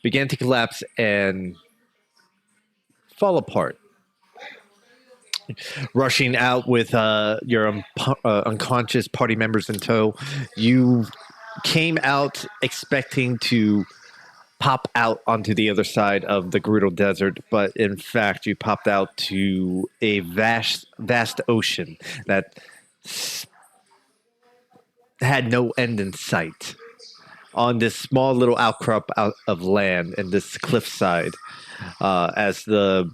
began to collapse and fall apart. Rushing out with your unconscious party members in tow, you came out expecting to pop out onto the other side of the Gerudo Desert, but in fact, you popped out to a vast ocean that had no end in sight. On this small little outcrop out of land and this cliffside, as the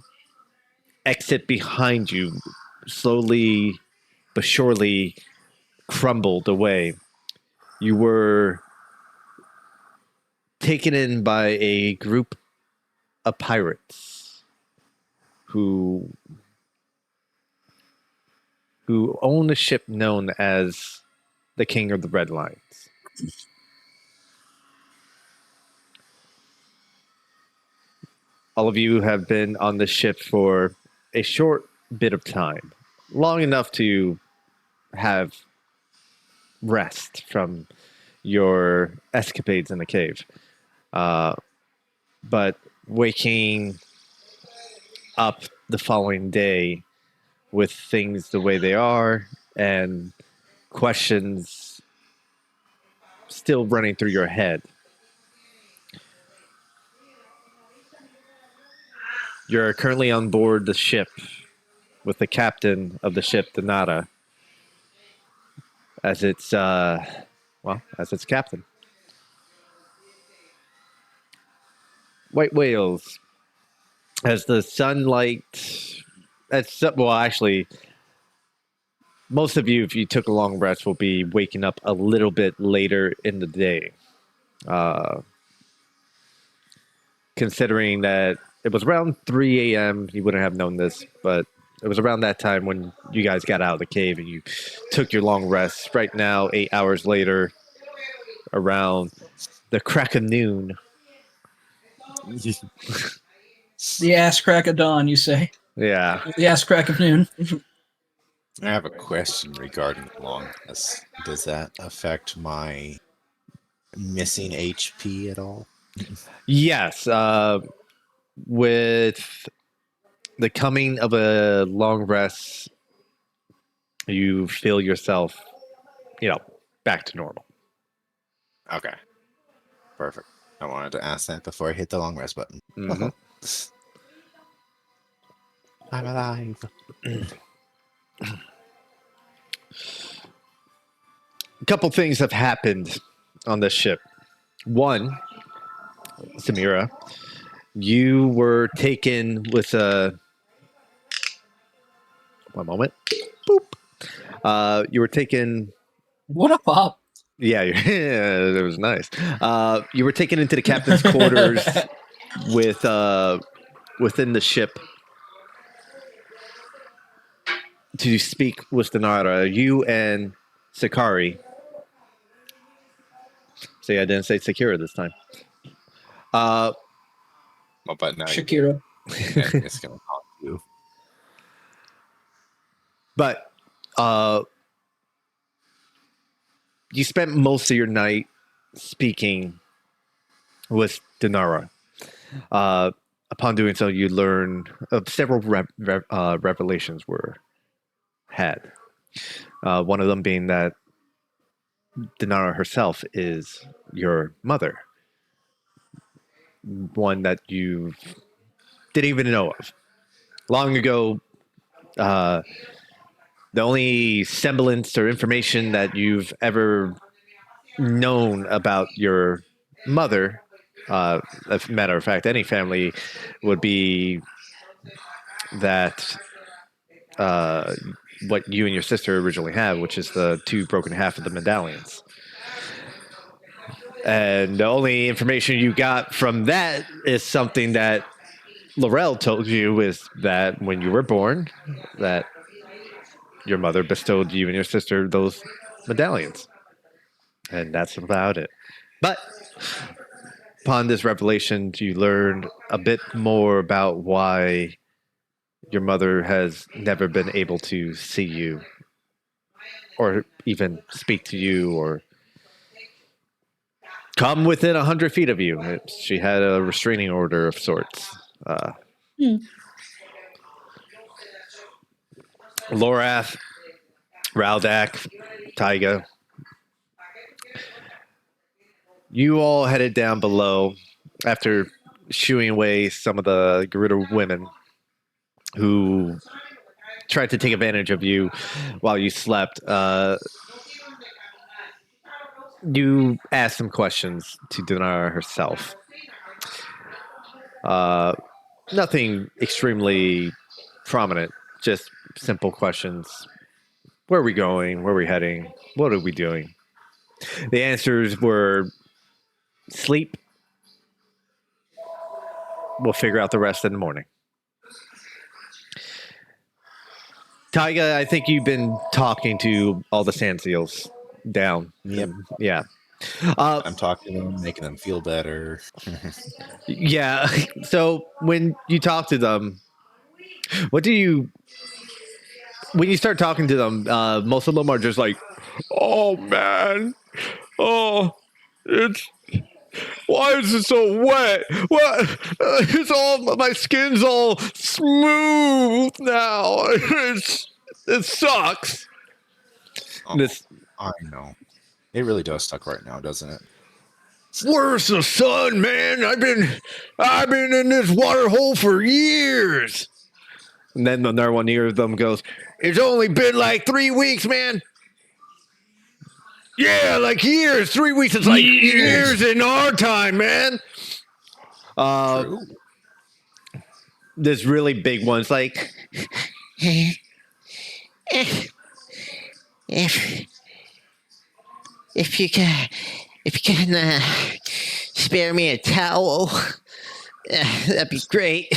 exit behind you slowly but surely crumbled away, you were taken in by a group of pirates who own a ship known as the King of the Red Lines. All of you have been on the ship for a short bit of time, long enough to have rest from your escapades in the cave. But waking up the following day with things the way they are and questions still running through your head. You're currently on board the ship with the captain of the ship, Donata, as its captain. White whales, as the sunlight. Actually, most of you, if you took a long rest, will be waking up a little bit later in the day. Considering that it was around 3 a.m., you wouldn't have known this, but it was around that time when you guys got out of the cave and you took your long rest. Right now, 8 hours later, around the crack of noon. The ass crack of dawn, you say? Yeah. The ass crack of noon. I have a question regarding long rest. Does that affect my missing HP at all? Yes. With the coming of a long rest, you feel yourself, back to normal. Okay. Perfect. I wanted to ask that before I hit the long rest button. Mhm. I'm alive. A couple things have happened on this ship. One, Samira, you were taken with a. One moment. Boop. You were taken. What a pop. Yeah, it was nice. You were taken into the captain's quarters with within the ship to speak with Denara. You and Sakari. See, I didn't say Sakura this time. Well, but now Shakira. it's going to call you. But you spent most of your night speaking with Denara. Upon doing so, you learned of several revelations were had. One of them being that Denara herself is your mother. One that you didn't even know of. Long ago, the only semblance or information that you've ever known about your mother, as a matter of fact, any family, would be that what you and your sister originally had, which is the two broken half of the medallions. And the only information you got from that is something that Laurel told you, is that when you were born, that your mother bestowed you and your sister those medallions. And that's about it. But upon this revelation, you learned a bit more about why your mother has never been able to see you or even speak to you or come within 100 feet of you. She had a restraining order of sorts. Lorath, Raldak, Taiga. You all headed down below after shooing away some of the Gerudo women who tried to take advantage of you while you slept. You asked some questions to Dinara herself. Nothing extremely prominent, just simple questions. Where are we going? Where are we heading? What are we doing? The answers were sleep. We'll figure out the rest in the morning. Taiga, I think you've been talking to all the sand seals down. Yep. Yeah. I'm talking to them, making them feel better. Yeah. So when you talk to them, when you start talking to them, most of them are just like, "Oh man, oh, it's why is it so wet? What? It's all my skin's all smooth now. It sucks." Oh, This I know. It really does suck right now, doesn't it? where's the sun, man? I've been in this water hole for years. And then another one near them goes, "It's only been like 3 weeks, man." Yeah, like years. 3 weeks is like years in our time, man. True. This really big one's like, if if you can spare me a towel, that'd be great.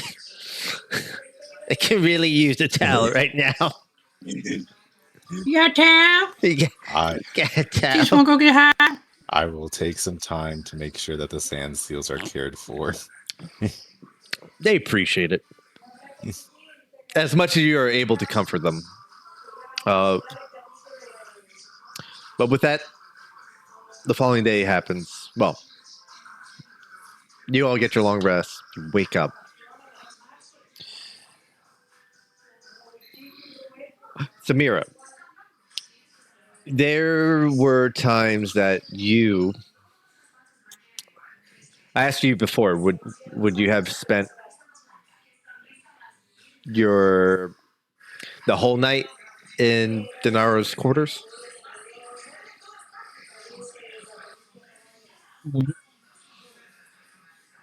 I can really use a towel right now. You got a towel? You I got a Just towel? want to go get high? I will take some time to make sure that the sand seals are cared for. They appreciate it as much as you are able to comfort them. But with that, the following day happens. Well, you all get your long rest. You wake up. Samira, there were times that I asked you before, would you have spent the whole night in Dinara's quarters?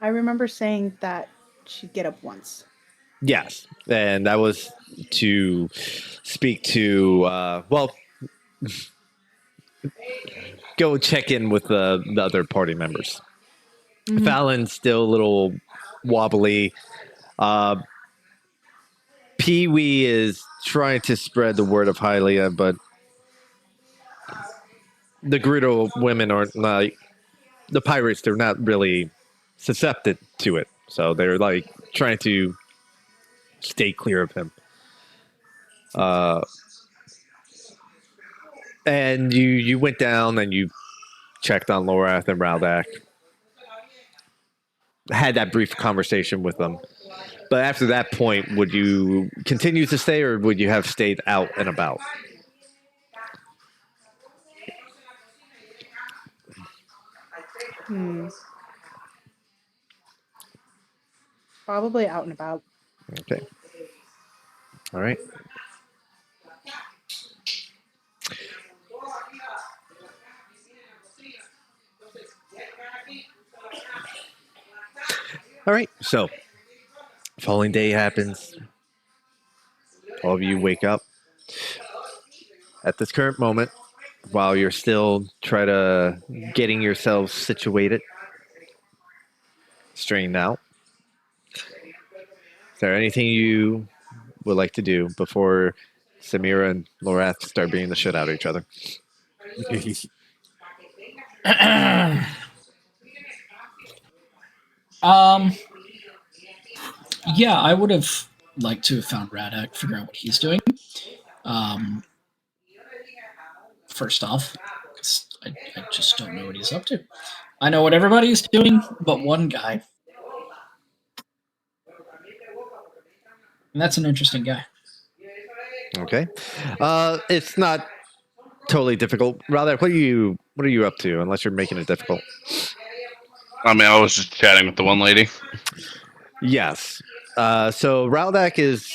I remember saying that she'd get up once. Yes, and that was to speak to go check in with the other party members. Fallon's still a little wobbly. Pee Wee is trying to spread the word of Hylia, but the Gerudo women aren't like the pirates. They're not really susceptible to it, so they're like trying to stay clear of him. And you went down and you checked on Lorath and Raldak. Had that brief conversation with them. But after that point, would you continue to stay or would you have stayed out and about? Probably out and about. Okay. All right. All right. So, following day happens. All of you wake up. At this current moment, while you're still trying to getting yourselves situated, straightened out. Is there anything you would like to do before Samira and Lorath start beating the shit out of each other? Yeah, I would have liked to have found Radak, figure out what he's doing. First off, because I just don't know what he's up to. I know what everybody's doing, but one guy. And that's an interesting guy. Okay. It's not totally difficult. Rather, what are you up to? Unless you're making it difficult. I mean, I was just chatting with the one lady. Yes. So Raldak is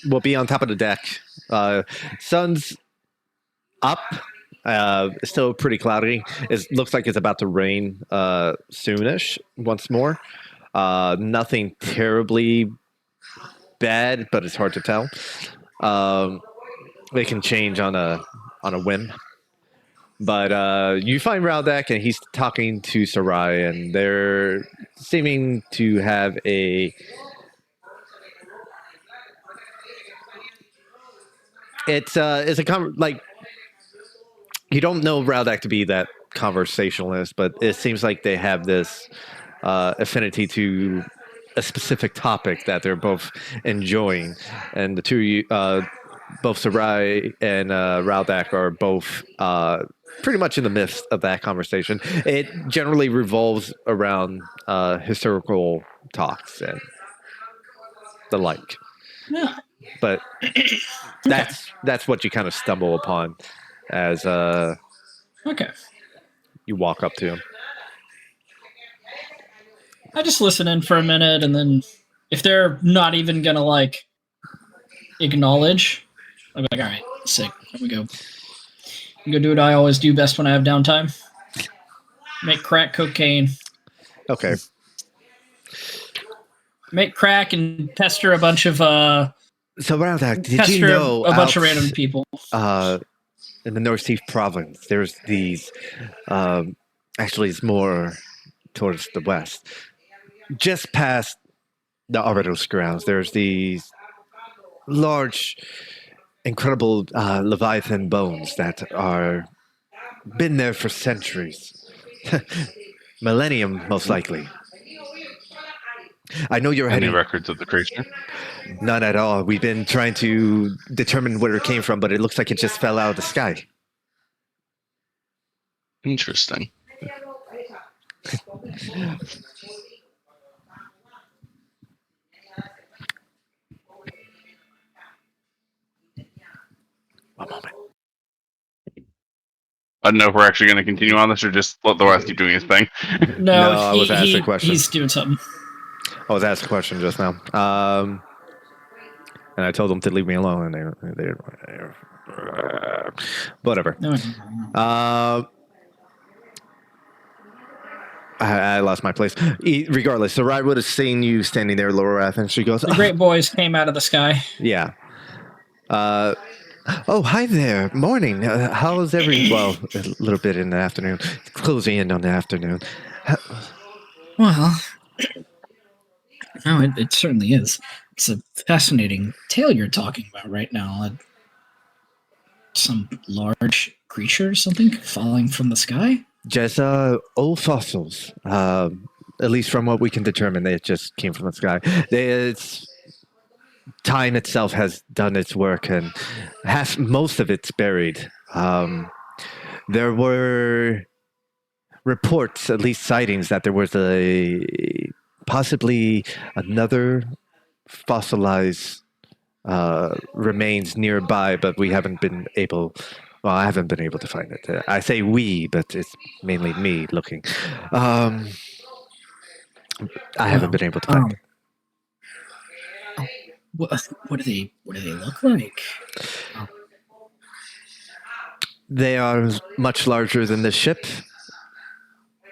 will be on top of the deck. Sun's up. It's still pretty cloudy. It looks like it's about to rain soonish once more. Nothing terribly bad, but it's hard to tell. They can change on a whim. But you find Raldak, and he's talking to Sarai, and they're seeming to have a. It's like you don't know Raldak to be that conversationalist, but it seems like they have this affinity to a specific topic that they're both enjoying, and the two both Sarai and Raldak are both pretty much in the midst of that conversation. It generally revolves around historical talks and the like, Yeah. but that's what you kind of stumble upon as Okay. you walk up to him. I just listen in for a minute, and then if they're not even gonna like acknowledge, I'm like, all right, sick. Here we go. I'm gonna do what I always do best when I have downtime. Make crack cocaine. Okay. Make crack and pester a bunch of So Raldak, did you know a bunch of random people. In the Northeast province, there's these. Actually, it's more towards the west. Just past the Arbitos grounds, there's these large, incredible Leviathan bones that are been there for centuries, millennium most likely. I know you're Any heading. records of the creature? None at all. We've been trying to determine where it came from, but it looks like it just fell out of the sky. Interesting. One moment. I don't know if we're actually going to continue on this or just let the rest keep doing his thing. No, I was asked a question. He's doing something. I was asked a question just now. And I told them to leave me alone, and they whatever. No. I lost my place. Regardless, so Rydwood is seeing you standing there, Lorath, and she goes, The great boys came out of the sky. yeah. Oh, hi there. Morning. How's well, a little bit in the afternoon. Closing in on the afternoon. Well, no, it certainly is. It's a fascinating tale you're talking about right now. Some large creature or something falling from the sky? Just old fossils. At least from what we can determine, they just came from the sky. Time itself has done its work, and most of it's buried. There were reports, at least sightings, that there was possibly another fossilized remains nearby, but we haven't been able. Well, I haven't been able to find it. I say we, but it's mainly me looking. I haven't been able to find it. What do they look like? They are much larger than the ship.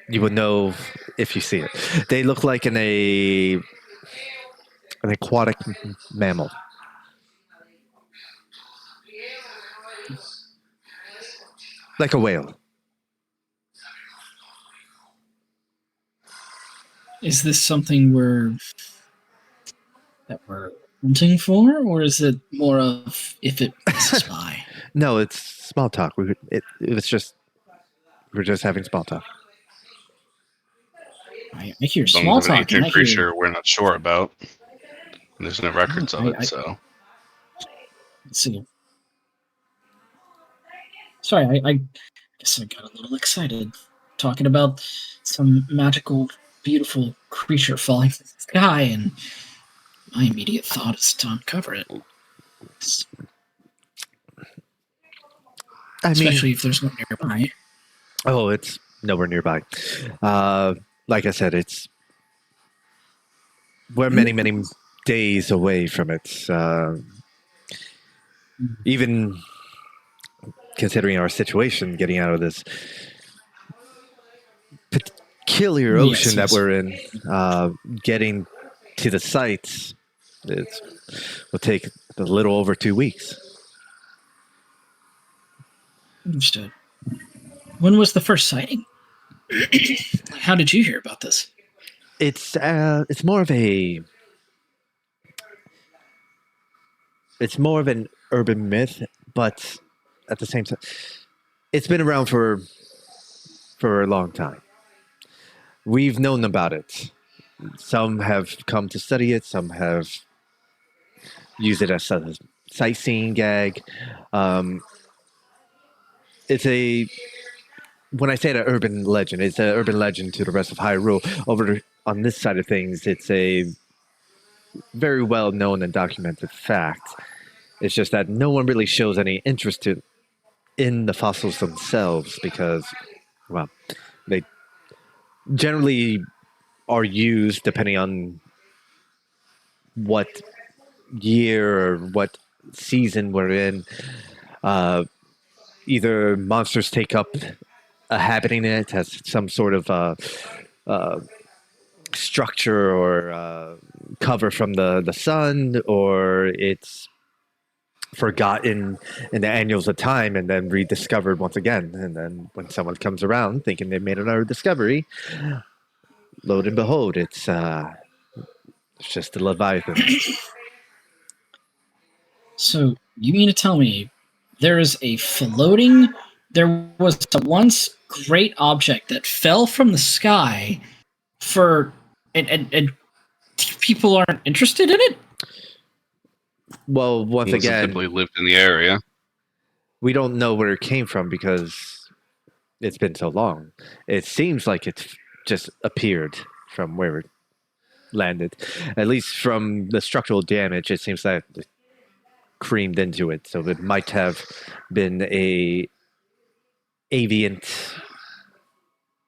You would know if you see it. They look like an aquatic mammal. Like a whale. Is this something we're hunting for, or is it more of if it passes by? No, it's small talk. We're just having small talk. I hear As long small as it's an talk. And ancient creature we're not sure about. There's no records of it, so. Let's see. Sorry, I guess I got a little excited talking about some magical, beautiful creature falling from the sky, and my immediate thought is to uncover it. I mean, Especially if there's one nearby. oh, it's nowhere nearby. Like I said, we're many days away from it. Even considering our situation, getting out of this peculiar ocean that we're in, getting to the sites, it will take a little over 2 weeks. Understood. When was the first sighting? How did you hear about this? It's more of an urban myth, but at the same time, it's been around for a long time. We've known about it. Some have come to study it. Some have used it as a sightseeing gag. It's a when I say an urban legend, it's an urban legend to the rest of Hyrule. Over on this side of things, it's a very well known and documented fact. It's just that no one really shows any interest in the fossils themselves because, well, they generally are used depending on what year or what season we're in. Either monsters take up a habit in it, has some sort of structure or cover from the sun, or it's forgotten in the annals of time and then rediscovered once again. And then when someone comes around thinking they made another discovery, lo and behold, it's just a Leviathan. So you mean to tell me there was a once great object that fell from the sky and people aren't interested in it? Well, once Doesn't again, typically lived in the area. we don't know where it came from because it's been so long. It seems like it's just appeared from where it landed. At least from the structural damage, it seems that it creamed into it. So it might have been a aviant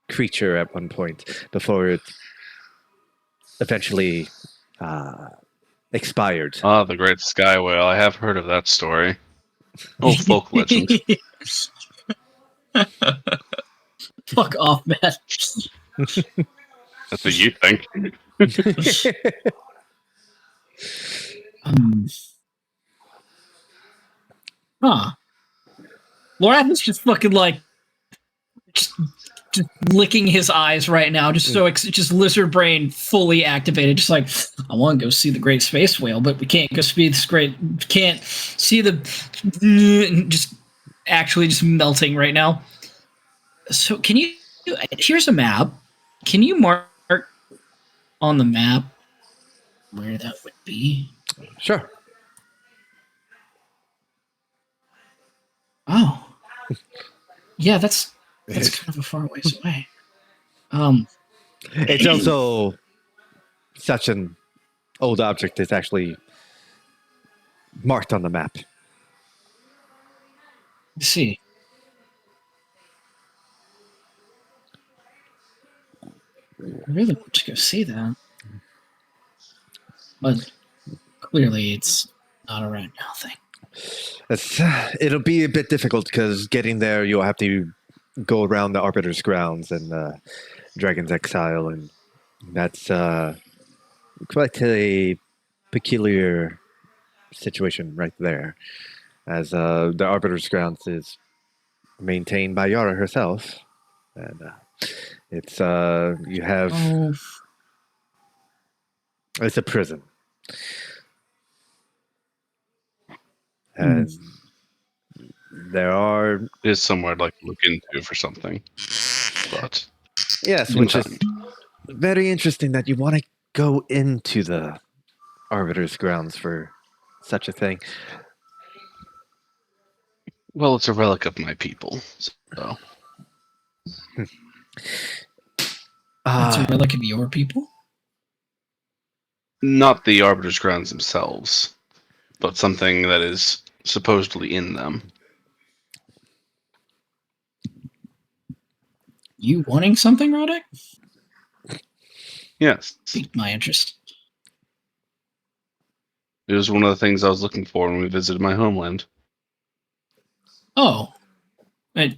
creature at one point before it eventually expired. Ah, the great sky whale. I have heard of that story. Oh, folk legend. Fuck off, man. That's what you think. Um, huh. Lorath is just fucking like just licking his eyes right now, just so just lizard brain fully activated. Just like, I want to go see the great space whale, but we can't go see this great. Can't see the just actually just melting right now. So can you? Here's a map. Can you mark on the map where that would be? Sure. Oh, yeah, that's kind of a far ways away. It's also such an old object that's actually marked on the map. Let's see. I really want to go see that, but clearly it's not a right now thing. It'll be a bit difficult because getting there, you'll have to go around the Arbiter's grounds and Dragon's Exile, and that's quite a peculiar situation right there, as the Arbiter's grounds is maintained by Yara herself, and it's you have it's a prison, and there are It is somewhere I'd like to look into for something. But yes, which is very interesting that you want to go into the Arbiter's grounds for such a thing. Well, it's a relic of my people, so That's a Uh, relic of your people? not the Arbiter's grounds themselves, but something that is supposedly in them. You wanting something, Roddick? Yes, Piqued my interest. it was one of the things I was looking for when we visited my homeland. Oh. A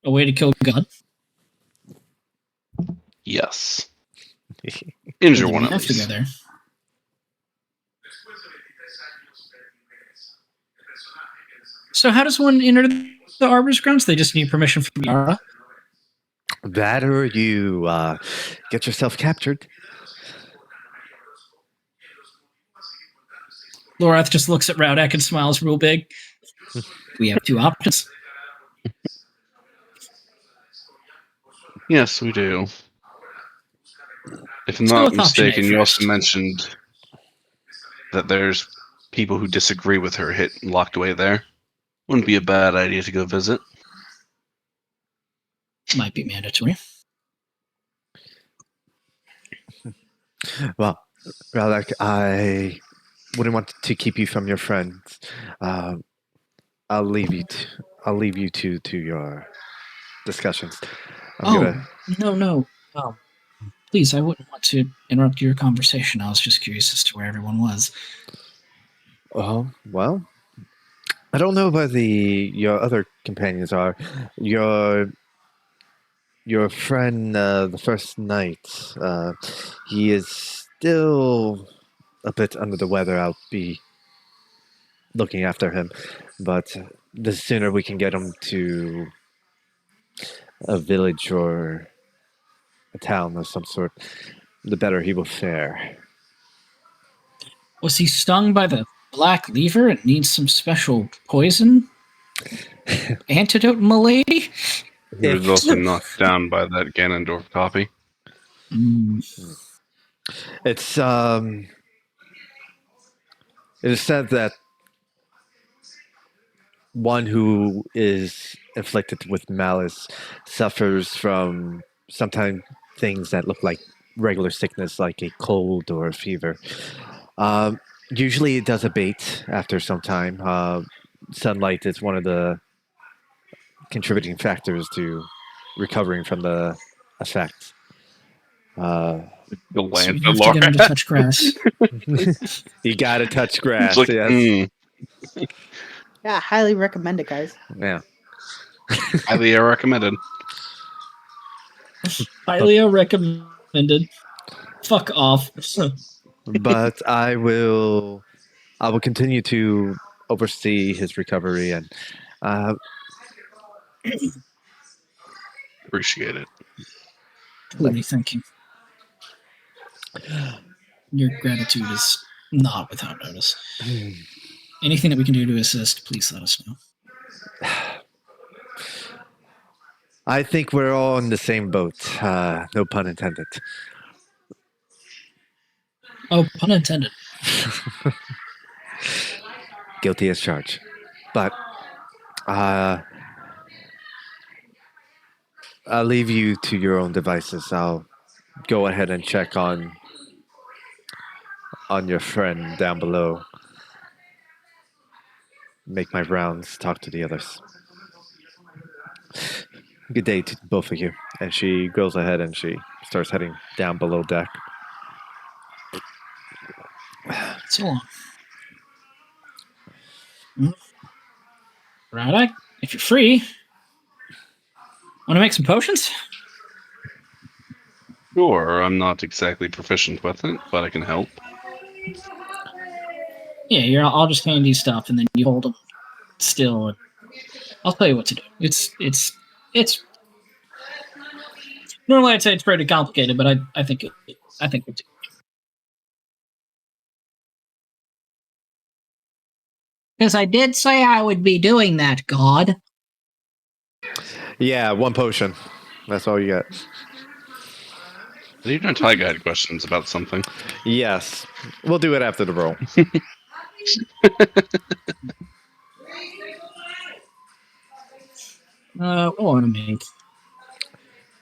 way to kill God? Yes, Well, injure then one we at have to go least. there. So how does one enter the Arbiter's grounds? They just need permission from Yara? that or you get yourself captured. Lorath just looks at Rowdak and smiles real big. We have two options. Yes, we do. If I'm Let's go not with option A mistaken, you also first. mentioned that there's people who disagree with her hit locked away there. Wouldn't be a bad idea to go visit. Might be mandatory. Well, Ralak, I wouldn't want to keep you from your friends. Uh, I'll leave you. I'll leave you to your discussions. I'm gonna. No. Please, I wouldn't want to interrupt your conversation. I was just curious as to where everyone was. Oh well. I don't know where your other companions are. Your your friend, the first night. He is still a bit under the weather. I'll be looking after him, but the sooner we can get him to a village or a town of some sort, the better he will fare. Was he stung by the black lever and needs some special poison? Antidote, milady? He was also knocked down by that Ganondorf copy. Mm, It's it is said that one who is inflicted with malice suffers from sometimes things that look like regular sickness, like a cold or a fever. Usually, it does abate after some time. Sunlight is one of the contributing factors to recovering from the effects. The so land we of have to get him to Laura. touch grass. You gotta touch It's grass, like, yes. Yeah, highly recommend it, guys. Yeah. highly recommended. Highly recommended. Fuck off. But I will continue to oversee his recovery and uh, Appreciate it. Truly, thank you. Your gratitude is not without notice. Anything that we can do to assist, please let us know. I think we're all in the same boat. No pun intended. Oh, pun intended. Guilty as charged. But uh, I'll leave you to your own devices. I'll go ahead and check on your friend down below. Make my rounds, talk to the others. Good day to both of you. And she goes ahead and she starts heading down below deck. So long. Right, if you're free, want to make some potions? Sure, I'm not exactly proficient with it, but I can help. Yeah, I'll just hand you stuff, and then you hold them still, and I'll tell you what to do. It's normally I'd say it's pretty complicated, but I think it's Because I did say I would be doing that, God. Yeah, one potion. That's all you get. I think Tiger had questions about something. Yes. We'll do it after the roll. What want to make?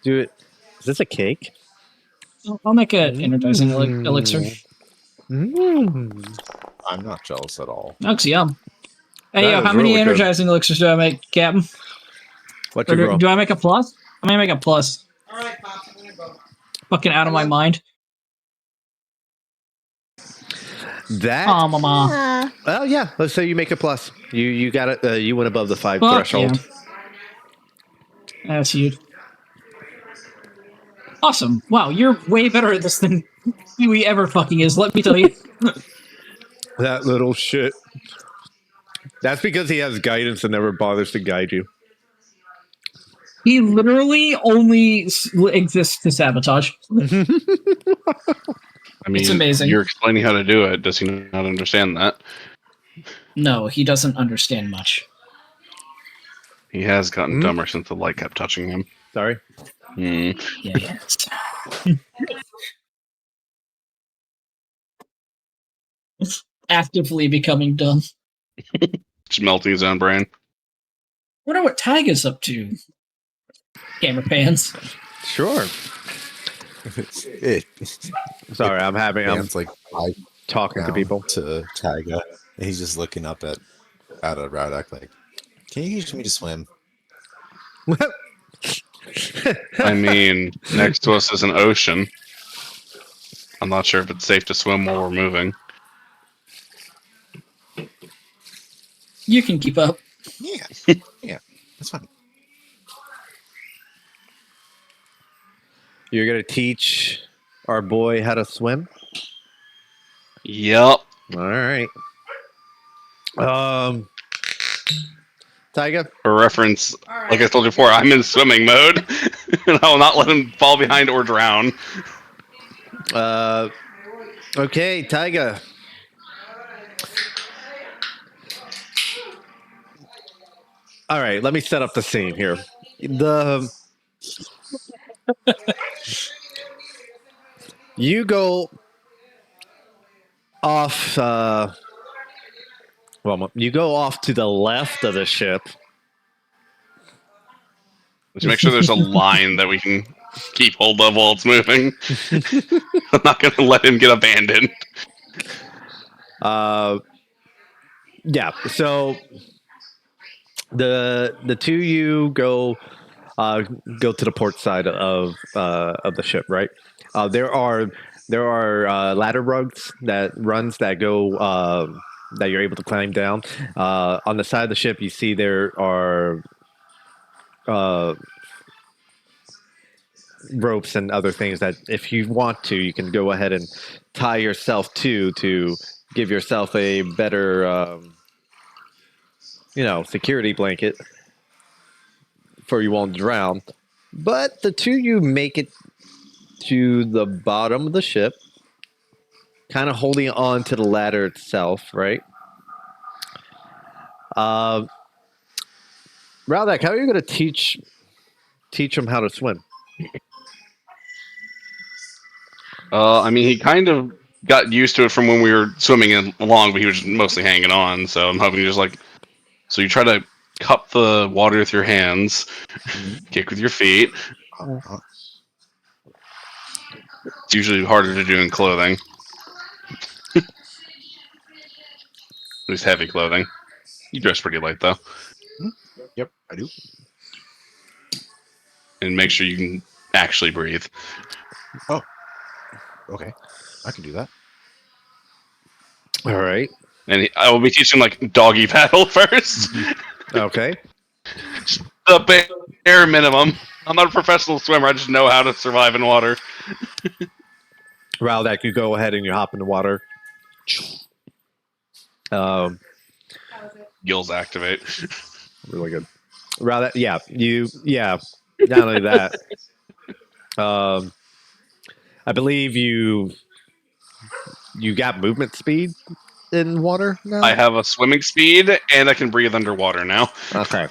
Do it. Is this a cake? I'll make an energizing elixir. Mm. I'm not jealous at all. Looks yum. Hey, That yo, is how many really good. energizing elixirs do I make, Captain? What Or you roll? do I make a plus? I'm gonna make a plus. All right, Pops, I'm gonna go. Fucking out of my mind. That. Oh, mama. Ah, Well, yeah. Let's say you make a plus. You got it. You went above the 5 Fuck threshold. yeah. That's huge. Awesome. Wow, you're way better at this than Huey ever fucking is, let me tell you. That little shit. That's because he has guidance and never bothers to guide you. He literally only exists to sabotage. I mean, It's amazing. You're explaining how to do it. Does he not understand that? No, he doesn't understand much. He has gotten dumber since the light kept touching him. Sorry. Hmm. Yeah, yes. Actively becoming dumb. Just melting his own brain. Wonder what Tyga's up to. Camera pans. Sure. It Sorry, I'm Dan's like talking to down people. to Tyga, and he's just looking up at a Raudak like, "Can you teach me to swim?" I mean, next to us is an ocean. I'm not sure if it's safe to swim while we're moving. You can keep up. Yeah, that's fine. You're gonna teach our boy how to swim? Yup. All right. Tyga? For reference, like I told you before, I'm in swimming mode, and I will not let him fall behind or drown. Okay, Tyga. All right, let me set up the scene here. You go off. You go off to the left of the ship. Let's make sure there's a line that we can keep hold of while it's moving. I'm not going to let him get abandoned. Yeah. So the two you go to the port side of the ship, right? There are ladder runs that go that you're able to climb down. On the side of the ship, you see there are ropes and other things that, if you want to, you can go ahead and tie yourself to give yourself a better, security blanket for you won't drown. But the two you make it to the bottom of the ship, kind of holding on to the ladder itself, right? Raldak, how are you going to teach him how to swim? I mean, he kind of got used to it from when we were swimming along, but he was mostly hanging on. So I'm hoping just like, so you try to cup the water with your hands, kick with your feet. It's usually harder to do in clothing. At least heavy clothing. You dress pretty light though. Yep, I do. And make sure you can actually breathe. Oh, okay, I can do that. All right. And I will be teaching like doggy paddle first. Okay. The bare minimum. I'm not a professional swimmer. I just know how to survive in water. Raldak, you go ahead and you hop in the water. Gills activate. Really good. Raldak, not only that. I believe you got movement speed in water now? I have a swimming speed, and I can breathe underwater now. Okay.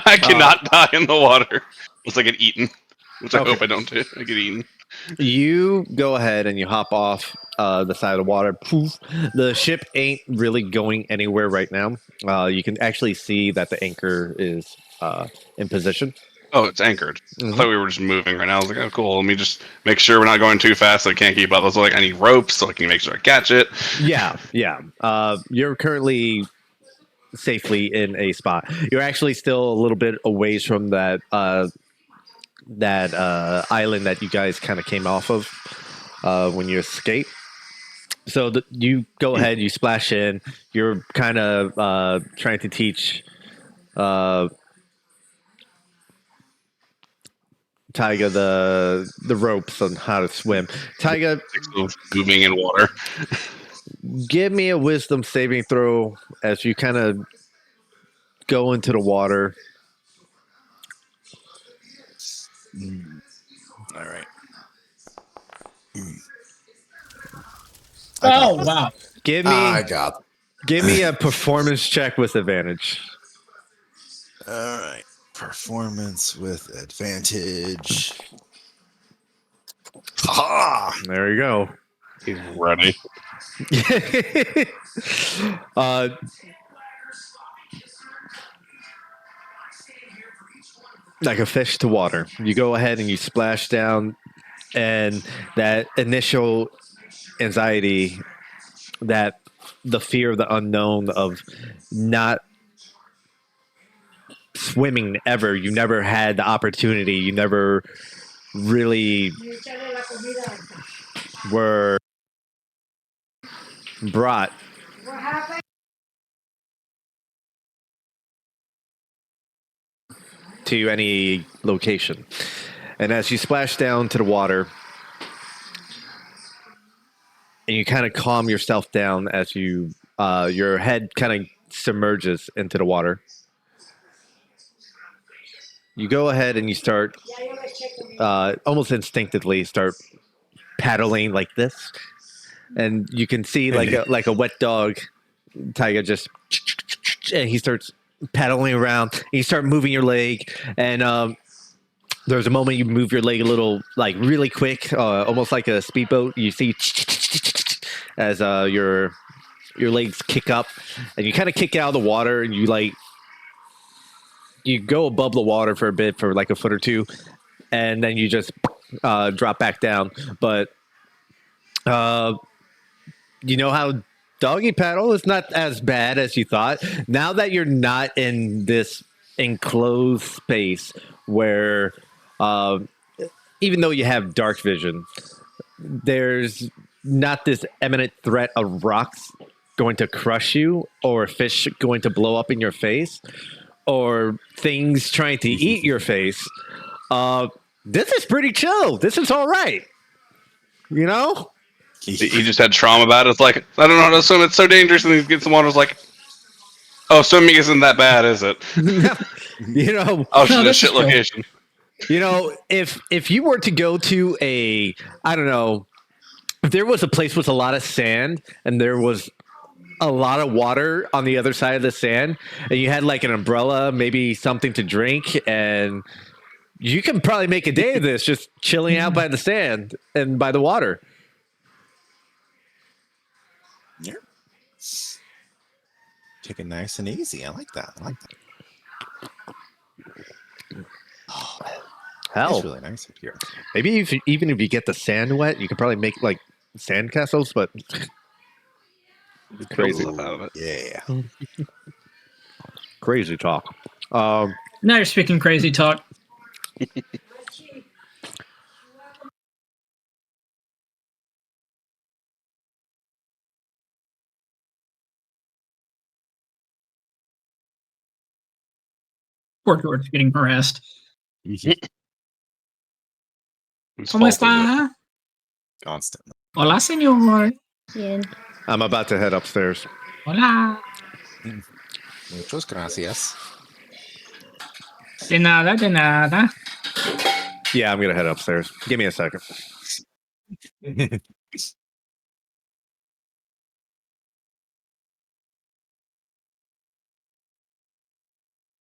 I cannot die in the water unless I get eaten. which I Okay. hope I don't get eaten. You go ahead and you hop off the side of the water. Poof. The ship ain't really going anywhere right now. You can actually see that the anchor is in position. Oh, it's anchored. I Mhm. thought we were just moving right now. I was like, oh, cool. Let me just make sure we're not going too fast. So I can't keep up. I was like, I need ropes so I can make sure I catch it. Yeah. You're currently safely in a spot. You're actually still a little bit away from that island that you guys kind of came off of when you escape. So you go ahead, you splash in. You're kind of trying to teach Tyga the ropes on how to swim. Tyga, Of moving in water. give me a wisdom saving throw as you kind of go into the water. All right. Oh wow! Give me I got. give me a performance check with advantage. All right. Performance with advantage. Ha! There you go. He's ready. uh, like a fish to water. You go ahead and you splash down, and that initial anxiety, that the fear of the unknown of not swimming ever, you never had the opportunity, you never really were brought to any location. And as you splash down to the water, and you kind of calm yourself down as your head kind of submerges into the water. You go ahead and you start almost instinctively start paddling like this, and you can see like a wet dog. Tiger just and he starts paddling around. And you start moving your leg, and there's a moment you move your leg a little, like really quick, almost like a speedboat. You see as your legs kick up, and you kind of kick out of the water, and you go above the water for a bit, for like a foot or two, and then you just drop back down. But you know how doggy paddle is not as bad as you thought. Now that you're not in this enclosed space where, uh, even though you have dark vision, there's not this imminent threat of rocks going to crush you, or fish going to blow up in your face, or things trying to eat your face. This is pretty chill. This is all right. You know? He just had trauma about it. It's like, I don't know how to swim. It's so dangerous. And he gets in the water. It's like, oh, swimming isn't that bad, is it? You know, Oh, No, a this shit is cool. location. you know, if you were to go to a, I don't know, if there was a place with a lot of sand and there was a lot of water on the other side of the sand, and you had like an umbrella, maybe something to drink, and you can probably make a day of this just chilling out by the sand and by the water. Yeah. Take it nice and easy. I like that. Oh, Hell, it's really nice up here. maybe even if you get the sand wet, you could probably make like sand castles, but crazy, Build stuff out of it. Yeah. crazy talk. Now you're speaking crazy talk. Poor George getting harassed. Whose ¿Cómo fault is it? está? Constantly. Hola, señor. Bien. I'm about to head upstairs. Hola. Muchas gracias. De nada, de nada. Yeah, I'm gonna head upstairs. Give me a second.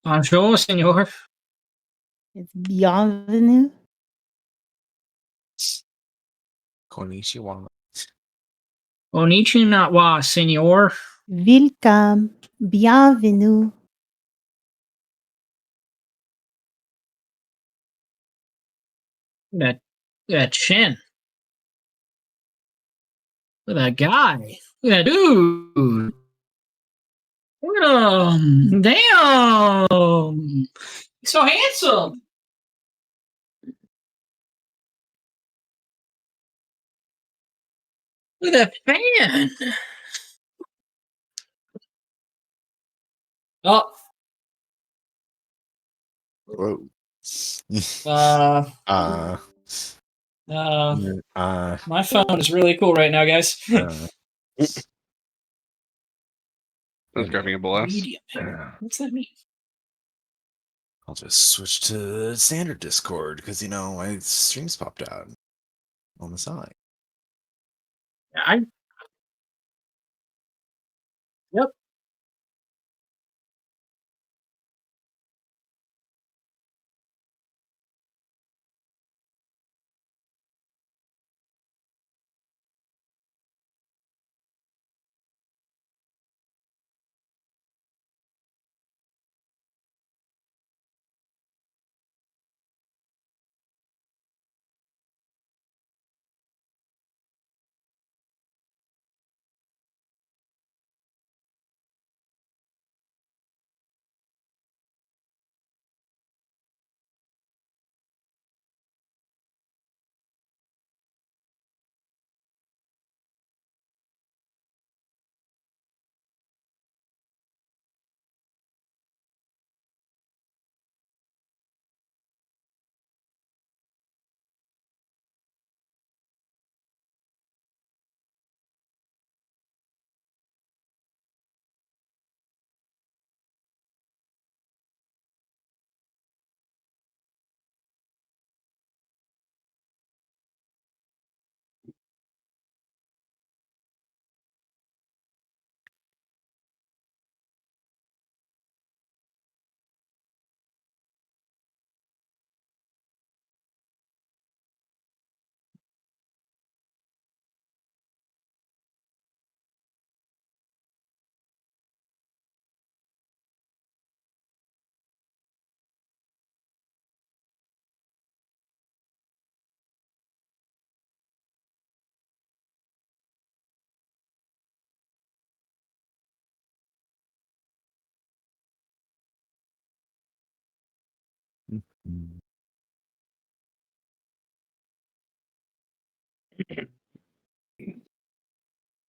Bonjour, señor. It's bienvenue. Konnichiwa. Konnichiwa, senor. Welcome. Bienvenue. That chin. Look at that guy. Look at that dude. Look at him. Damn. He's so handsome. Look at that fan. Oh, Whoa. uh, my phone is really cool right now, guys. That's grabbing a blast. Medium. What's that mean? I'll just switch to standard Discord because my streams popped out on the side. Yep.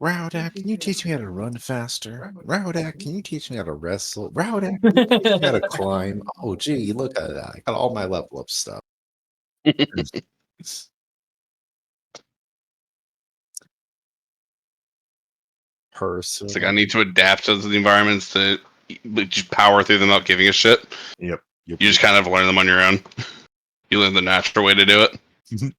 Rowdak, can you teach me how to run faster? Rowdak, can you teach me how to wrestle? Rowdak, can you teach me how to climb? Oh, gee, look at that. I got all my level up stuff. It's like I Personal. need to adapt to the environments to just power through them without giving a shit. Yep. You just kind of learn them on your own. You learn the natural way to do it.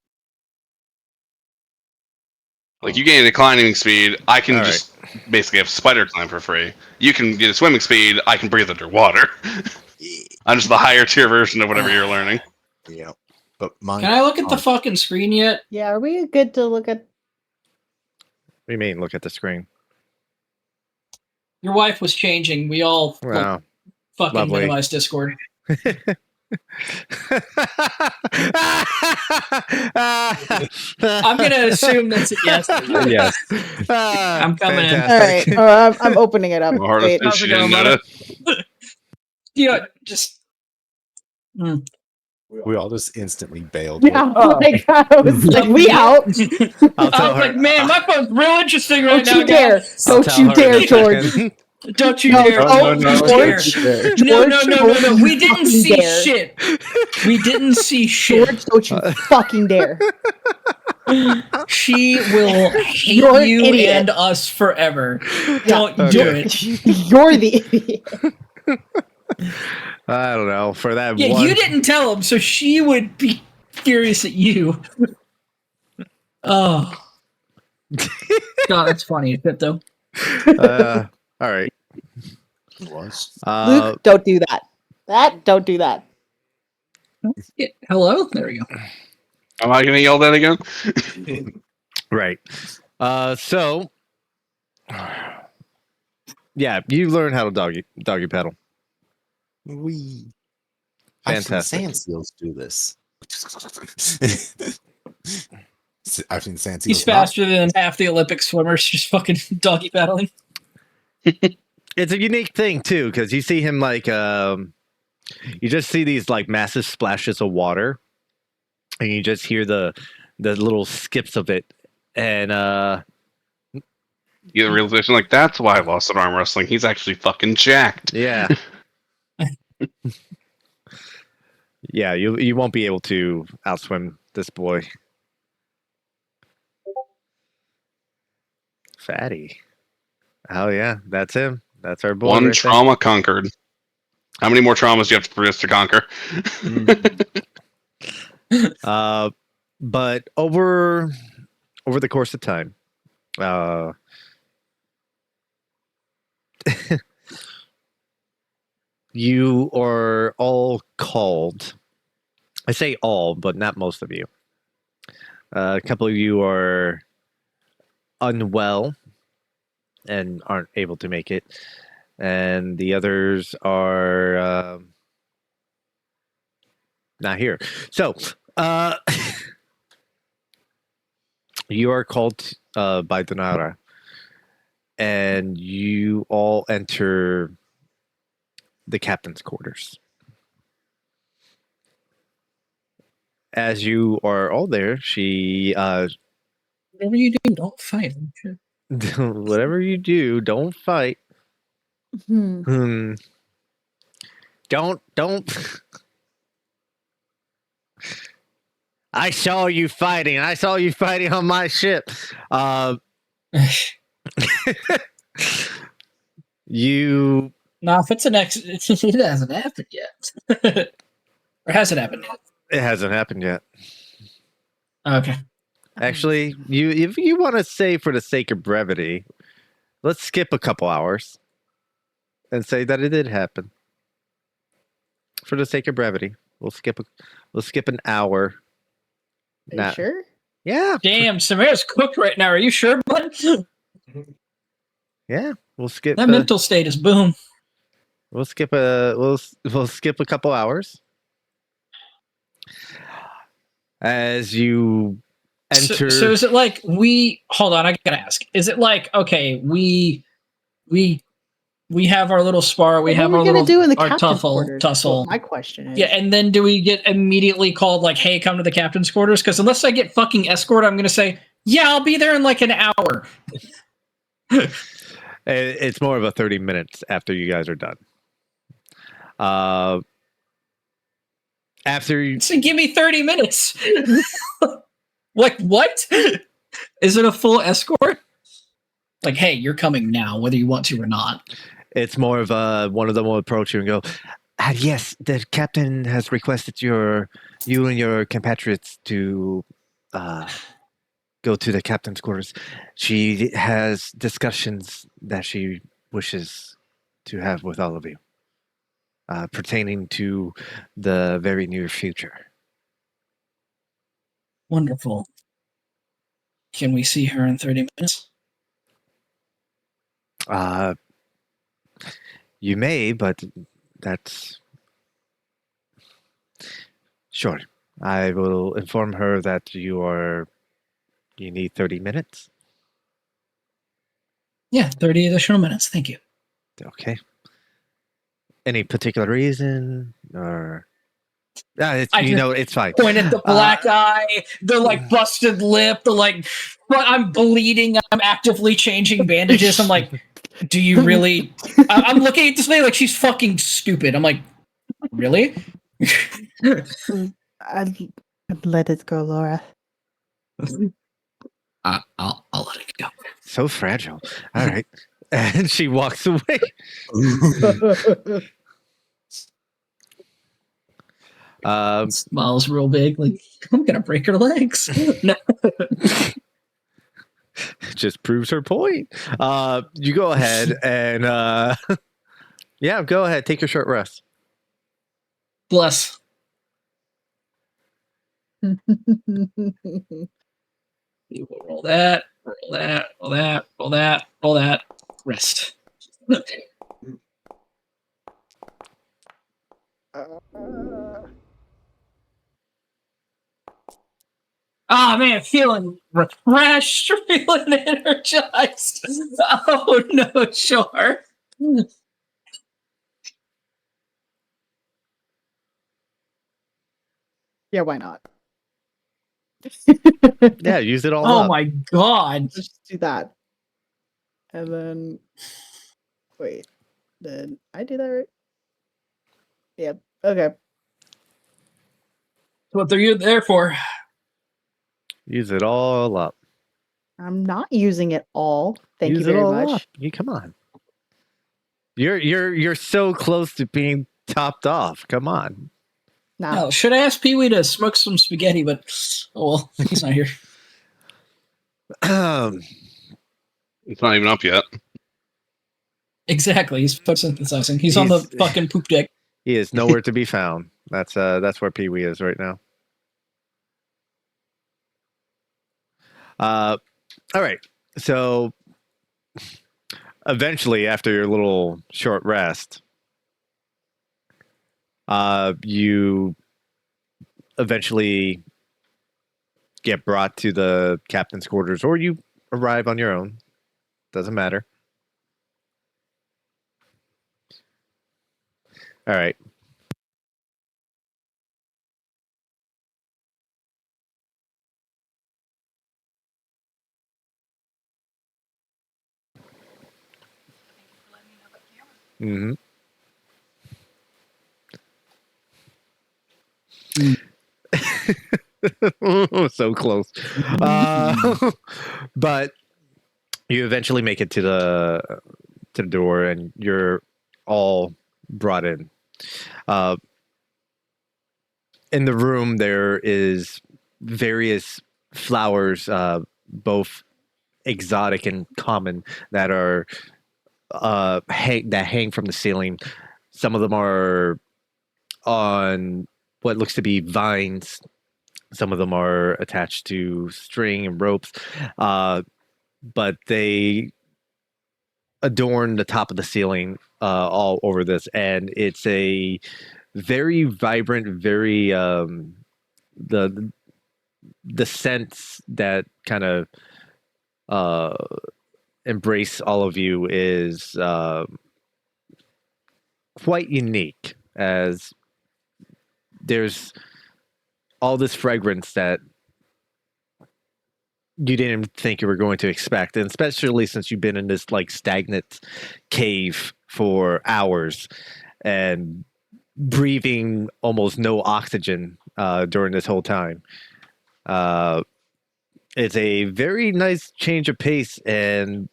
Like you gain a climbing speed, I can All just basically have spider climb for free. You can get a swimming speed, I can breathe underwater. I'm just the higher tier version of whatever you're learning. Yep. But mine. Can I look at the fucking screen yet? Yeah, are we good to look at? We mean look at the screen. Your wife was changing. We all Wow. fucking Lovely. minimize Discord. I'm gonna assume that's a yes. Yes. I'm coming in. All right, I'm opening it up. The hardest Wait. is How's she it didn't going, notice. You know, just We all just instantly bailed. Yeah, like I was like, we out. I'll I tell was her. like, man, my phone's real interesting right Don't now, you dare! guys. I'll Don't tell you her dare, in a George! second. Don't you No, dare! oh, Don't George, you dare! George, No. We didn't don't see dare. shit. We didn't see shit. George, don't you fucking dare! She will hate You're an you idiot. and us forever. Don't Okay. do it. You're the idiot. I don't know. For that Yeah, one. you didn't tell him, so she would be furious at you. Oh. God, that's funny, though. All right. Luke, don't do that. Don't do that. Yeah, hello? There we go. Am I going to yell that again? Right. So, yeah, you learn how to doggy paddle. We. I've seen Fantastic. sand seals do this. I've seen sand He's seals not. faster than half the Olympic swimmers, just fucking doggy paddling. It's a unique thing too, because you see him like you just see these like massive splashes of water, and you just hear the little skips of it, and You get the realization, like, that's why I lost at arm wrestling. He's actually fucking jacked. yeah, yeah, you won't be able to outswim this boy. Fatty. Oh yeah, that's him. That's our boy. One right trauma conquered. How many more traumas do you have for us to conquer? there. But over the course of time, you are all called. I say all, but not most of you. A couple of you are unwell and aren't able to make it, and the others are not here. So, you are called by Donara, and you all enter the captain's quarters. As you are all there, she Whatever you do, don't fight. whatever you do, don't fight. Hmm. Don't. I saw you fighting. I saw you fighting on my ship. You. Nah, if it's an it hasn't happened yet. Or has it happened yet? It hasn't happened yet. Okay. Actually, if you want to say for the sake of brevity, let's skip a couple hours and say that it did happen. For the sake of brevity, we'll skip an hour. Are you sure? Yeah. Damn, Samara's cooked right now. Are you sure, bud? Yeah, we'll skip. That mental state is boom. We'll skip we'll skip a couple hours as you enter. So is it like hold on, I gotta ask. Is it like, okay, we have our little spar, we What have are our we gonna little do in the our captain's quarters? tussle. What my question is. Yeah, and then do we get immediately called like, hey, come to the captain's quarters? Because unless I get fucking escort, I'm gonna say, yeah, I'll be there in like an hour. It's more of a 30 minutes after you guys are done. After you, So give me 30 minutes. Like, what? Is it a full escort? Like, hey, you're coming now, whether you want to or not. it's more of one of them will approach you and go, yes, the captain has requested you and your compatriots to go to the captain's quarters. She has discussions that she wishes to have with all of you, pertaining to the very near future. Wonderful. Can we see her in 30 minutes? You may, but that's sure. I will inform her that you need 30 minutes. Yeah, 30 additional minutes. Thank you. Okay. Any particular reason or it's fine. Point at the black eye, the like busted lip, the like, but I'm bleeding. I'm actively changing bandages. I'm like, do you really? I'm looking at this lady like she's fucking stupid. I'm like, really? I'd let it go, Laura. I'll let it go. So fragile. All right. And she walks away. Smiles real big, like I'm gonna break her legs. No. Just proves her point. You go ahead and yeah, go ahead. Take your short rest. Bless. We will roll that, roll that, roll that, roll that, roll that. Rest. Ah, man, feeling refreshed, feeling energized. Oh no, sure. Yeah, why not? Yeah, use it all Oh up. my god. Let's just do that. And then wait. Did I do that right? Yep. Okay. What they're there for. Use it all up. I'm not using it all. Thank Use you it very all much. up. You come on. You're so close to being topped off. Come on. Now, Hell, should I ask Pee Wee to smoke some spaghetti, but oh well, he's not here. It's not even up yet. Exactly, he's photosynthesizing. He's on the fucking poop deck. He is nowhere to be found. That's where Pee Wee is right now. All right. So eventually, after your little short rest, you eventually get brought to the captain's quarters, or you arrive on your own. Doesn't matter. All right. Mm-hmm. So close. But you eventually make it to the door, and you're all brought in. In the room, there is various flowers, both exotic and common, that are that hang from the ceiling. Some of them are on what looks to be vines. Some of them are attached to string and ropes, but they adorn the top of the ceiling all over this, and it's a very vibrant, very the the scents that kind of uh, embrace all of you is quite unique, as there's all this fragrance that you didn't think you were going to expect, and especially since you've been in this like stagnant cave for hours and breathing almost no oxygen during this whole time. It's a very nice change of pace, and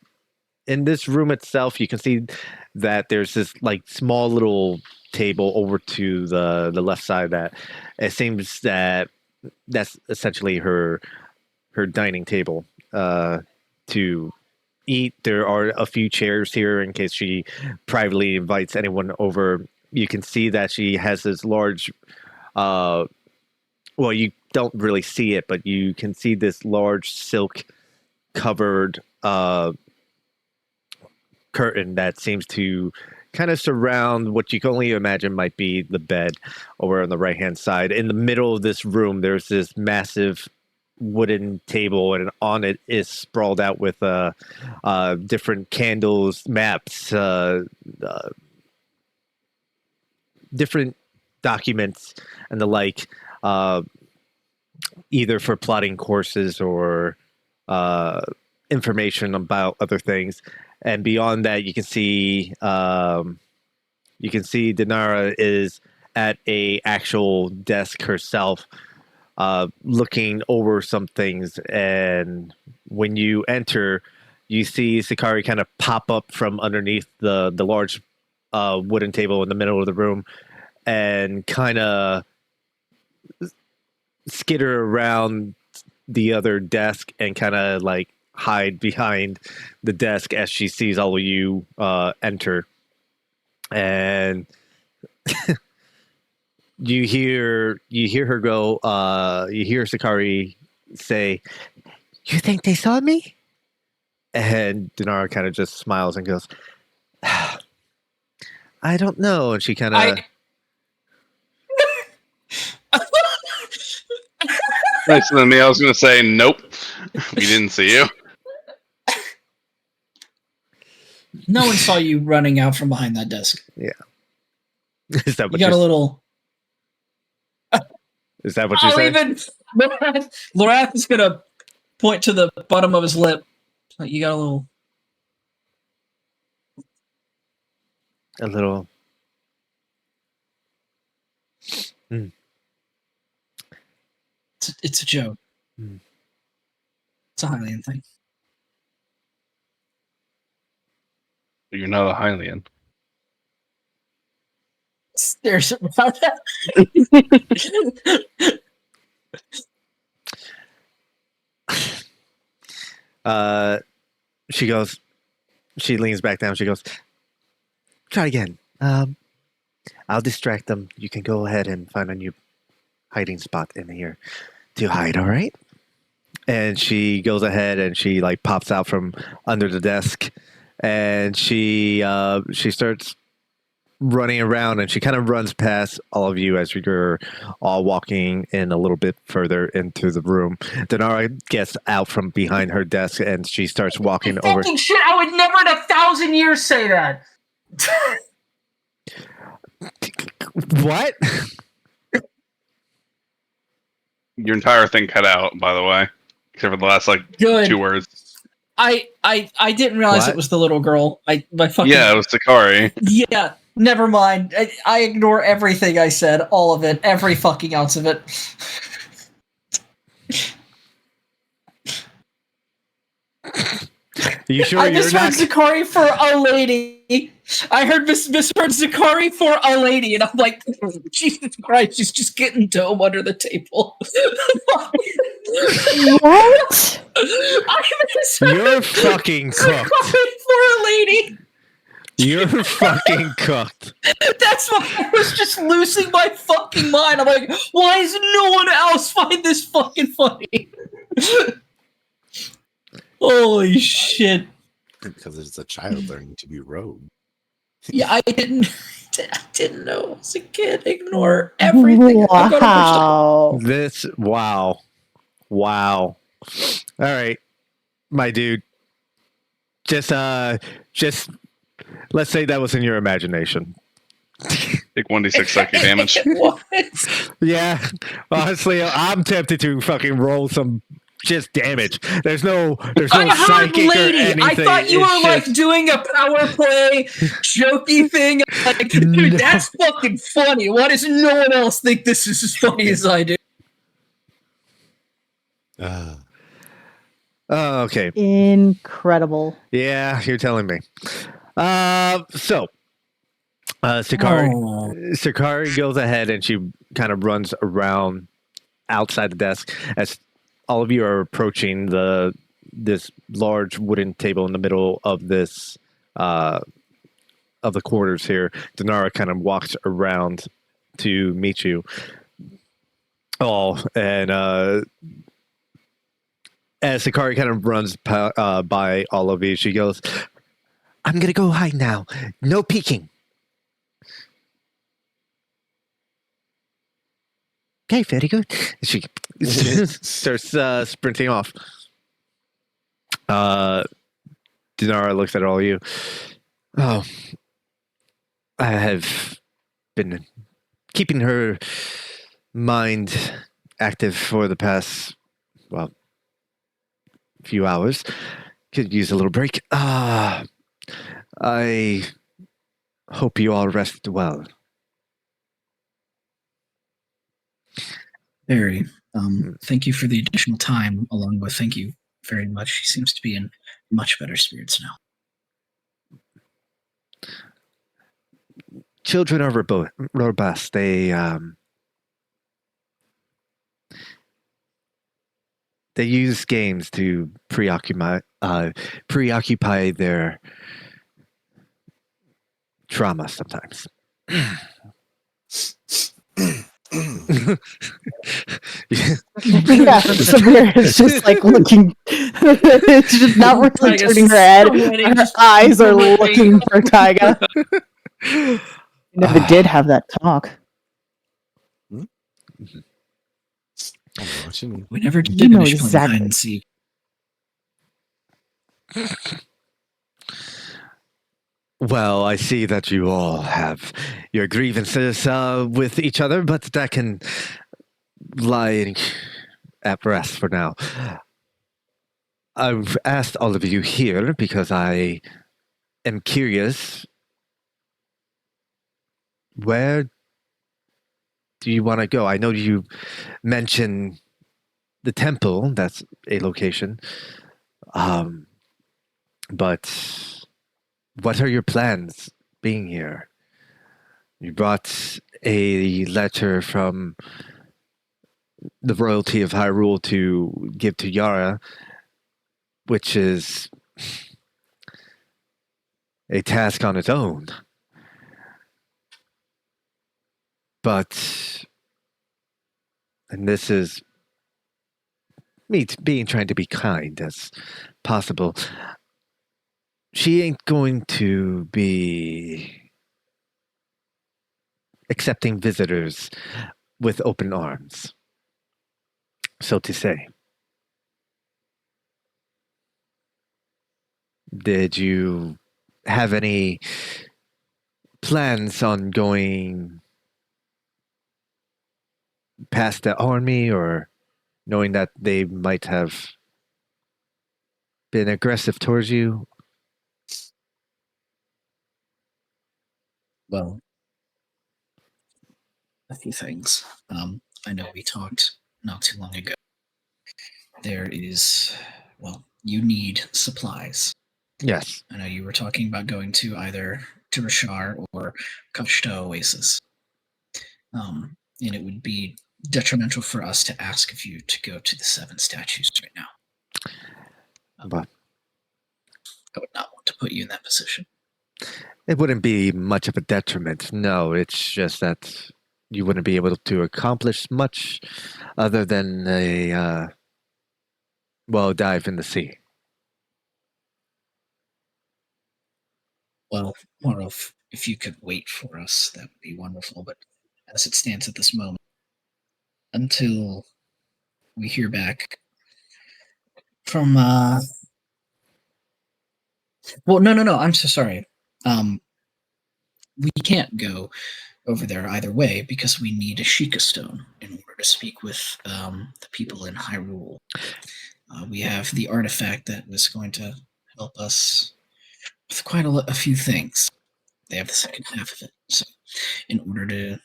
in this room itself, you can see that there's this like small little table over to the left side. That it seems that that's essentially her dining table to eat. There are a few chairs here in case she privately invites anyone over. You can see that she has this large well, you don't really see it, but you can see this large silk covered curtain that seems to kind of surround what you can only imagine might be the bed over on the right hand side. In the middle of this room, there's this massive wooden table, and on it is sprawled out with different candles, maps, different documents, and the like, either for plotting courses or information about other things. And beyond that, you can see Dinara is at a actual desk herself, looking over some things. And when you enter, you see Sakari kind of pop up from underneath the large wooden table in the middle of the room and kind of skitter around the other desk and kind of like hide behind the desk as she sees all of you enter. And you hear her go, you hear Sakari say, You think they saw me? And Denara kind of just smiles and goes, I don't know. And she kind of. Nicer than me. I was going to say, nope. We didn't see you. No one saw you running out from behind that desk. Is that You what got a you little. Is that what you I'll say? even. Lorath is gonna point to the bottom of his lip. Like, you got a little. A little. It's a joke. Mm. It's a Hylian thing. You're not a Hylian. There's about that. She goes. She leans back down. She goes. Try again. I'll distract them. You can go ahead and find a new hiding spot in here to hide. All right. And she goes ahead and she like pops out from under the desk, and she starts running around, and she kind of runs past all of you as you're all walking in a little bit further into the room. Denara gets out from behind her desk and she starts walking over. Fucking shit! I would never in 1,000 years say that. What? Your entire thing cut out, by the way. Except for the last, like, Good. 2 words. I didn't realize What? it was the little girl. My fucking Yeah, it was Sakari. Yeah, never mind. I ignore everything I said, all of it, every fucking ounce of it. You sure I you're misheard not? Zakari for a lady. I heard misheard Zakari for a lady, and I'm like, Jesus Christ, she's just getting dome under the table. What? I misheard You're fucking cooked. Zakari for a lady. You're fucking cooked. That's why I was just losing my fucking mind. I'm like, why does no one else find this fucking funny? Holy shit. Because it's a child learning to be rogue. Yeah, I didn't know I was a kid. Ignore everything. I'm gonna Wow. Wow. All right, my dude. Just let's say that was in your imagination. Take 1d6 psychic damage. What? Yeah, honestly, I'm tempted to fucking roll some just damage. There's no I heard psychic or lady. anything. I thought you It's were like just- doing a power play, jokey thing. Like, dude, No. that's fucking funny. Why does no one else think this is as funny as I do? Oh, okay. Incredible. Yeah, you're telling me. Sakari goes ahead and she kind of runs around outside the desk as all of you are approaching this large wooden table in the middle of this of the quarters here. Denara kind of walks around to meet you all, and as Sakari kind of runs by all of you, she goes, I'm gonna go hide now. No peeking. Okay, very good. She starts sprinting off. Denara looks at all of you. Oh, I have been keeping her mind active for the past, well, few hours. Could use a little break. I hope you all rest well. Very. Thank you for the additional time, along with thank you very much. She seems to be in much better spirits now. Children are robust. They use games to preoccupy their trauma sometimes. Yeah, Samir is just like looking. It's just not really Taiga's turning her head. sweating, Her just eyes are moving. looking for Taiga. We never did have that talk. I don't know what you mean. We never You did know finish playing hide exactly. and seek. Well, I see that you all have your grievances with each other, but that can lie at rest for now. I've asked all of you here because I am curious. Where do you want to go? I know you mentioned the temple. That's a location. But what are your plans being here? You brought a letter from the royalty of Hyrule to give to Yara, which is a task on its own. But, and this is me being trying to be kind as possible. She ain't going to be accepting visitors with open arms, so to say. Did you have any plans on going past the army, or knowing that they might have been aggressive towards you? Well, a few things. I know we talked not too long ago. There is, well, you need supplies. Yes. I know you were talking about going to either to Rashar or Kashta Oasis. And it would be detrimental for us to ask of you to go to the 7 statues right now. But I would not want to put you in that position. it wouldn't be much of a detriment. No, it's just that you wouldn't be able to accomplish much other than a dive in the sea. Well, more of if you could wait for us, that would be wonderful. But as it stands at this moment, until we hear back from well, no, I'm so sorry. We can't go over there either way because we need a Sheikah stone in order to speak with the people in Hyrule. We have the artifact that was going to help us with quite a few things. They have the second half of it. So, in order to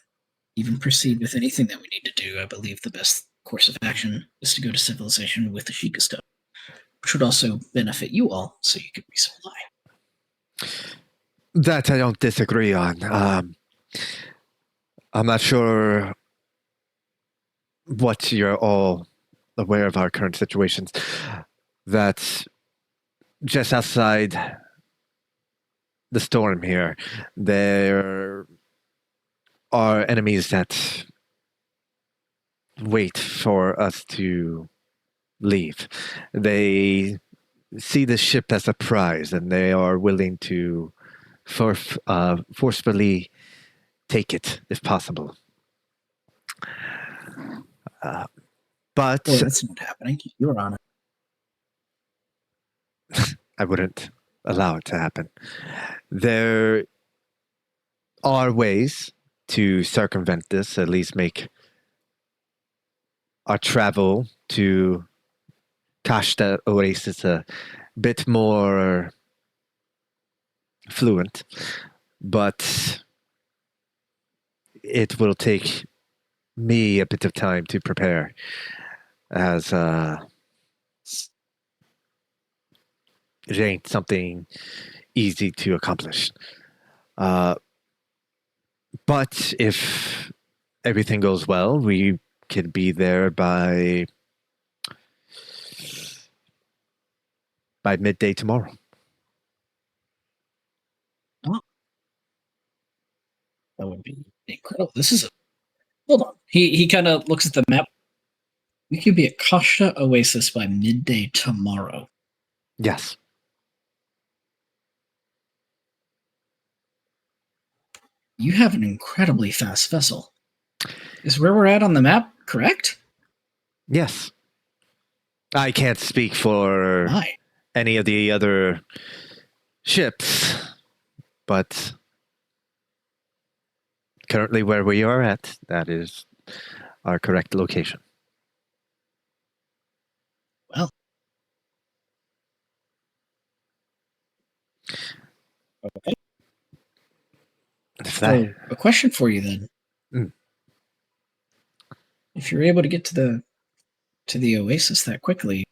even proceed with anything that we need to do, I believe the best course of action is to go to civilization with the Sheikah stone, which would also benefit you all, so you could resupply. That I don't disagree on. I'm not sure what you're all aware of our current situations. That just outside the storm here, there are enemies that wait for us to leave. They see the ship as a prize, and they are willing to forcefully take it if possible. But Well, that's not happening. You're on it. I wouldn't allow it to happen. There are ways to circumvent this, at least make our travel to Kashta Oasis a bit more fluent, but it will take me a bit of time to prepare, as it ain't something easy to accomplish. But if everything goes well, we could be there by midday tomorrow. Oh, that would be incredible. This is Hold on. He kind of looks at the map. We could be at Kashta Oasis by midday tomorrow. Yes. You have an incredibly fast vessel. Is where we're at on the map correct? Yes. I can't speak for My. any of the other ships, but currently where we are at, that is our correct location. Well. Okay. If So, that, a question for you then. Mm. If you're able to get to the Oasis that quickly,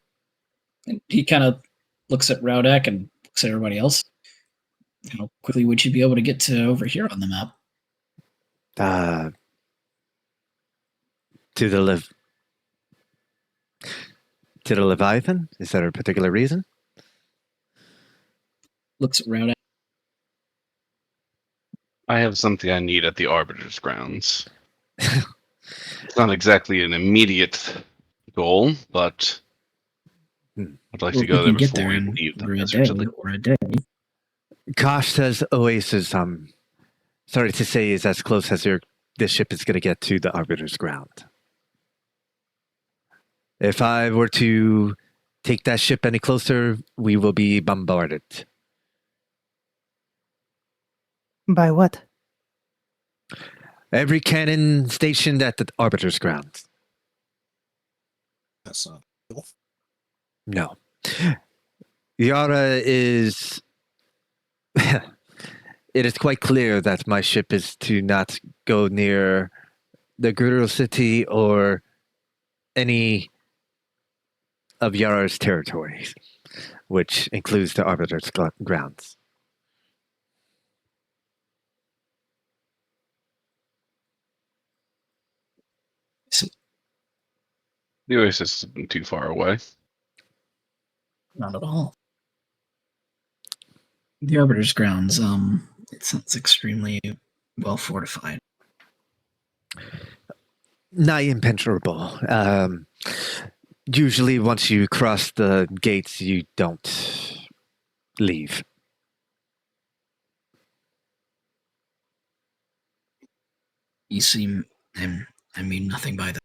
and he kind of looks at Rowdak and looks at everybody else, how quickly would you be able to get to over here on the map? to the to the Leviathan? Is there a particular reason? Looks at Rowdak. I have something I need at the Arbiter's grounds. It's not exactly an immediate goal, but I'd like to Well, go we there can get before there we in leave the over a desert. day or a day. Kashta's Oasis, sorry to say, is as close as this ship is going to get to the Arbiter's ground. If I were to take that ship any closer, we will be bombarded. By what? Every cannon stationed at the Arbiter's ground. That's not cool. No. Yara is... It is quite clear that my ship is to not go near the Guru city or any of Yara's territories, which includes the Arbiter's grounds. So, The Oasis isn't too far away. not at all. The Arbiter's grounds, it sounds extremely well fortified. Nigh impenetrable. Usually, once you cross the gates, you don't leave. You seem, and I mean nothing by that.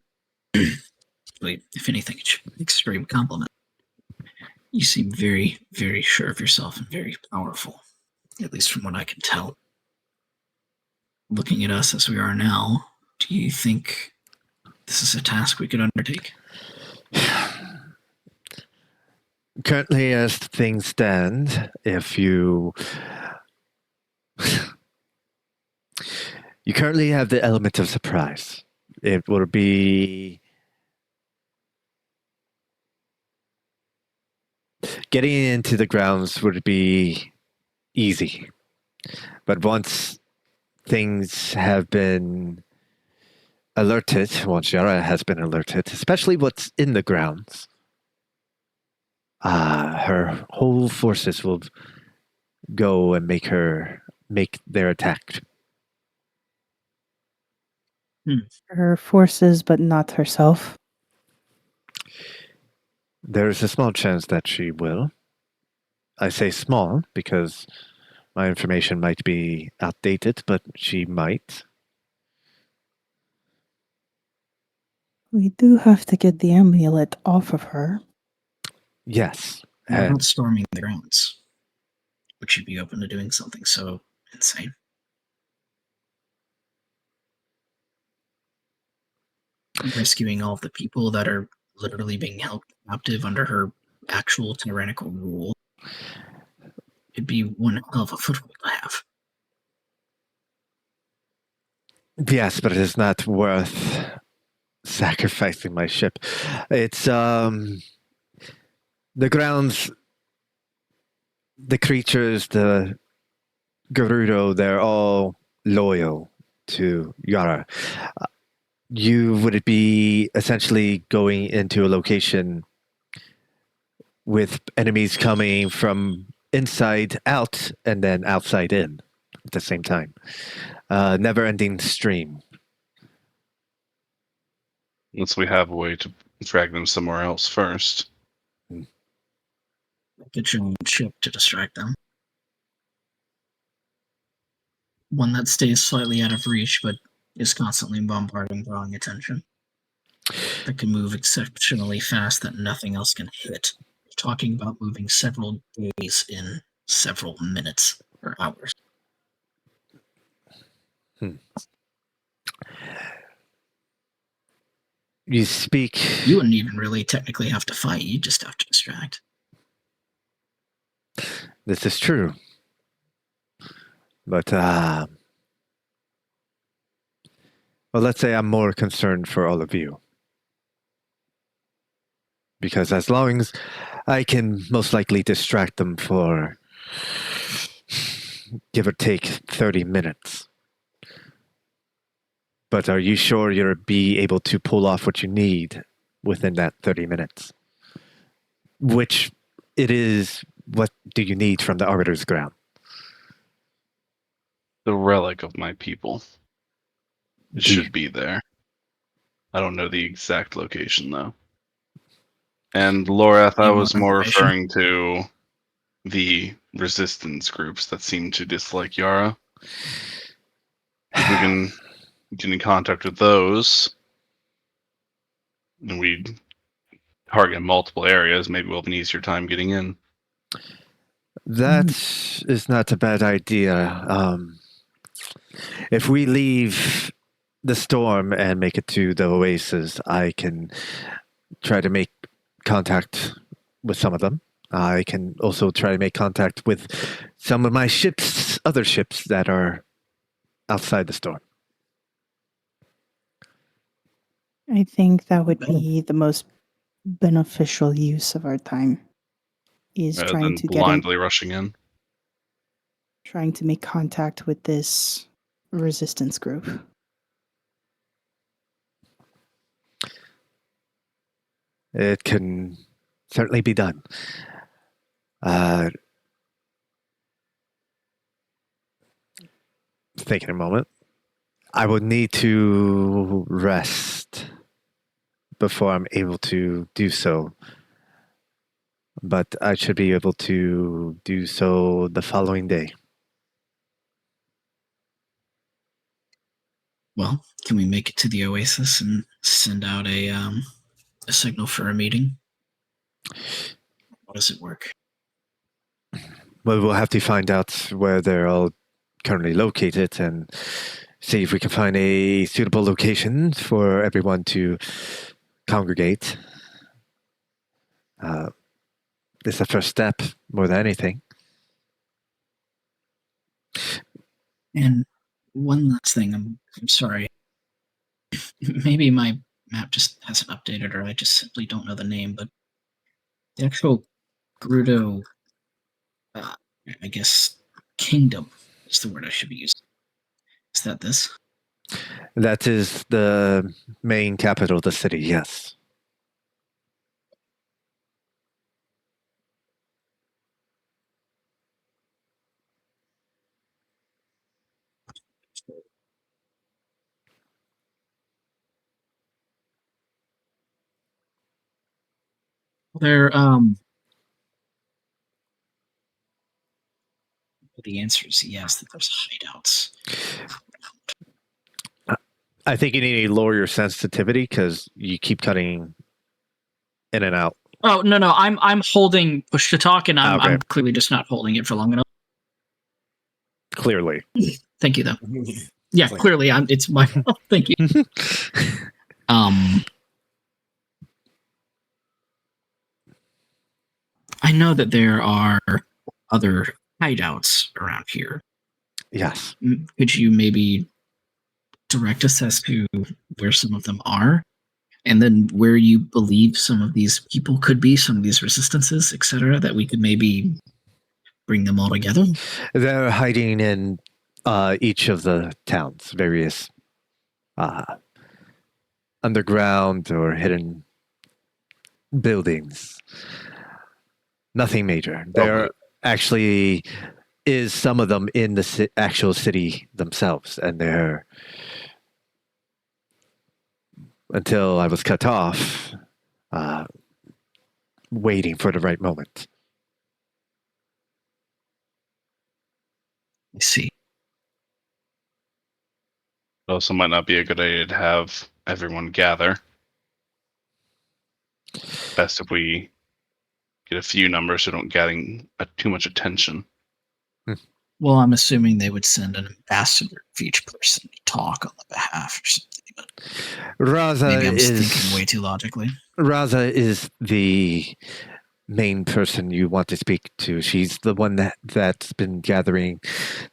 But if anything, it's an extreme compliment. You seem very, very sure of yourself and very powerful, at least from what I can tell. Looking at us as we are now, do you think this is a task we could undertake? Currently, as things stand, if you... you currently have the element of surprise. It will be... Getting into the grounds would be easy. But once things have been alerted, once Yara has been alerted, especially what's in the grounds, her whole forces will go and make their attack. Her forces, but not herself. There's a small chance that she will. I say small because my information might be outdated, but she might. We do have to get the amulet off of her. Yes. What about And storming the grounds? Would you be open to doing something so insane? Rescuing all of the people that are literally being held captive under her actual tyrannical rule. It'd be one hell of a foothold to have. yes, but it is not worth sacrificing my ship. It's the grounds, the creatures, the Gerudo, they're all loyal to Yara. You would be essentially going into a location with enemies coming from inside out and then outside in at the same time. Never-ending stream. Unless we have a way to drag them somewhere else first. Get your own ship to distract them. One that stays slightly out of reach, but is constantly bombarding, drawing attention. That can move exceptionally fast that nothing else can hit. We're talking about moving several days in several minutes or hours. You speak. You wouldn't even really technically have to fight. You just have to distract. This is true. But, well, let's say I'm more concerned for all of you. Because as long as I can most likely distract them for, give or take, 30 minutes. But are you sure you'll be able to pull off what you need within that 30 minutes? Which it is, what do you need from the Arbiter's ground? The relic of my people. It should be there. I don't know the exact location, though. And Lorath, I Need more was more information? referring to the resistance groups that seem to dislike Yara. If we can get in contact with those, and we target multiple areas, maybe we'll have an easier time getting in. That is not a bad idea. If we leave the storm and make it to the oasis, I can try to make contact with some of them. I can also try to make contact with some of my ships, other ships that are outside the storm. I think that would be the most beneficial use of our time. Is Rather trying than to get in, blindly rushing in. trying to make contact with this resistance group. It can certainly be done. Thinking a moment. I would need to rest before I'm able to do so. But I should be able to do so the following day. Well, can we make it to the oasis and send out a signal for a meeting? How does it work? Well, we'll have to find out where they're all currently located and see if we can find a suitable location for everyone to congregate. It's the first step more than anything. And one last thing, I'm sorry. Maybe my map just hasn't updated, or I just simply don't know the name, but the actual Grudo, I guess, kingdom is the word I should be using. Is that this? That is the main capital of the city, yes. There, the answer is yes, that there's hideouts. I think you need to lower your sensitivity because you keep cutting in and out. Oh no, I'm holding push to talk, and I'm, Okay. I'm clearly just not holding it for long enough. Clearly. Thank you, though. Yeah, clearly, it's my fault. Thank you. I know that there are other hideouts around here. Yes. Could you maybe direct us as to where some of them are? And then where you believe some of these people could be, some of these resistances, etc., that we could maybe bring them all together? They're hiding in each of the towns, various underground or hidden buildings. Nothing major. There actually is some of them in the actual city themselves, and they're until I was cut off, uh, waiting for the right moment. I see. It also might not be a good idea to have everyone gather. Best if we get a few numbers so don't getting too much attention. Well, I'm assuming they would send an ambassador of each person to talk on the behalf or something. But Raza maybe I'm is thinking way too logically. Raza is the main person you want to speak to. She's the one that's been gathering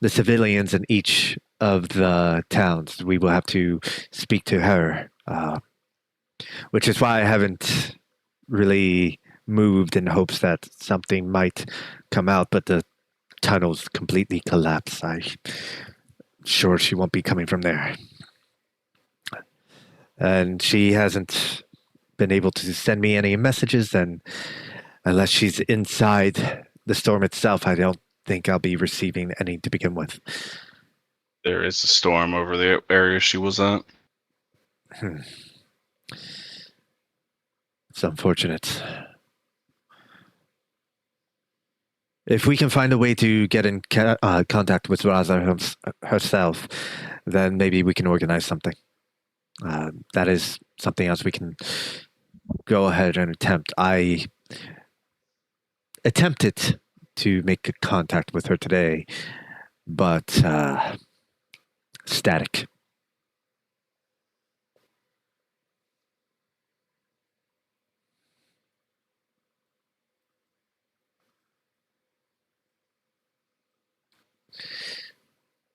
the civilians in each of the towns. We will have to speak to her, which is why I haven't really moved in hopes that something might come out, but the tunnels completely collapse. I'm sure she won't be coming from there. And she hasn't been able to send me any messages, and unless she's inside the storm itself, I don't think I'll be receiving any to begin with. There is a storm over the area she was at. It's unfortunate. If we can find a way to get in contact with Raza herself, then maybe we can organize something. That is something else we can go ahead and attempt. I attempted to make contact with her today, but static.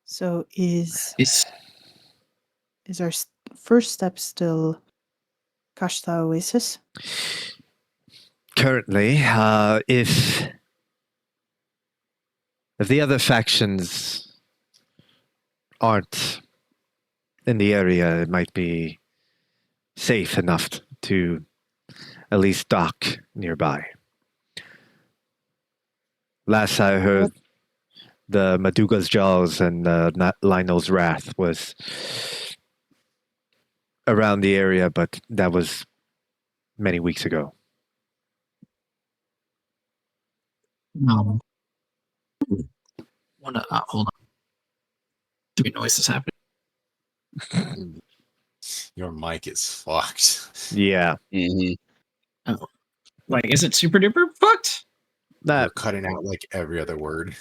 So is It's our first step still Kashta Oasis? Currently, if the other factions aren't in the area, it might be safe enough to at least dock nearby. Last I heard, the Maduga's Jaws and Lionel's Wrath was around the area, but that was many weeks ago. hold on. Three noises happening. Your mic is fucked. Yeah. Mm-hmm. Like, is it super duper fucked? You're cutting out like every other word.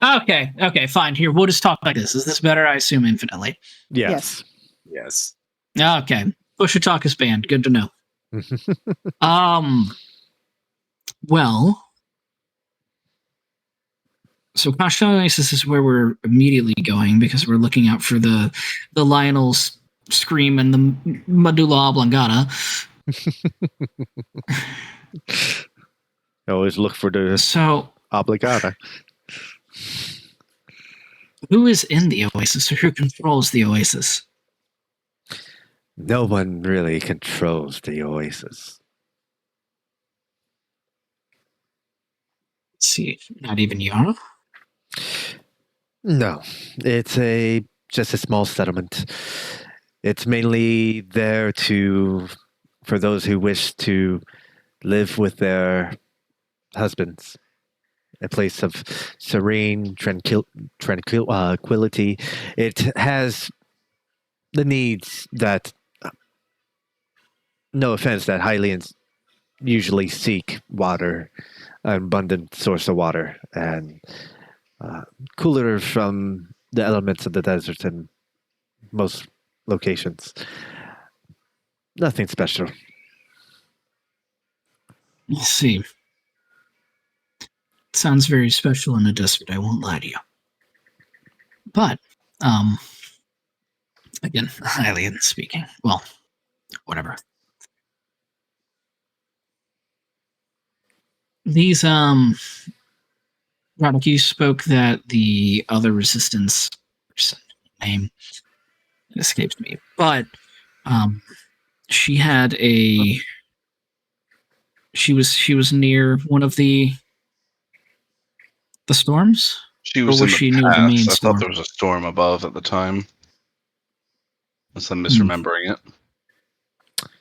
Okay, fine. Here, we'll just talk like this. Is this better? I assume infinitely. Yes. Yes. Okay. Push to talk is banned. Good to know. Well, so Kashta Oasis is where we're immediately going because we're looking out for the Lionel's scream and the medulla oblongata. Always look for the So, obligata. who is in the Oasis or who controls the Oasis? No one really controls the Oasis. Let's see, not even Yara? No, it's just a small settlement. It's mainly there for those who wish to live with their husbands. A place of serene tranquility. It has the needs that, no offense, that Hylians usually seek: water, an abundant source of water, and cooler from the elements of the desert in most locations. Nothing special. Let's see. Sounds very special in a desert, I won't lie to you. But, again, Hylian speaking. Well, whatever. These, Roderick, you spoke that the other resistance person, name escapes me, but she had she was near one of the storms. She was Or in was the she past. near the main I storm? thought there was a storm above at the time. Unless I'm misremembering it.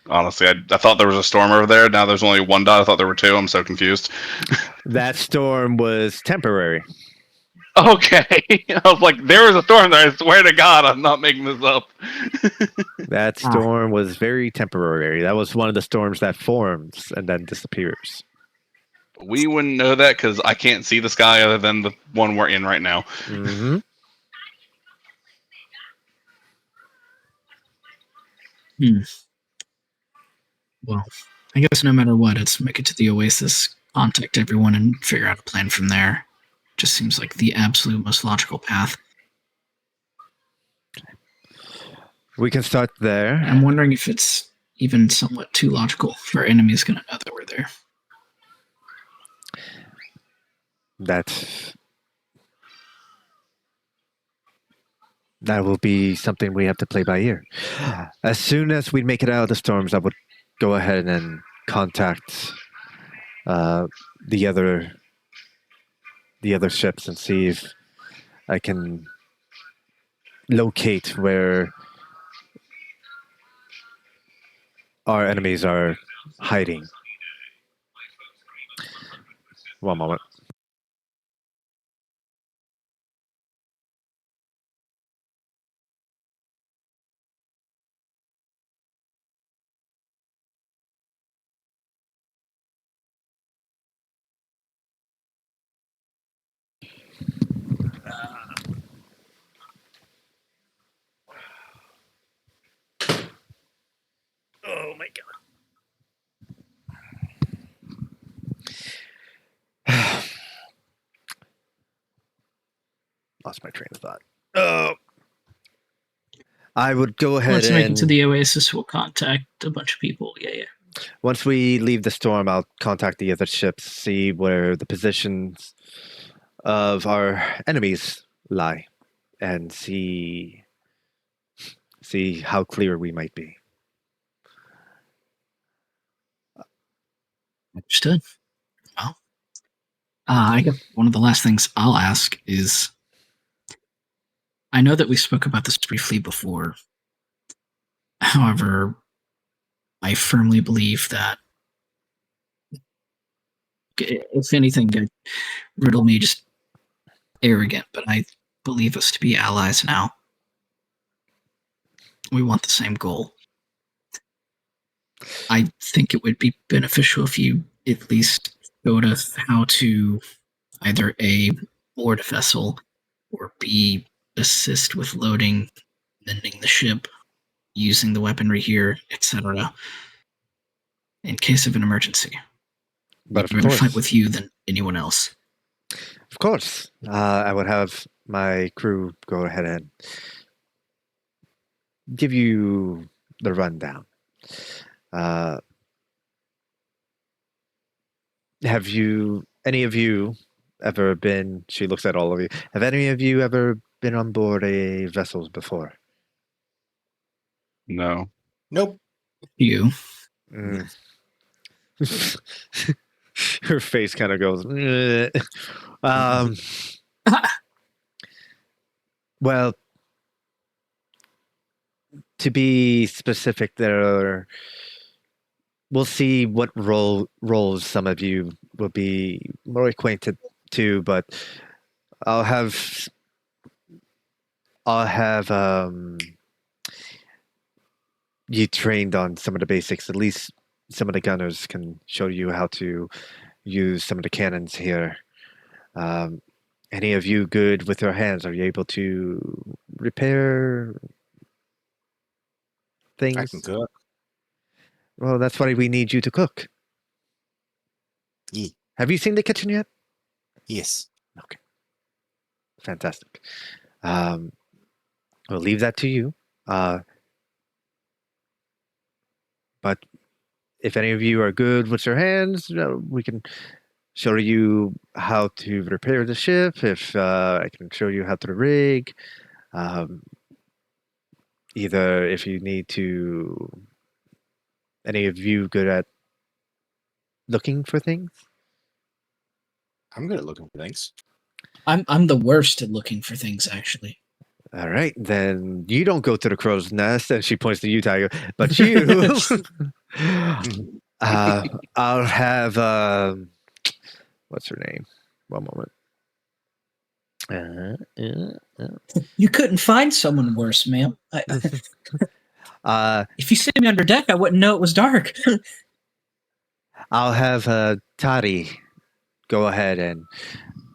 Honestly, I thought there was a storm over there. Now there's only one dot. I thought there were two. I'm so confused. That storm was temporary. Okay, I was like, there was a storm there. I swear to God, I'm not making this up. That storm was very temporary. That was one of the storms that forms and then disappears. We wouldn't know that because I can't see the sky other than the one we're in right now. Mm-hmm. Well, I guess no matter what, it's make it to the Oasis, contact everyone, and figure out a plan from there. Just seems like the absolute most logical path. We can start there. I'm wondering if it's even somewhat too logical for enemies going to know that we're there. That will be something we have to play by ear. As soon as we make it out of the storms, I would go ahead and contact the other ships and see if I can locate where our enemies are hiding. One moment. Oh my god. Lost my train of thought. Oh. I would go ahead Let's and... make it to the Oasis. We'll contact a bunch of people. Yeah. Once we leave the storm, I'll contact the other ships, see where the positions of our enemies lie, and see how clear we might be. Understood. Well, I guess one of the last things I'll ask is, I know that we spoke about this briefly before. However, I firmly believe that, if anything, riddle me just arrogant, but I believe us to be allies now. We want the same goal. I think it would be beneficial if you at least showed us how to either A, board a vessel, or B, assist with loading, mending the ship, using the weaponry here, etc. in case of an emergency. But I'd of rather course, fight with you than anyone else. Of course, I would have my crew go ahead and give you the rundown. Have any of you ever been? She looks at all of you. Have any of you ever been on board a vessel before? No. Nope. You. Mm. Her face kind of goes. Well, to be specific, we'll see what roles some of you will be more acquainted to, but I'll have you trained on some of the basics. At least some of the gunners can show you how to use some of the cannons here. Any of you good with your hands? Are you able to repair things? I can cook. Well, that's why we need you to cook. Yeah. Have you seen the kitchen yet? Yes. Okay. Fantastic. We'll leave that to you. But if any of you are good with your hands, we can show you how to repair the ship. If I can show you how to rig. Either if you need to... Any of you good at looking for things? I'm good at looking for things. I'm the worst at looking for things, actually. All right, then you don't go to the crow's nest. And she points to you, Tiger. But you, I'll have, what's her name? One moment. You couldn't find someone worse, ma'am. If you see me under deck, I wouldn't know it was dark. I'll have Toddy go ahead and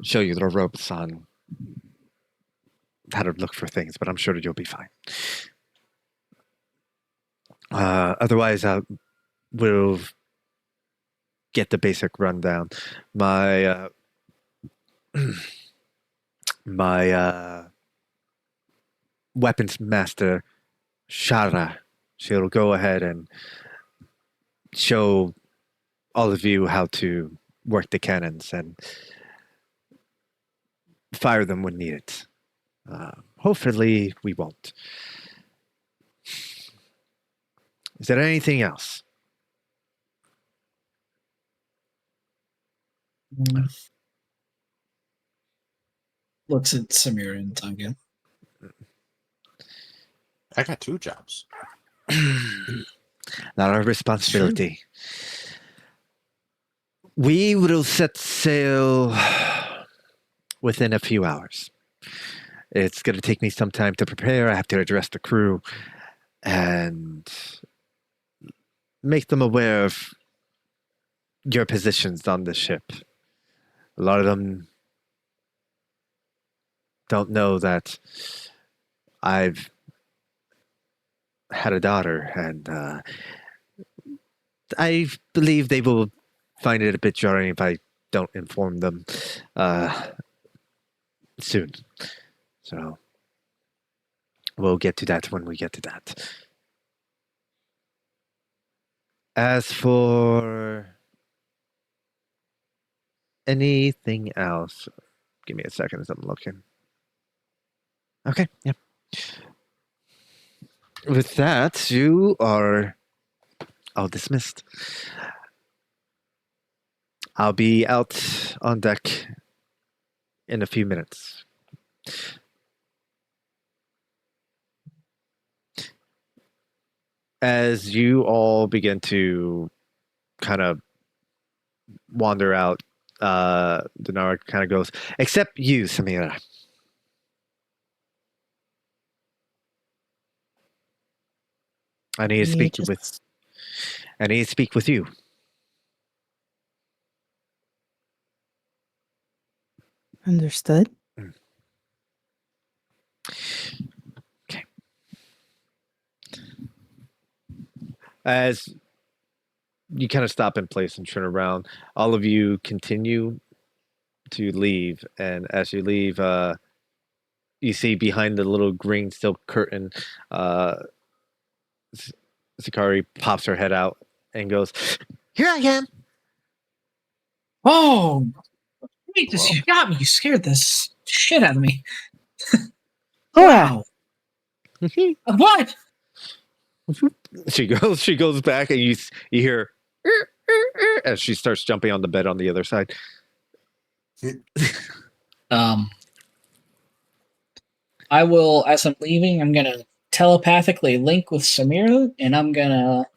show you the ropes on how to look for things, but I'm sure that you'll be fine. Otherwise, we'll get the basic rundown. My my weapons master, Shara, she'll go ahead and show all of you how to work the cannons and fire them when needed. Hopefully, we won't. Is there anything else? Looks at Samira and Tonga. I got 2 jobs. Not our responsibility. We will set sail within a few hours. It's going to take me some time to prepare. I have to address the crew and make them aware of your positions on the ship. A lot of them don't know that I've had a daughter, and I believe they will find it a bit jarring if I don't inform them soon. So we'll get to that when we get to that. As for anything else, give me a second as I'm looking. Okay, yeah. With that, you are all dismissed. I'll be out on deck in a few minutes. As you all begin to kind of wander out, Denara kind of goes, except you, Samira. I need to speak with. I need to speak with you. Understood. Okay. As you kind of stop in place and turn around, all of you continue to leave, and as you leave, you see behind the little green silk curtain, Sakari pops her head out and goes, "Here I am." Oh, wait, this you got me. You scared this shit out of me. Wow. What? She goes back, and you hear as she starts jumping on the bed on the other side. I will, as I'm leaving, I'm gonna telepathically link with Samira, and I'm gonna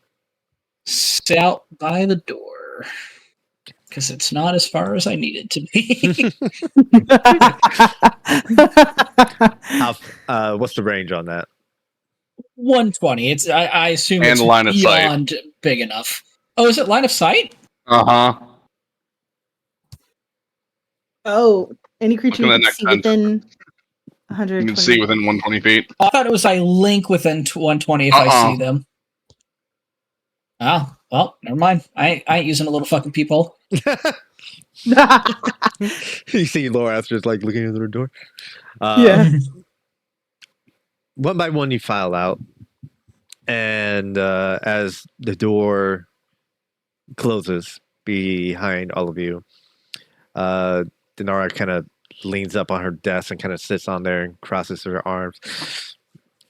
sit out by the door because it's not as far as I need it to be. What's the range on that? 120. It's I assume And it's line of sight. beyond big enough. Oh, is it line of sight? Uh-huh. Oh, any creature Look you at can that see next within You 120. can see within 120 feet. I thought it was I link within 120 if I see them. Oh, well, never mind. I ain't using a little fucking peephole. You see Laura just like looking into the door. Yeah. One by one, you file out, and as the door closes behind all of you, Denara kind of leans up on her desk and kind of sits on there and crosses her arms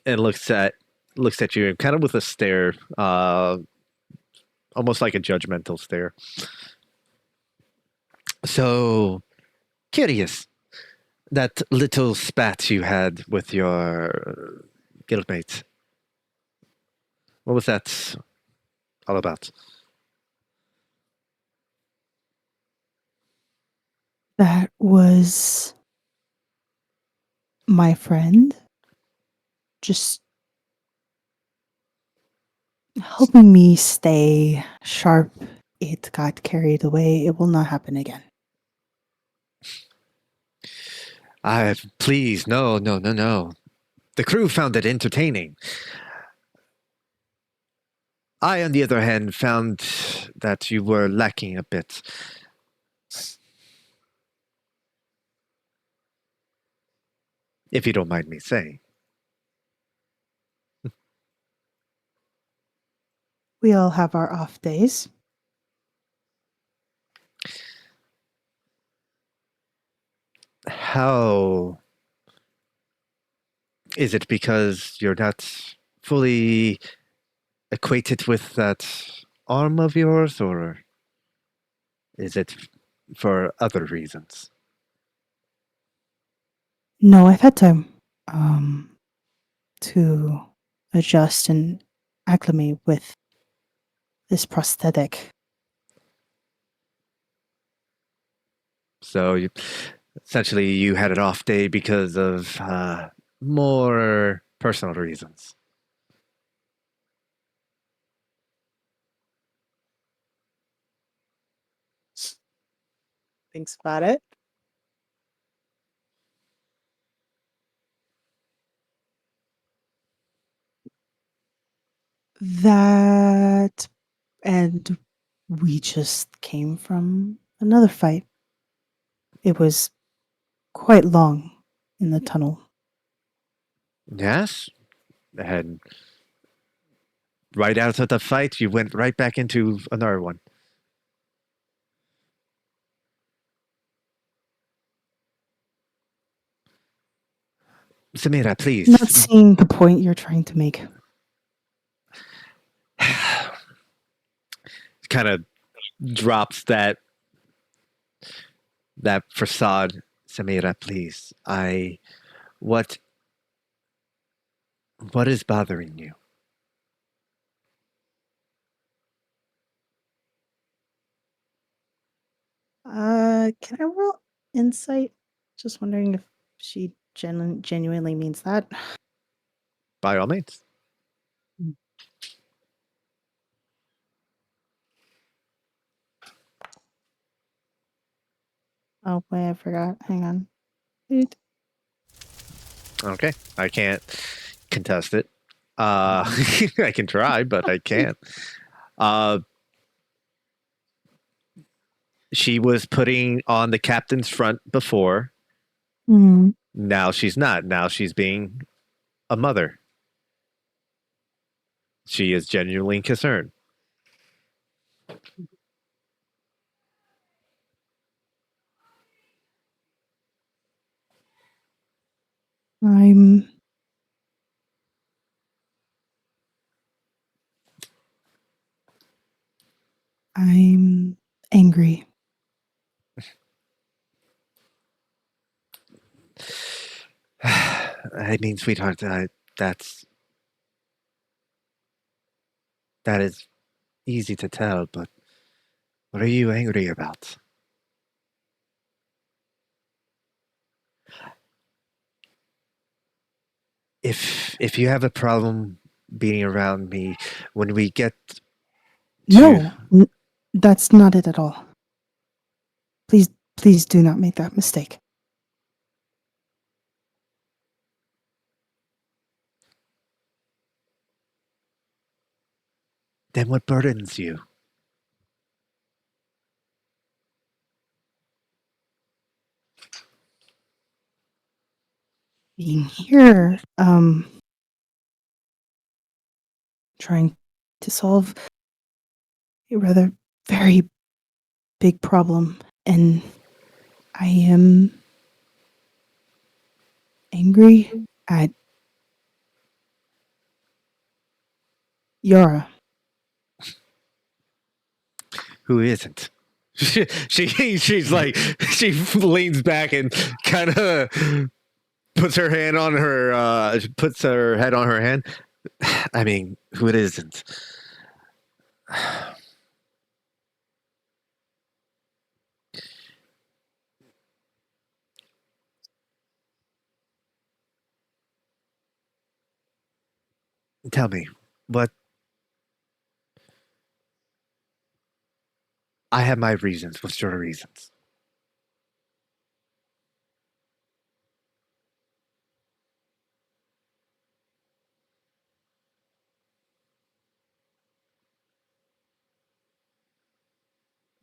and looks at you, kind of with a stare, almost like a judgmental stare. So, curious, That little spat you had with your guildmate. What was that all about? That was my friend just helping me stay sharp. It got carried away. It will not happen again. Please, no, no, no, no. The crew found it entertaining. I, on the other hand, found that you were lacking a bit. If you don't mind me saying. We all have our off days. How is it because you're not fully acquainted with that arm of yours, or is it for other reasons? No, I've had time to adjust and acclimate with this prosthetic. So essentially, you had an off day because of more personal reasons. Thinks about it. That and we just came from another fight. It was quite long in the tunnel. Yes, and right out of the fight, you went right back into another one. Samira, please. Not seeing the point you're trying to make. Kind of drops that facade. Samira, please. What what is bothering you? Can I roll insight? Just wondering if she genuinely means that. By all means. Oh, wait, I forgot. Hang on. Oot. Okay, I can't contest it. I can try, but I can't. Uh, she was putting on the captain's front before. Hmm. Now she's not. Now she's being a mother. She is genuinely concerned. I'm I'm angry. I mean, sweetheart, that's that is easy to tell, but what are you angry about? If you have a problem being around me, when we get to No, that's not it at all. Please, please do not make that mistake. then what burdens you? Being here, trying to solve a rather very big problem, and I am angry at Yara. Who isn't? She's like she leans back and kind of puts her hand on her puts her head on her hand. I mean, who it isn't? Tell me, what? I have my reasons. What's your reasons?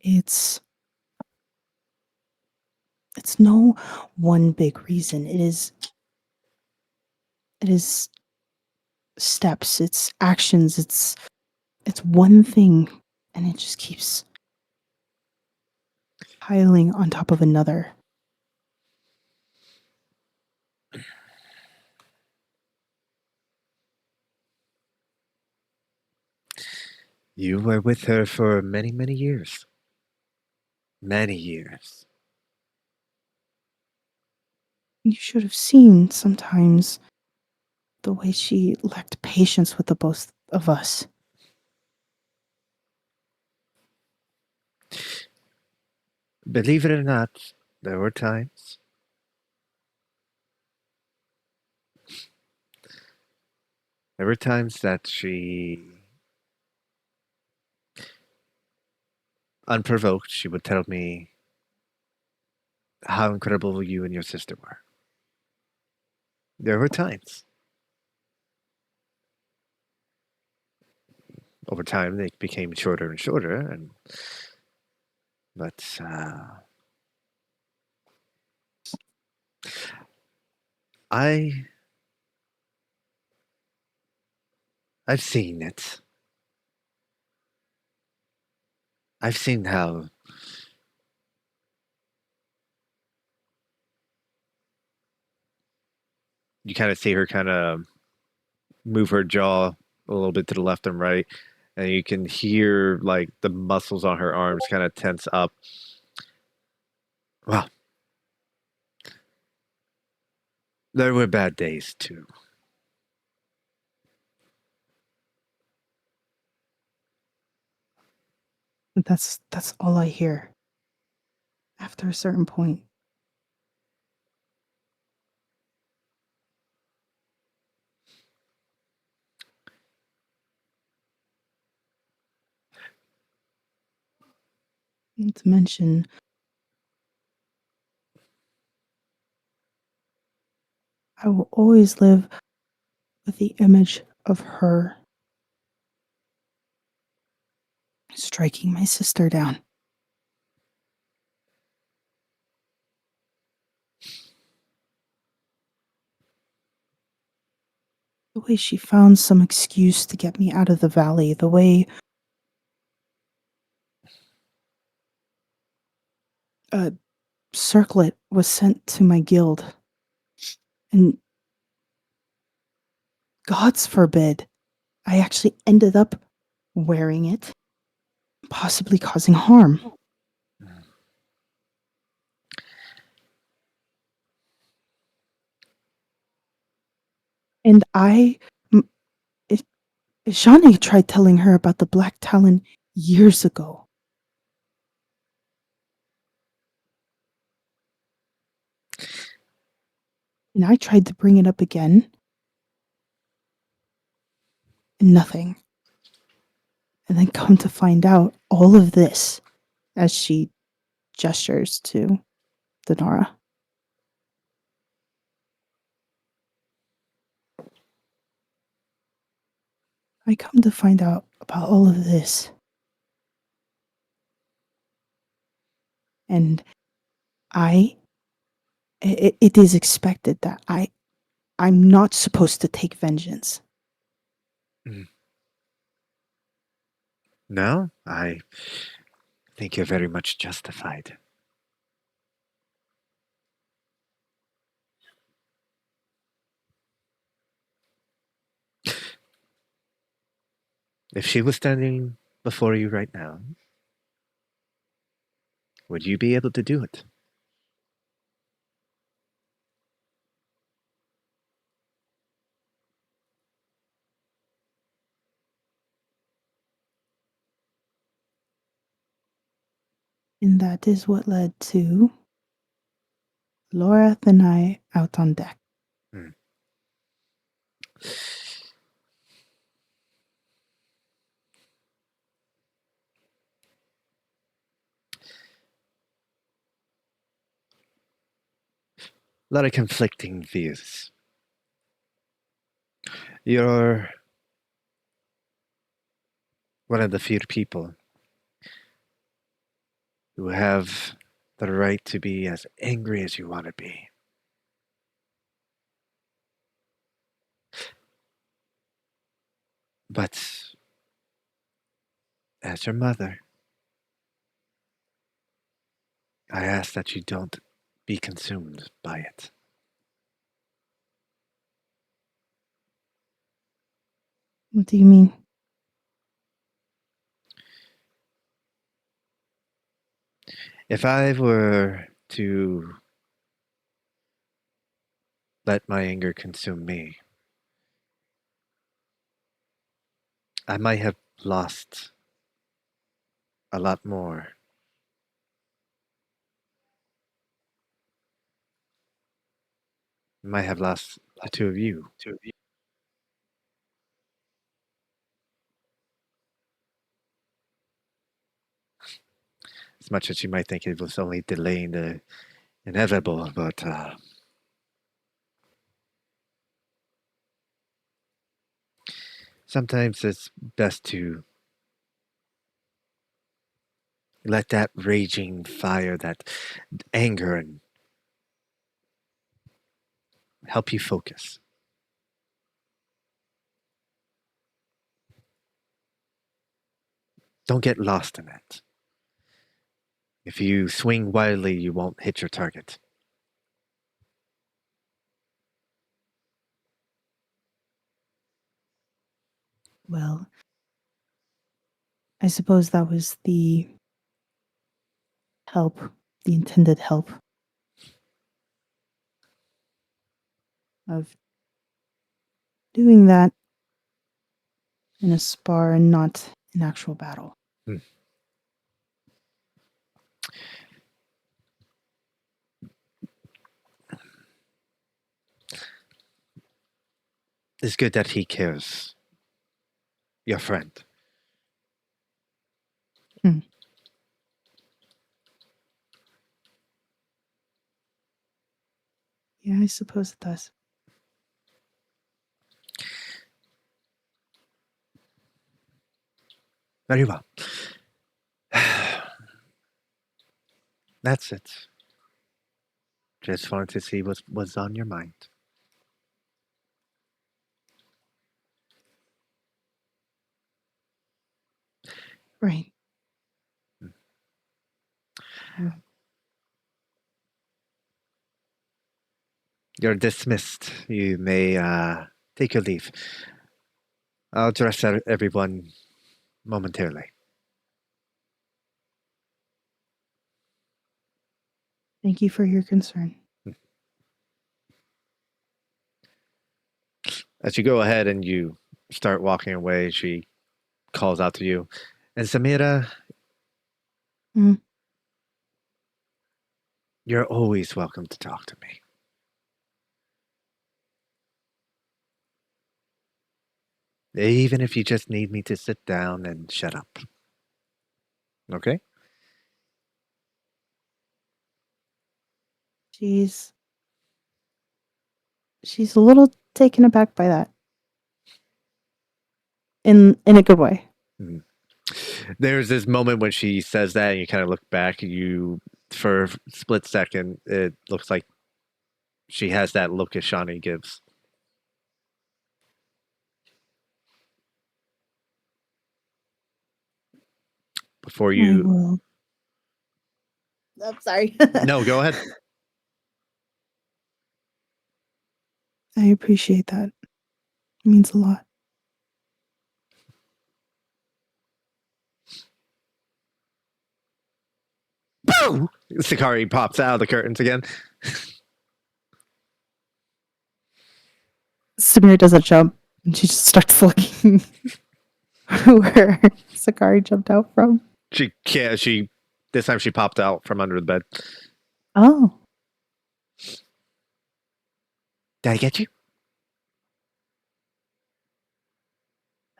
It's no one big reason. It is steps, it's actions, it's one thing, and it just keeps piling on top of another. You were with her for many, many years. Many years. You should have seen sometimes the way she lacked patience with the both of us. Believe it or not, there were times. There were times that she, unprovoked, she would tell me how incredible you and your sister were. There were times. Over time, they became shorter and shorter, and but I I've seen it. I've seen how you kind of see her kind of move her jaw a little bit to the left and right, and you can hear like the muscles on her arms kind of tense up. Well, there were bad days too. That's all I hear. After a certain point, not to mention, I will always live with the image of her striking my sister down. The way she found some excuse to get me out of the valley, the way a circlet was sent to my guild, and gods forbid, I actually ended up wearing it, possibly causing harm. And Shani tried telling her about the Black Talon years ago. And I tried to bring it up again, and nothing. And then come to find out all of this as she gestures to Denara. I come to find out about all of this. And it is expected that I'm not supposed to take vengeance. No, I think you're very much justified. If she was standing before you right now, would you be able to do it? And that is what led to Laura and I out on deck. A lot of conflicting views. You're one of the few people who have the right to be as angry as you want to be. But as your mother, I ask that you don't be consumed by it. What do you mean? If I were to let my anger consume me, I might have lost a lot more. Might have lost the two of you. As much as you might think it was only delaying the inevitable, but sometimes it's best to let that raging fire, that anger, and help you focus. Don't get lost in it. If you swing wildly, you won't hit your target. Well, I suppose that was the help, the intended help of doing that in a spar and not in actual battle. Hmm. It's good that he cares. Your friend. Yeah, I suppose it does. Very well. That's it. Just wanted to see what was on your mind. Right. You're dismissed. You may take your leave. I'll address everyone momentarily. Thank you for your concern. As you go ahead and you start walking away, she calls out to you. And Samira, Mm. you're always welcome to talk to me. Even if you just need me to sit down and shut up. Okay? She's a little taken aback by that. In a good way. Mhm. There's this moment when she says that, and you kind of look back, and you, for a split second, it looks like she has that look Ashani gives. Before I you. will. I'm sorry. No, go ahead. I appreciate that. It means a lot. Boom! Sakari pops out of the curtains again. Samira does a jump and she just starts looking where Sakari jumped out from. She can't. This time she popped out from under the bed. Oh, Did I get you?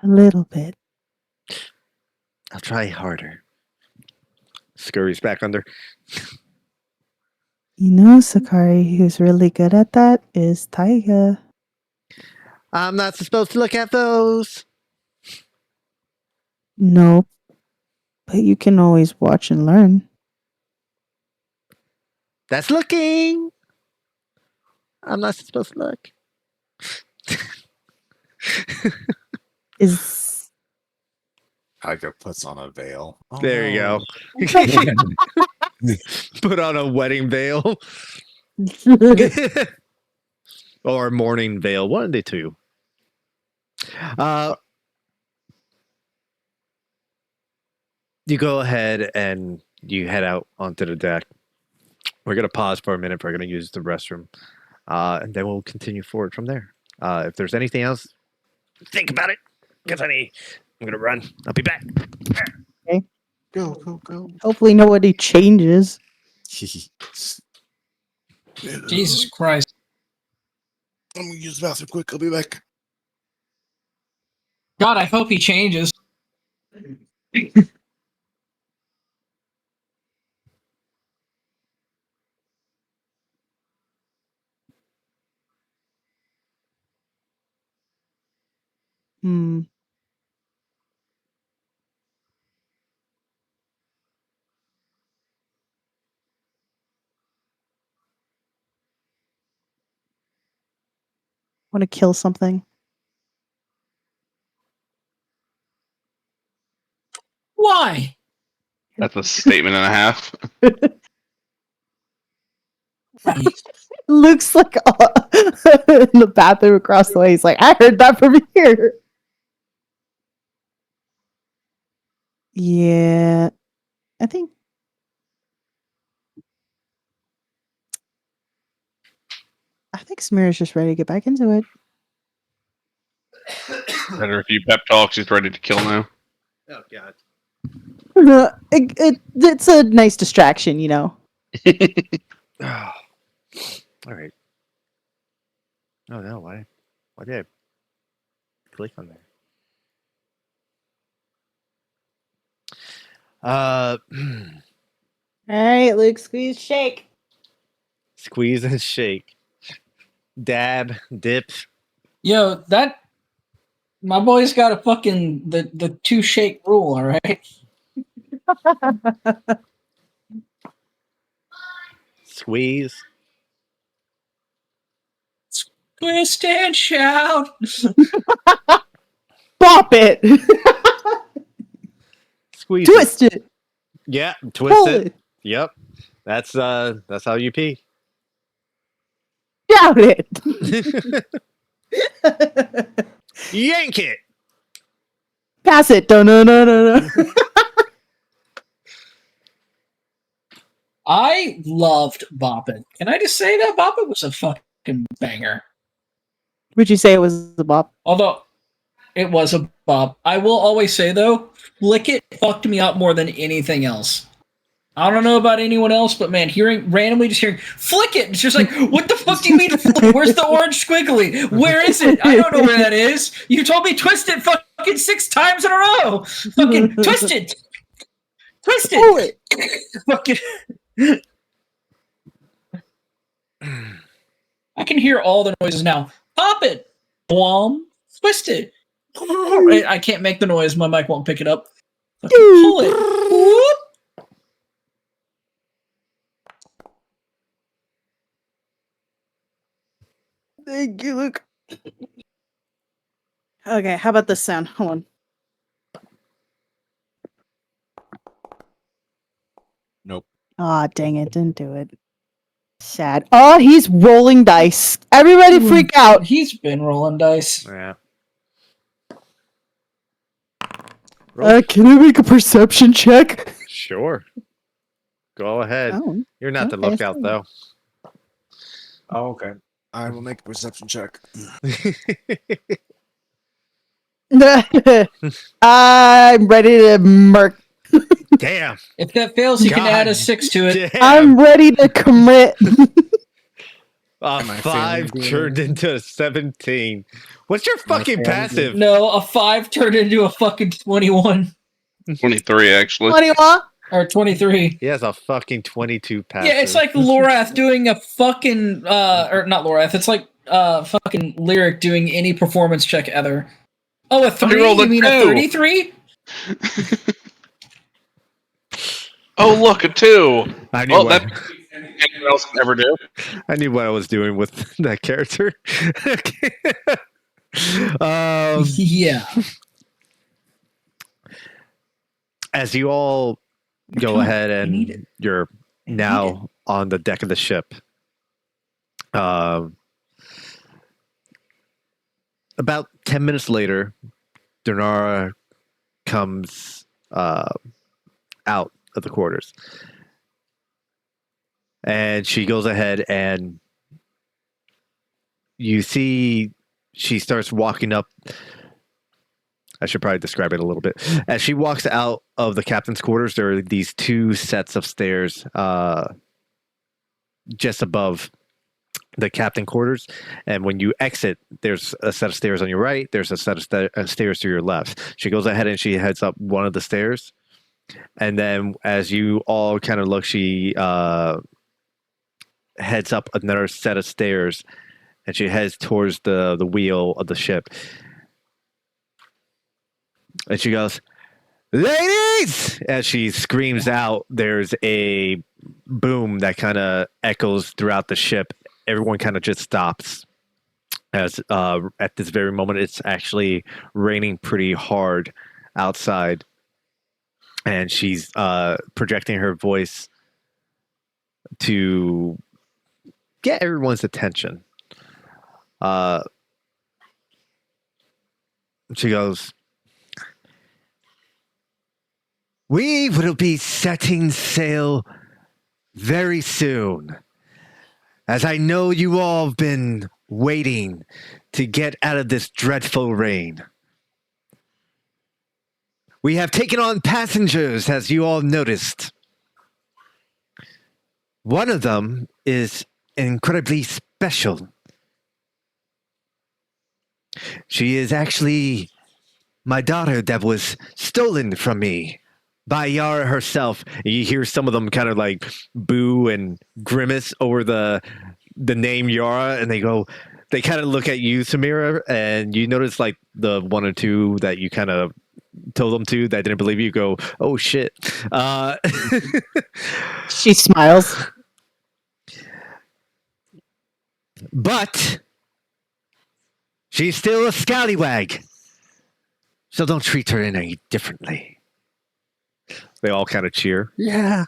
a little bit. I'll try harder. Scurries back under. You know, Sakari, who's really good at that is Taiga. I'm not supposed to look at those. Nope. But you can always watch and learn. That's looking. I'm not supposed to look. Is Tiger puts on a veil. Oh, There you no. go. Put on a wedding veil or mourning veil. One of the two. You go ahead and you head out onto the deck. We're going to pause for a minute. We're going to use the restroom. And then we'll continue forward from there. If there's anything else, think about it. Because I'm going to run. I'll be back. Go, go, go. hopefully nobody changes. Jesus Christ. I'm gonna use the bathroom quick. I'll be back. God, I hope he changes. Hmm. Want to kill something? Why? That's a statement and a half. Luke's like in the bathroom across the way. He's like, I heard that from here. Yeah, I think. I think Samira's just ready to get back into it. Better a few pep talks. He's ready to kill now. Oh, God. It's a nice distraction, you know. All right. Oh, no. Why did I click on there? All right, Luke, squeeze, shake. Squeeze and shake. Dab, dip. Yo, that my boy's got a fucking the two shake rule, all right? Squeeze. Twist and shout. Bop it. Squeeze. Twist it. Yeah, twist Pull it. it. Yep. That's how you pee. Shout it. Yank it. Pass it. No. I loved Boppin'. Can I just say that Boppin' was a fucking banger? Would you say it was a bop? Although it was a bop. I will always say though, Flick It fucked me up more than anything else. I don't know about anyone else, but man, randomly just hearing Flick It, it's just like, what the fuck do you mean flick? Where's the orange squiggly? Where is it? I don't know where that is. You told me twist it fucking 6 times in a row. Fucking twist it. Twist it. Pull it. Fucking I can hear all the noises now. Pop it. Blom. Twist it. I can't make the noise. My mic won't pick it up. Fucking pull it. Whoop. Thank you, Luke. Okay, how about this sound? Hold on. Nope. Aw, dang it, didn't do it. Sad. Oh, he's rolling dice. Everybody freak out. He's been rolling dice. Yeah. Can I make a perception check? Sure. Go ahead. Oh, You're not the okay, lookout, fine. though. Oh, okay. I will make a perception check. I'm ready to murk. Damn. If that fails, you can add a God 6 to it. Damn. I'm ready to commit. A Am I 5 failing turned damage? into a 17. What's your Am I fucking failing passive? No, a 5 turned into a fucking 21 23 actually. 21. or 23. He has a fucking 22 passive. Yeah, it's like Lorath doing a fucking or not Lorath. It's like fucking Lyric doing any performance check ever. Oh, a 3? rolled a You mean a 2. 33? Oh, look, a 2. I knew Well, what that anyone else can ever do. I knew what I was doing with that character. um, Yeah. as you all go Come on, ahead I need and it. you're I need now on the deck of the ship. About 10 minutes later, Donara comes out of the quarters. And she goes ahead and you see she starts walking up. I should probably describe it a little bit. As she walks out of the captain's quarters, there are these 2 sets of stairs just above the captain quarters. And when you exit, there's a set of stairs on your right. There's a set of stairs to your left. She goes ahead and she heads up one of the stairs. And then as you all kind of look, she heads up another set of stairs and she heads towards the wheel of the ship. And she goes, "Ladies!" As she screams out, there's a boom that kind of echoes throughout the ship. Everyone kind of just stops. As at this very moment, it's actually raining pretty hard outside. And she's projecting her voice to get everyone's attention. She goes, "We will be setting sail very soon, as I know you all have been waiting to get out of this dreadful rain. We have taken on passengers, as you all noticed. One of them is incredibly special. She is actually my daughter that was stolen from me by Yara herself." You hear some of them kind of like boo and grimace over the name Yara, and they kind of look at you, Samira, and you notice like the 1 or 2 that you kind of told them to that didn't believe you go, "Oh shit." She smiles. But she's still a scallywag, so don't treat her any differently. They all kind of cheer. Yeah.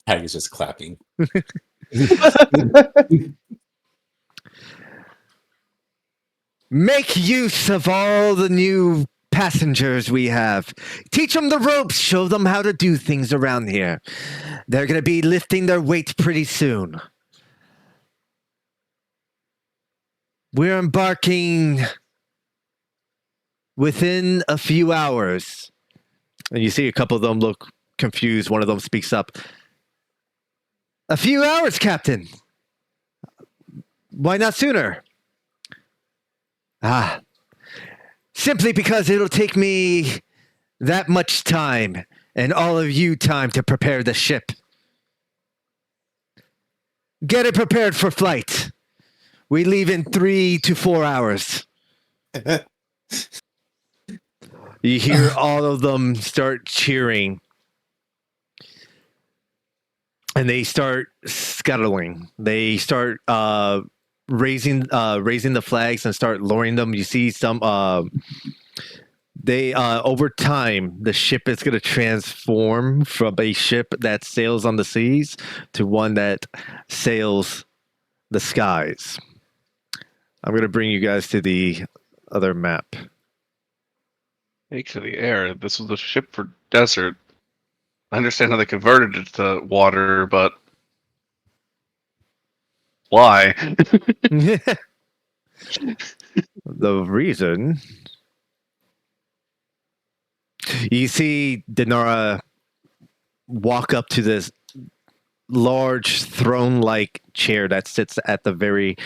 Haggis just clapping. Make use of all the new passengers we have. Teach them the ropes. Show them how to do things around here. They're going to be lifting their weight pretty soon. We're embarking within a few hours." And you see a couple of them look confused. One of them speaks up. "A few hours, Captain. Why not sooner?" Simply because it'll take me that much time and all of you time to prepare the ship. Get it prepared for flight. We leave in 3 to 4 hours." You hear all of them start cheering. And they start scuttling. They start raising the flags and start lowering them. You see some they over time the ship is going to transform from a ship that sails on the seas to one that sails the skies. I'm going to bring you guys to the other map. Take to the air. This was a ship for desert. I understand how they converted it to water, but why? The reason you see Denara walk up to this large throne-like chair that sits at the very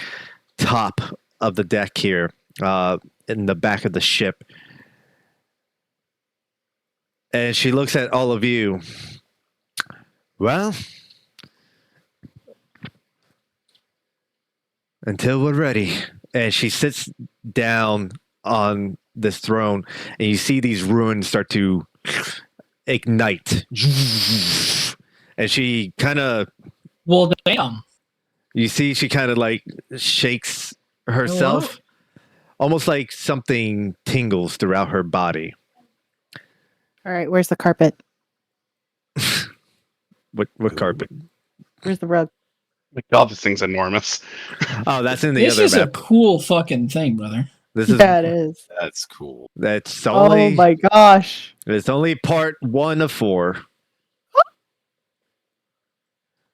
top of the deck here, in the back of the ship, and she looks at all of you. Well, until we're ready. And she sits down on this throne, and you see these ruins start to ignite. And she kind of, Well, damn. you see, she kind of like shakes herself, almost like something tingles throughout her body. All right, where's the carpet? What carpet? Where's the rug? My God, this thing's enormous. Oh, that's in the This other is a map. cool fucking thing, brother. This is Yeah, it is. That's cool. that's Oh only my gosh. it's only part 1 of 4.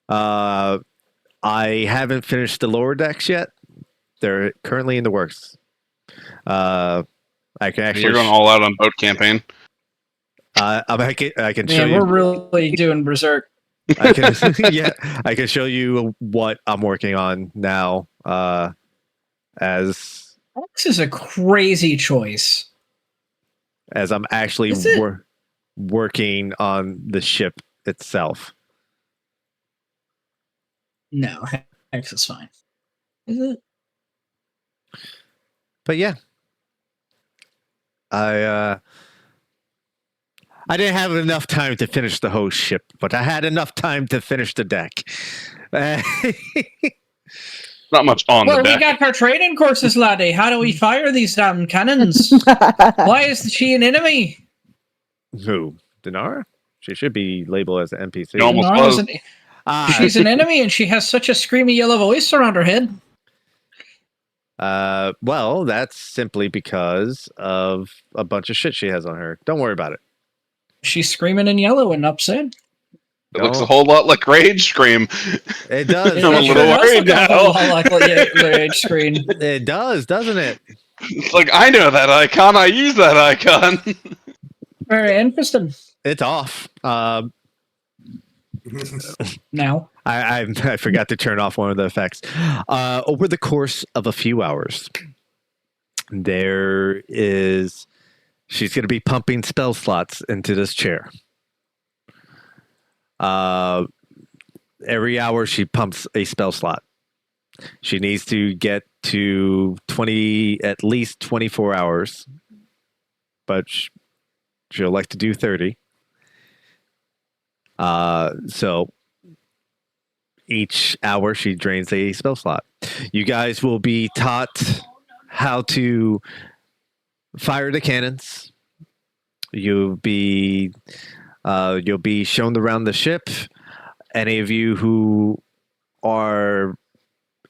I haven't finished the lower decks yet. They're currently in the works. I can actually. You're going all out on boat campaign. I can show Man, you. we're really doing berserk. I can, yeah, I can show you what I'm working on now. As This is a crazy choice. I'm actually Is it? working on the ship itself. No, Hex is fine. Is it? But yeah, I didn't have enough time to finish the host ship, but I had enough time to finish the deck. Not much on Well, the we deck. got our training courses, laddie. How do we fire these damn cannons? Why is she an enemy? Who? Denara? She should be labeled as an NPC. You almost Nara's was. she's an enemy, and she has such a screamy yellow voice around her head. Well, that's simply because of a bunch of shit she has on her. Don't worry about it. She's screaming in yellow and upset. It looks a whole lot like Rage Scream. It does. I'm a little worried now. Like the screen. It does, doesn't it? It's like, I know that icon. I use that icon. Very interesting. It's off. Now, I forgot to turn off one of the effects. Over the course of a few hours, she's going to be pumping spell slots into this chair. Every hour she pumps a spell slot. She needs to get to at least 24 hours, but she'll like to do 30. So each hour she drains a spell slot. You guys will be taught how to fire the cannons. You'll be shown around the ship. Any of you who are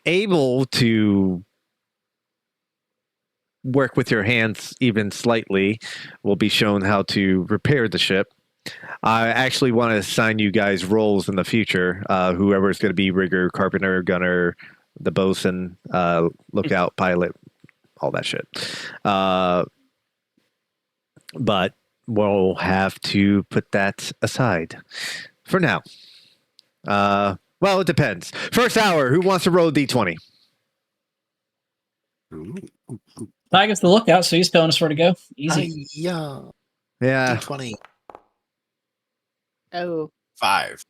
able to work with your hands even slightly will be shown how to repair the ship. I actually want to assign you guys roles in the future. Whoever's going to be rigger, carpenter, gunner, the bosun, lookout, pilot, all that shit. But we'll have to put that aside for now. Well, it depends. First hour, who wants to roll D20? Tiger's the lookout, so he's telling us where to go. Easy. Yeah. Yeah. 20. Oh. 5.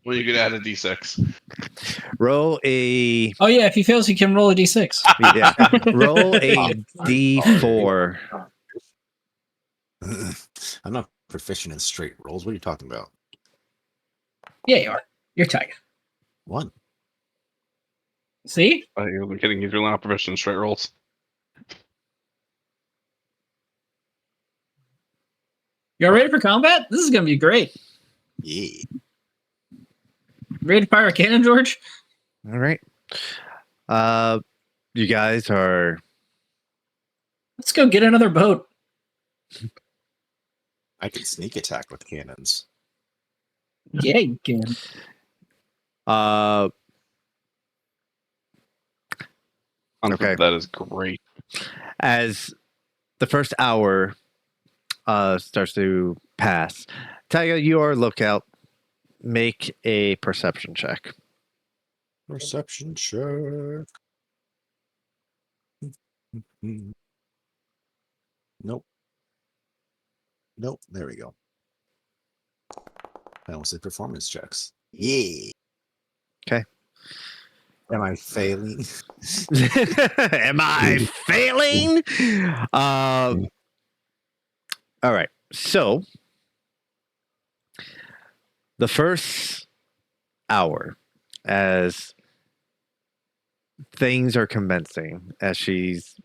Well, you could add a d6. Roll a Oh yeah, if he fails, he can roll a d6. yeah. Roll a D4. I'm not proficient in straight rolls. What are you talking about? Yeah, you are. You're Tiger. 1. See? You're kidding. He's really not proficient in straight rolls. You all ready for combat? This is gonna be great. Yeah. Ready to fire a cannon, George? All right. You guys are Let's go get another boat. I can sneak attack with cannons. Yeah, you can. Okay. That is great. As the first hour starts to pass, Taiga, your lookout, make a perception check. Perception check. Nope. Nope. There we go. I almost say performance checks. Yeah. Okay. Am I failing? Am I failing? All right. So the first hour, as things are commencing, as she's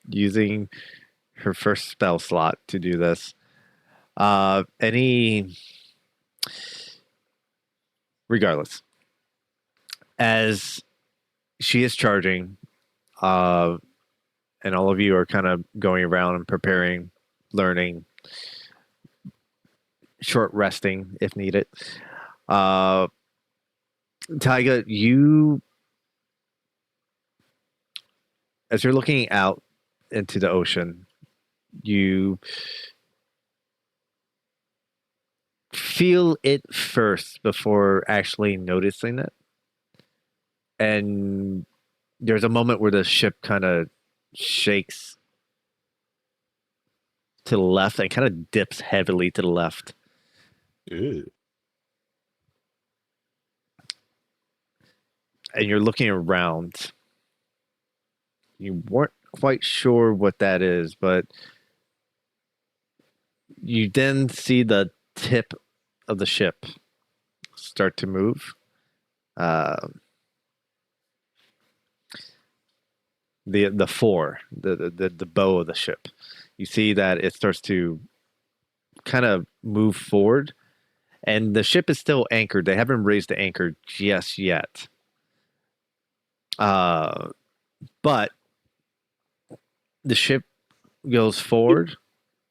using her first spell slot to do this, regardless, as she is charging, and all of you are kind of going around and preparing, learning, short resting if needed. Taiga, as you're looking out into the ocean, you feel it first before actually noticing it. And there's a moment where the ship kind of shakes to the left and kind of dips heavily to the left. Ew. And you're looking around. You weren't quite sure what that is, but you then see the tip of the ship start to move. The fore, the bow of the ship. You see that it starts to kind of move forward, and the ship is still anchored. They haven't raised the anchor just yet. But the ship goes forward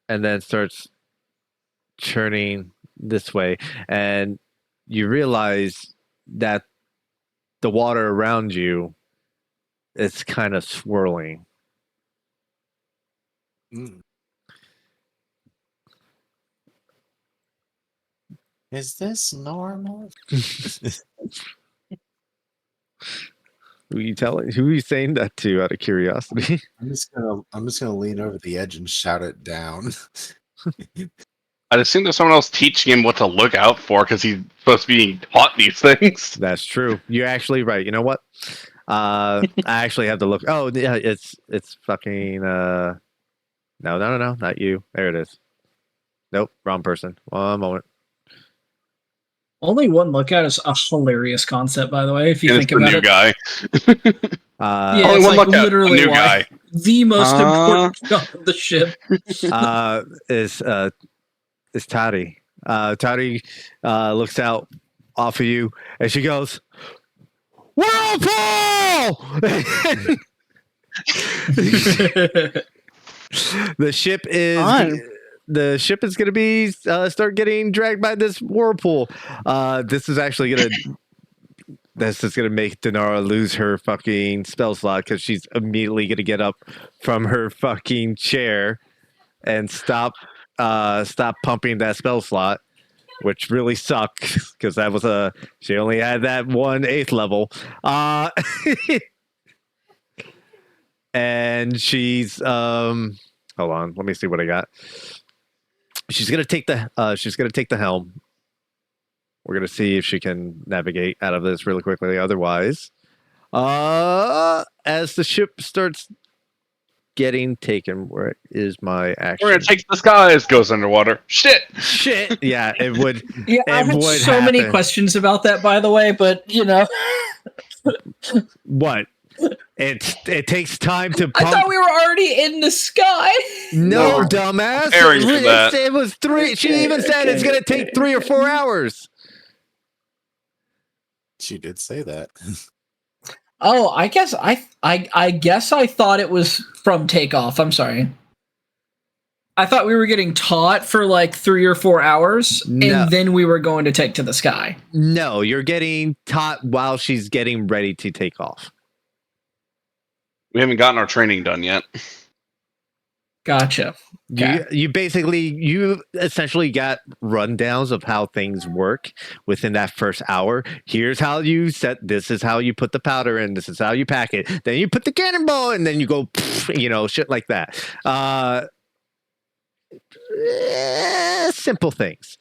and then starts turning this way, and you realize that the water around you is kind of swirling. Mm. Is this normal? Who are you telling? Who are you saying that to? Out of curiosity. I'm just gonna lean over the edge and shout it down. I'd assume there's someone else teaching him what to look out for because he's supposed to be being taught these things. That's true. You're actually right. You know what? I actually have to look. Oh, yeah, it's fucking. No, not you. There it is. Nope, wrong person. One moment. Only one lookout is a hilarious concept, by the way. If you And it's think the about new it, guy. yeah, Only it's one like lookout, literally a new why guy. the most important job of the ship. Is Toddy. Toddy looks out off of you, and she goes, "Whirlpool!" The ship is Fun. the ship is going to be start getting dragged by this whirlpool. This is actually going to. This is going to make Denara lose her fucking spell slot because she's immediately going to get up from her fucking chair and stop pumping that spell slot, which really sucks because that was she only had that 1/8 level. And she's hold on, let me see what I got. She's gonna take the helm. We're gonna see if she can navigate out of this really quickly. Otherwise, as the ship starts getting taken, where is my action? We're gonna take the skies, goes underwater. Shit. Yeah, it would. Yeah, I It had would so many happen. questions about that, by the way, but you know, What? It takes time to I pump. thought we were already in the sky. No, No. dumbass. Preparing for that. It was 3. She even said it's gonna take 3 or 4 hours. She did say that. Oh, I guess I guess I thought it was from takeoff. I'm sorry. I thought we were getting taught for like 3 or 4 hours, No. and then we were going to take to the sky. No, you're getting taught while she's getting ready to take off. We haven't gotten our training done yet. Gotcha. Okay. You essentially got rundowns of how things work within that first hour. Here's how you set. This is how you put the powder in. This is how you pack it. Then you put the cannonball, and then you go, shit like that. Simple things.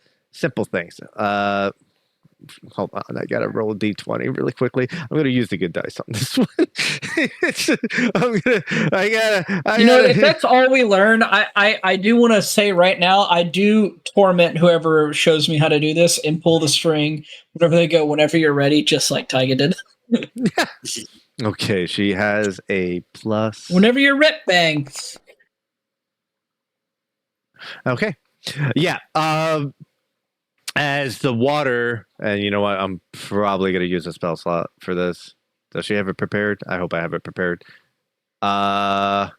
Hold on, I gotta roll a d20 really quickly. I'm gonna use the good dice on this one. If that's all we learn, I do want to say right now, I do torment whoever shows me how to do this and pull the string whenever they go, whenever you're ready, just like Tyga did. Okay, she has a plus. Whenever you're rip bang. Okay. Yeah. As the water, and you know what? I'm probably going to use a spell slot for this. Does she have it prepared? I hope I have it prepared. Yep.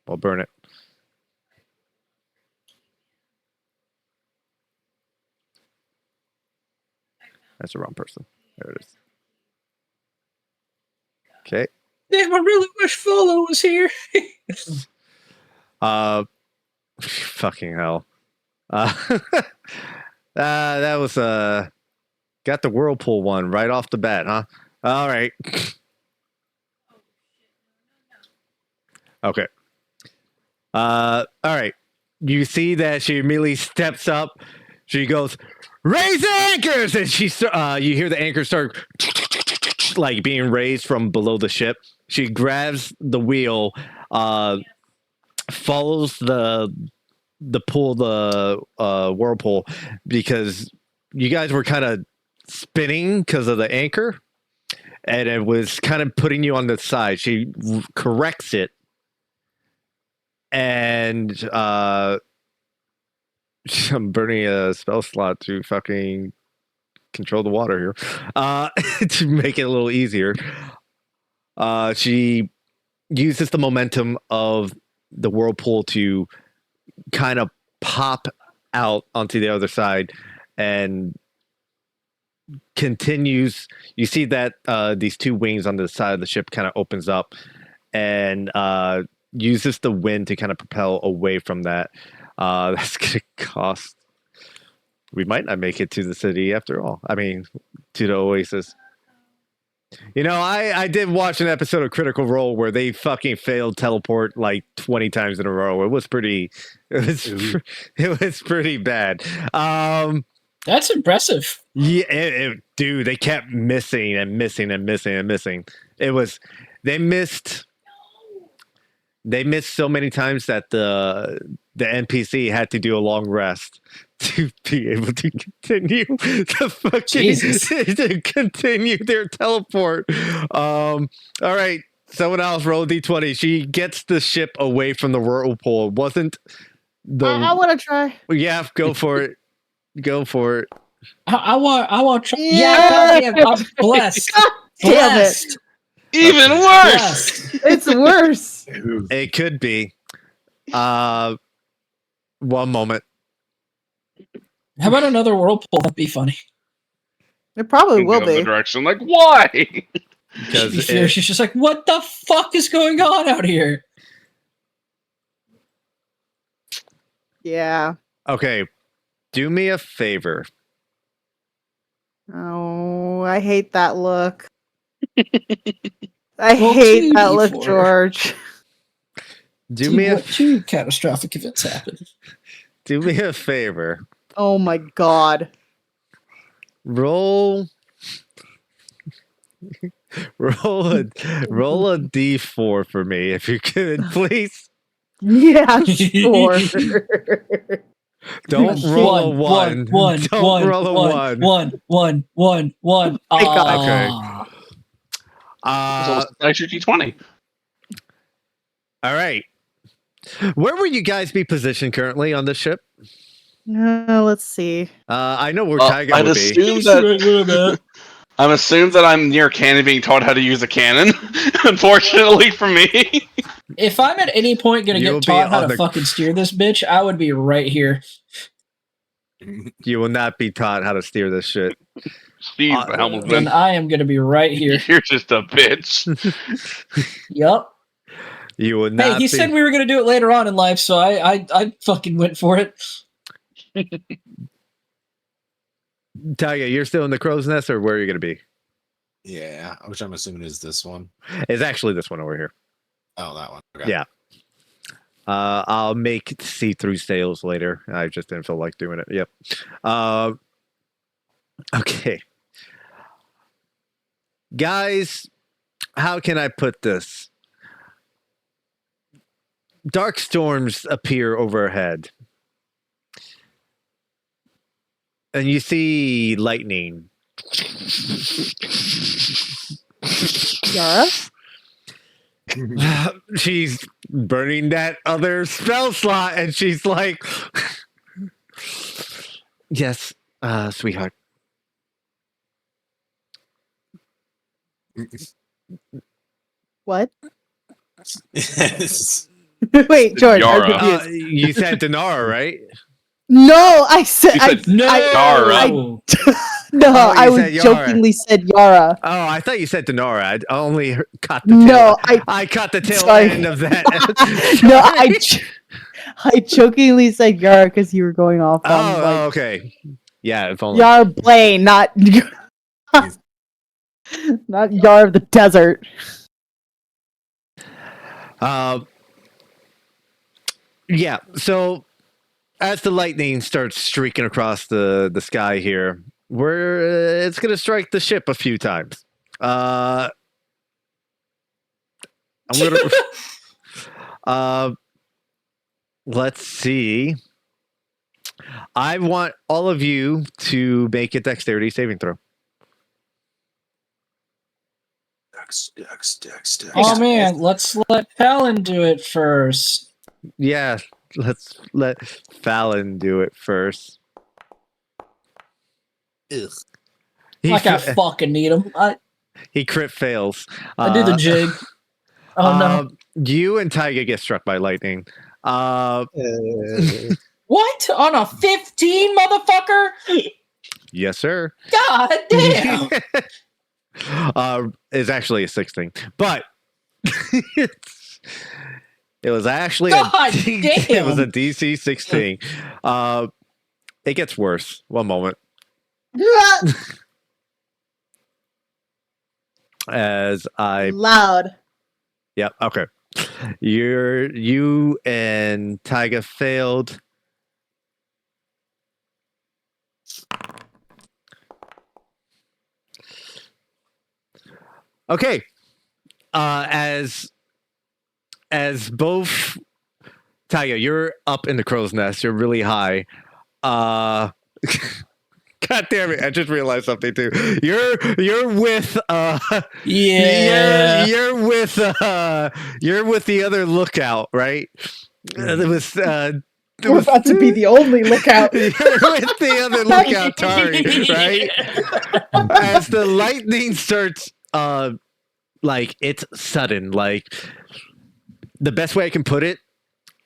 We'll burn it. That's the wrong person. There it is. Okay. Damn, I really wish Follow was here. Fucking hell. That was got the whirlpool one right off the bat, huh? All right. Okay. All right. You see that she immediately steps up. She goes, "Raise the anchors!" And you hear the anchors start like being raised from below the ship. She grabs the wheel, follows the whirlpool, because you guys were kind of spinning because of the anchor, and it was kind of putting you on the side. She corrects it, and I'm burning a spell slot to fucking control the water here, to make it a little easier. She uses the momentum of the whirlpool to kind of pop out onto the other side and continues. You see that these two wings on the side of the ship kind of opens up and uses the wind to kind of propel away from that. That's going to cost. We might not make it to the city after all. I mean, to the Oasis. You know, I did watch an episode of Critical Role where they fucking failed teleport like 20 times in a row. It was pretty bad. That's impressive. Yeah, dude, they kept missing and missing and missing and missing. They missed so many times that the NPC had to do a long rest to be able to continue to continue their teleport. All right, someone else roll a d20. She gets the ship away from the whirlpool. It wasn't the I want to try. Yeah, go for it. Go for it. I want to try. Yeah. Yeah, I'm blessed. Damn it. Blessed. Even worse. Blessed. It's worse. It could be. One moment. How about another whirlpool? That'd be funny. It probably will Go the be. direction like, why? Because She's just like, what the fuck is going on out here? Yeah. okay, do me a favor. Oh, I hate that look. I Well, hate that look, 2d4. George. Two catastrophic events happen. Do me a favor. Oh my god. Roll a d4 for me if you could, please. Yeah, sure. Don't roll a one. Don't roll a one. One. Thank God. Okay. So it's extra D20. All right. Where would you guys be positioned currently on the ship? Let's see. I know where Tyga I'd would be. assume that I'm assuming that I'm near cannon being taught how to use a cannon. Unfortunately for me. If I'm at any point gonna You will get be taught how on to the- fucking steer this bitch, I would be right here. You will not be taught how to steer this shit. Steve Then Helmelman, I am gonna be right here. you're just a bitch. Yup. You will Hey, not he be. said we were gonna do it later on in life, so I fucking went for it. Taiga, you're still in the crow's nest, or where are you going to be? Yeah, which I'm assuming is this one. It's actually this one over here. Oh, that one. Okay. Yeah. I'll make see-through sales later. I just didn't feel like doing it. Yep. Okay. Guys, how can I put this? Dark storms appear overhead. And you see lightning. Yara? She's burning that other spell slot, and she's like, yes, sweetheart. What? Yes. Wait, George, I'm Yara. confused. You said Denara, right? No, I said, You said No, Yara. no, Oh, I you was said Yara. jokingly said Yara. Oh, I thought you said Denara. I only caught the tail. No, I caught the tail Sorry. end of that. No, Sorry. I jokingly said Yara because you were going off on like okay. Yeah, if only. Yara Blaine, not not Yara of the desert. Yeah, so as the lightning starts streaking across the sky here, it's going to strike the ship a few times. I'm going to... let's see. I want all of you to make a dexterity saving throw. Dex. Oh man, let's let Fallon do it first. Yeah, let's let Fallon do it first. Ugh. Like I fucking need him. He crit fails. I do the jig. Oh no! You and Taiga get struck by lightning. What on a 15, motherfucker? Yes, sir. God damn! It's actually a 16, but it was actually God it was a damn. DC 16. It gets worse. One moment. As I Loud. Yep. Okay. You and Taiga failed. Okay. As both Taiga, you're up in the crow's nest. You're really high. God damn it! I just realized something too. You're with Yeah. you're with the other lookout, right? It was We're about to be the only lookout. you're with the other lookout, Tari, right? As the lightning starts, like it's sudden. Like the best way I can put it,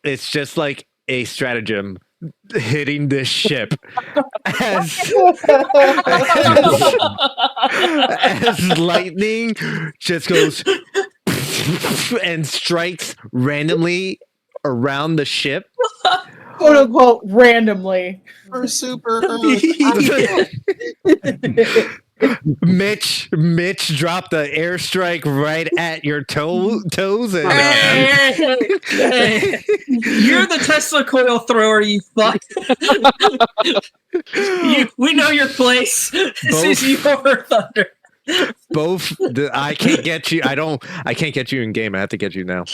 it's just like a stratagem hitting this ship as lightning just goes and strikes randomly around the ship. Quote unquote randomly. For super Mitch dropped the airstrike right at your toes, and You're the Tesla coil thrower, you fuck. We know your place. This is your thunder. I can't get you. I can't get you in game. I have to get you now.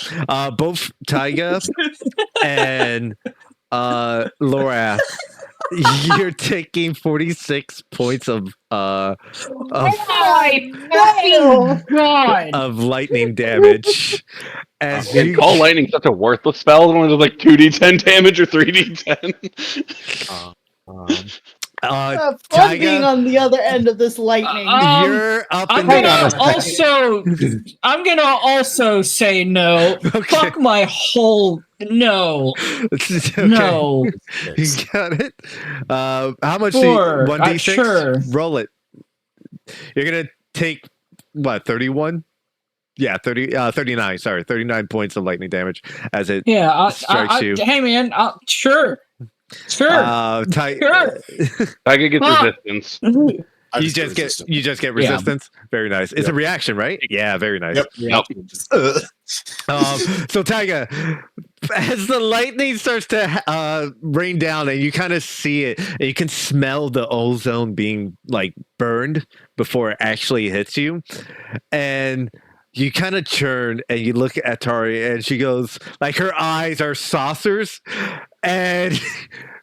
Both Taiga and Laura, you're taking 46 points of Oh my fucking god! of lightning damage. As And you call lightning such a worthless spell. One of like 2d10 damage or 3d10. Fun Tyga, being on the other end of this lightning. you're up I'm in the gonna also say no. Okay. Fuck my whole no. Okay. No. You got it. How much? Sure, 1d6. sure. Roll it. You're gonna take what? 31. Yeah, 39. Sorry, 39 points of lightning damage as it Yeah, strikes you. hey man, sure. Sure. Sure. Tiger gets Ah. resistance. I You just just get Yeah. resistance. Very nice. It's a Yep. reaction, right? Yeah, very nice. Yep. Nope. So Tyga, as the lightning starts to rain down and you kind of see it, and you can smell the ozone being like burned before it actually hits you, and you kind of turn and you look at Tari, and she goes like her eyes are saucers, and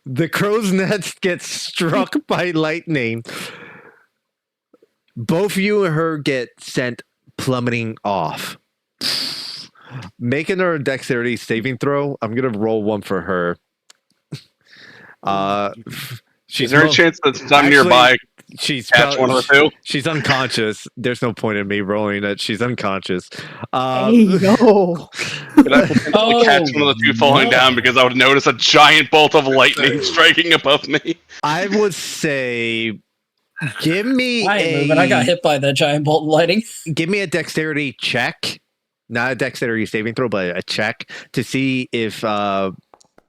the crow's nest gets struck by lightning. Both you and her get sent plummeting off. Making her a dexterity saving throw. I'm gonna roll one for her. Is there a chance that since I'm nearby, She's catch one or two? She's unconscious. There's no point in me rolling it. She's unconscious. Hey, yo. Could I potentially catch one of the two falling down because I would notice a giant bolt of lightning striking above me? I would say, give me I ain't moving. I got hit by that giant bolt of lightning. Give me a dexterity check, not a dexterity saving throw, but a check to see if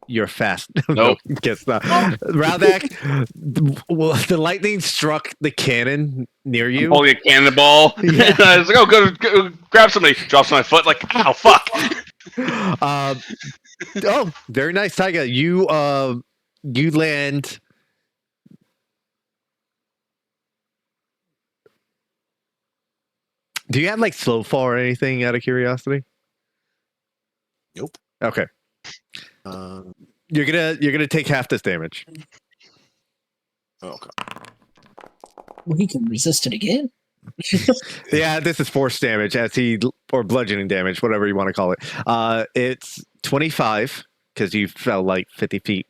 you're fast. Nope. Guess not. Raldak, the lightning struck the cannon near you. Holding a cannonball. Yeah. I was like, oh, go grab somebody. Drops my foot. Like, ow, fuck. Oh, very nice, Tyga. You land. Do you have like slow fall or anything out of curiosity? Nope. Okay. You're gonna take half this damage. Okay. Well, he can resist it again. Yeah, this is force damage or bludgeoning damage, whatever you want to call it. It's 25 because you fell like 50 feet.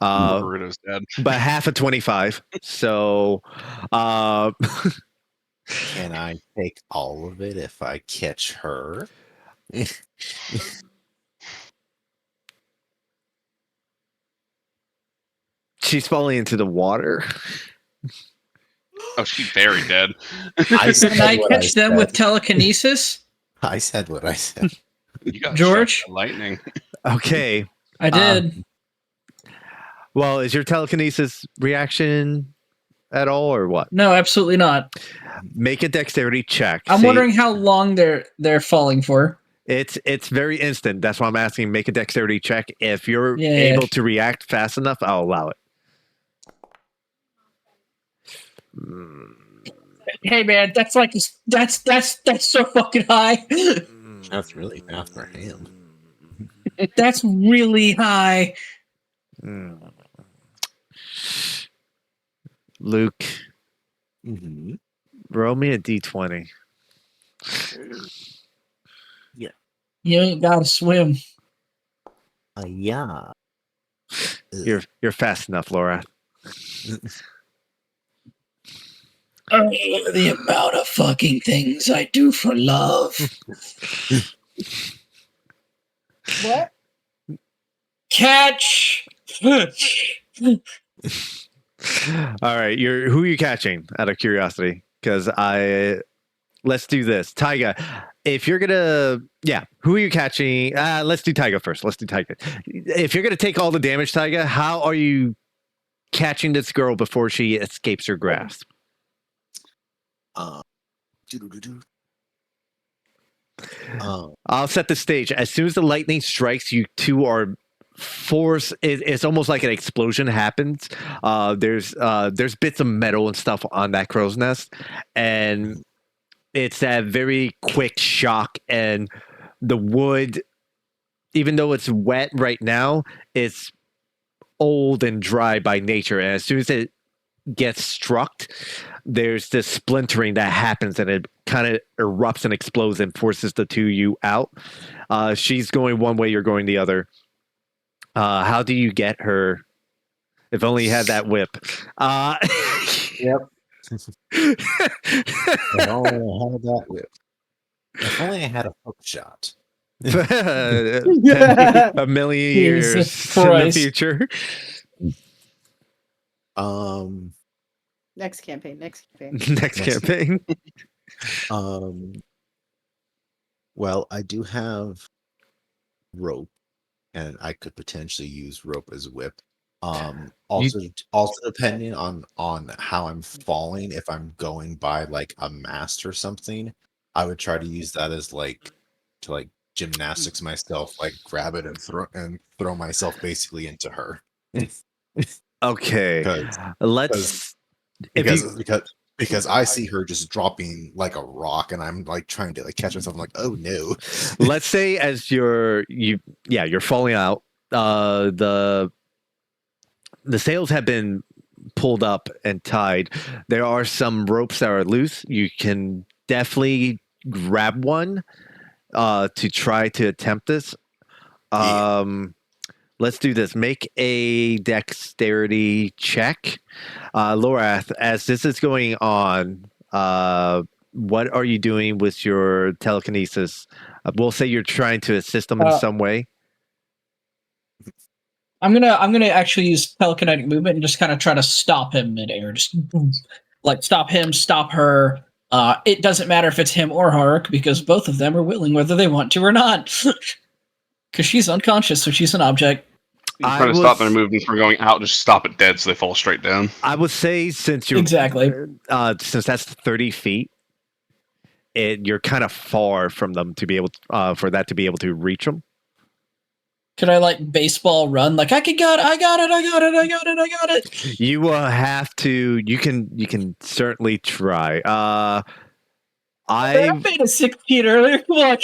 Naruto's dead. But half of 25. So Can I take all of it if I catch her? she's falling into the water. Oh, she's very dead. I said Can I what catch them said. with telekinesis? I said what I said. You got George? struck by lightning. Okay. I did. Well, is your telekinesis reaction at all or what? No, absolutely not. Make a dexterity check. I'm See, wondering how long they're falling for. It's very instant. That's why I'm asking. Make a dexterity check. If you're Yeah. able to react fast enough, I'll allow it. Hey man, that's like that's so fucking high. That's really fast for him. That's really high. Luke, Mm-hmm. roll me a d20. You ain't gotta swim. Yeah. You're fast enough, Laura. The amount of fucking things I do for love. What? Catch. All right, who are you catching? Out of curiosity, because let's do this. Tyga, if you're gonna, who are you catching? Let's do Tyga first. Let's do Tyga. If you're gonna take all the damage, Tyga, how are you catching this girl before she escapes your grasp? I'll set the stage. As soon as the lightning strikes, you two are force. It's almost like an explosion happens. There's bits of metal and stuff on that crow's nest, and it's that very quick shock. And the wood, even though it's wet right now, it's old and dry by nature. And as soon as it gets struck, there's this splintering that happens, and it kind of erupts and explodes and forces the two of you out. She's going one way, you're going the other. How do you get her If only you had that whip. Yep. If only I had that whip. If only I had a hook shot. A million years Jesus in the Christ. future. Next campaign. Next Next campaign. Well, I do have rope, and I could potentially use rope as whip. Also depending on how I'm falling, if I'm going by like a mast or something, I would try to use that as like to like gymnastics myself, like grab it and throw myself basically into her. Okay. Because Let's. If because you, because because I see her just dropping like a rock, and I'm like trying to like catch myself. I'm like, oh no. let's say as you're falling out, the sails have been pulled up and tied. There are some ropes that are loose. You can definitely grab one to try to attempt this. Yeah. Let's do this. Make a dexterity check. Lorath, as this is going on, what are you doing with your telekinesis? We'll say you're trying to assist them in some way. I'm gonna actually use telekinetic movement and just kind of try to stop him midair. Just like stop him, stop her. It doesn't matter if it's him or Hark because both of them are willing whether they want to or not. Because she's unconscious, so she's an object. You're trying to stop their movement from going out, just stop it dead so they fall straight down. I would say since you're Exactly. Since that's 30 feet, you're kind of far from them to be able to, for that to be able to reach them. Could I like baseball run? Like I got it. You have to. You can certainly try. I made a 16 earlier. Come on.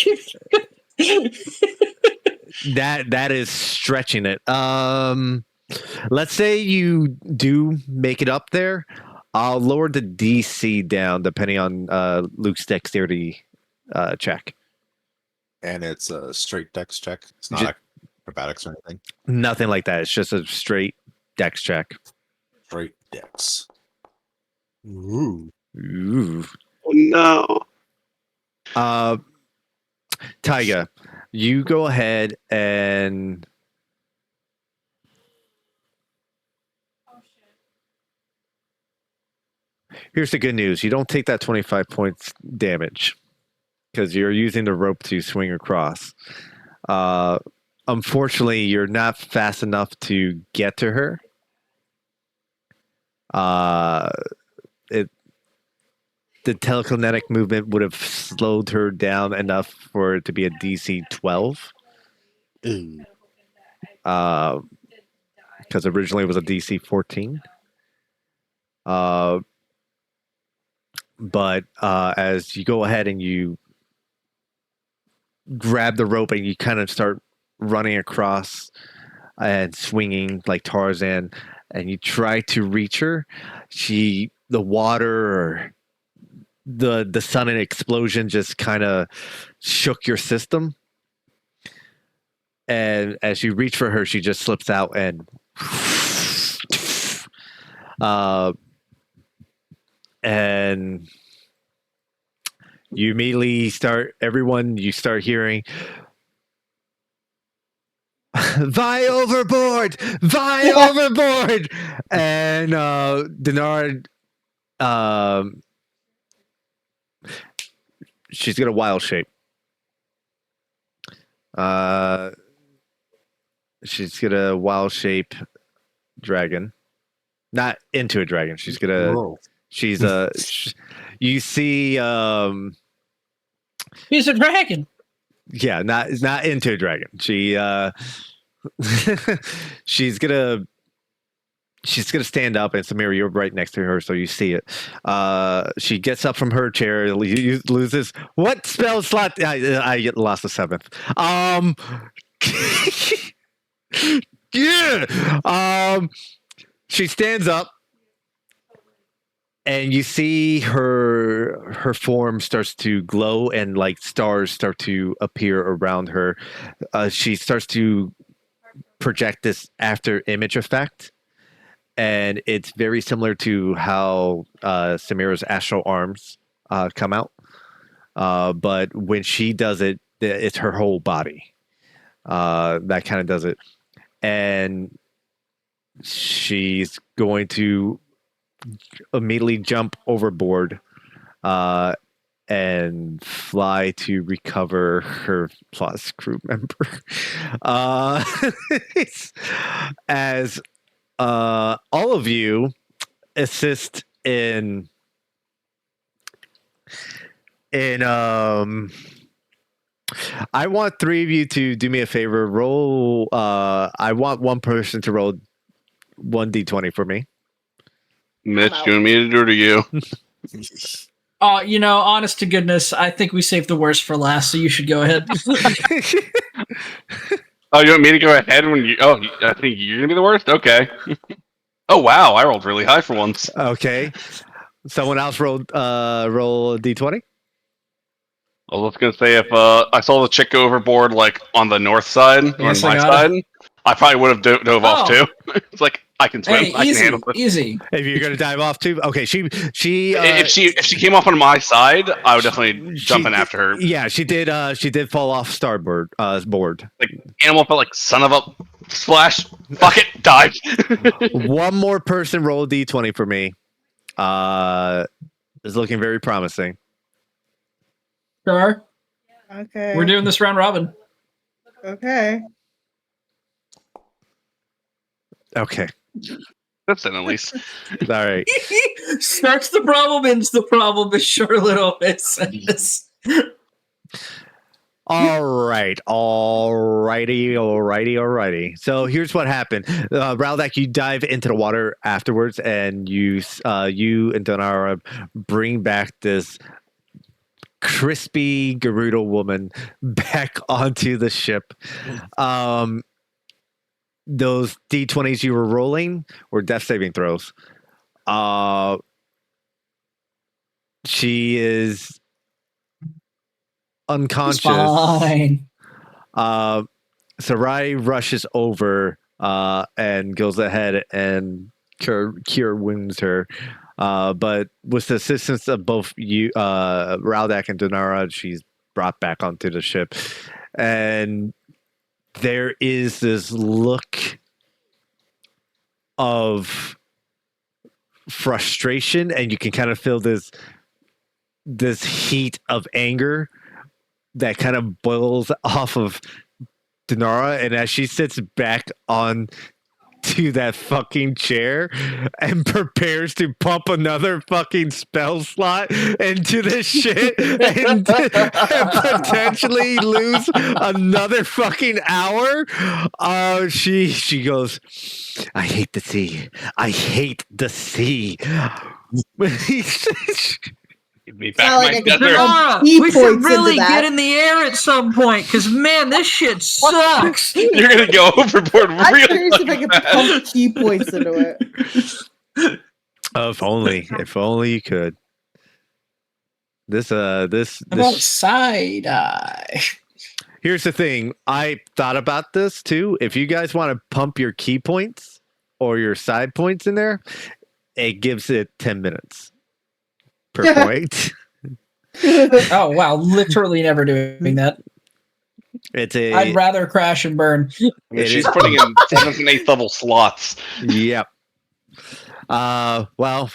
That is stretching it. Let's say you do make it up there. I'll lower the DC down depending on Luke's dexterity check. And it's a straight dex check. It's not acrobatics or anything. Nothing like that. It's just a straight dex check. Straight dex. Ooh. Ooh. Oh, no. Taiga, you go ahead and here's the good news. You don't take that 25 points damage because you're using the rope to swing across. Unfortunately, you're not fast enough to get to her. The telekinetic movement would have slowed her down enough for it to be a DC 12. Ooh. Because originally it was a DC 14. But as you go ahead and you grab the rope and you kind of start running across and swinging like Tarzan, and you try to reach her, the water or the sudden explosion just kind of shook your system. And as you reach for her, she just slips out and and you immediately start hearing Vi overboard, and Denard, she's got a wild shape. She's got a wild shape dragon, not into a dragon. She's gonna. Whoa. She's a. You see. He's a dragon. Yeah, not into a dragon. She. She's gonna stand up, and Samira, you're right next to her, so you see it. She gets up from her chair, loses what spell slot? I lost the 7th. Yeah. She stands up, and you see her form starts to glow, and like stars start to appear around her. She starts to project this after image effect. and it's very similar to how Samira's astral arms come out. But when she does it, it's her whole body that kind of does it, and she's going to immediately jump overboard and fly to recover her plus crew member. Uh, as all of you assist in I want three of you to do me a favor. Roll. I want one person to roll 1d20 for me. Mitch, do you want me to do it or you? Honest to goodness, I think we saved the worst for last, so you should go ahead. Oh, you want me to go ahead when you? Oh, I think you're gonna be the worst. Okay. Oh wow, I rolled really high for once. Okay. Someone else roll a d20. I was gonna say if I saw the chick go overboard like on the north side Yes, or I my got side, I probably would have dove off too. It's like I can swim. Hey, I can easy, handle it. easy. If you're gonna dive off too, okay. If she came off on my side, I would definitely jump in after her. Yeah, she did. She did fall off starboard board. Like animal felt like son of a splash. Fuck it, dive. One more person roll a d20 for me. Is looking very promising. Sure. Okay. We're doing this round robin. Okay. Okay. That's it at least. All right. Starts the problem, ends the problem, as Charlotte always says. Alrighty. So here's what happened. Raldak, you dive into the water afterwards, and you and Donara bring back this crispy Gerudo woman back onto the ship. Those d20s you were rolling were death saving throws. She is unconscious. Fine. Sarai rushes over and goes ahead and cure wounds her. But with the assistance of both you, Raldak and Donara, she's brought back onto the ship. And there is this look of frustration, and you can kind of feel this heat of anger that kind of boils off of Donara, and as she sits back on to that fucking chair and prepares to pump another fucking spell slot into this shit and potentially lose another fucking hour, she goes, I hate the sea. Give me back Sound my like I could feather. Donara, key we should points into really that. get in the air at some point, because man, this shit sucks. You're gonna go overboard I'm real curious if I could pump key points into it. If only you could. This How about side eye? Here's the thing. I thought about this too. If you guys want to pump your key points or your side points in there, it gives it 10 minutes per point. Oh wow, literally never doing that. I'd rather crash and burn. She's putting in 7th and 8th level slots. Yep. Well,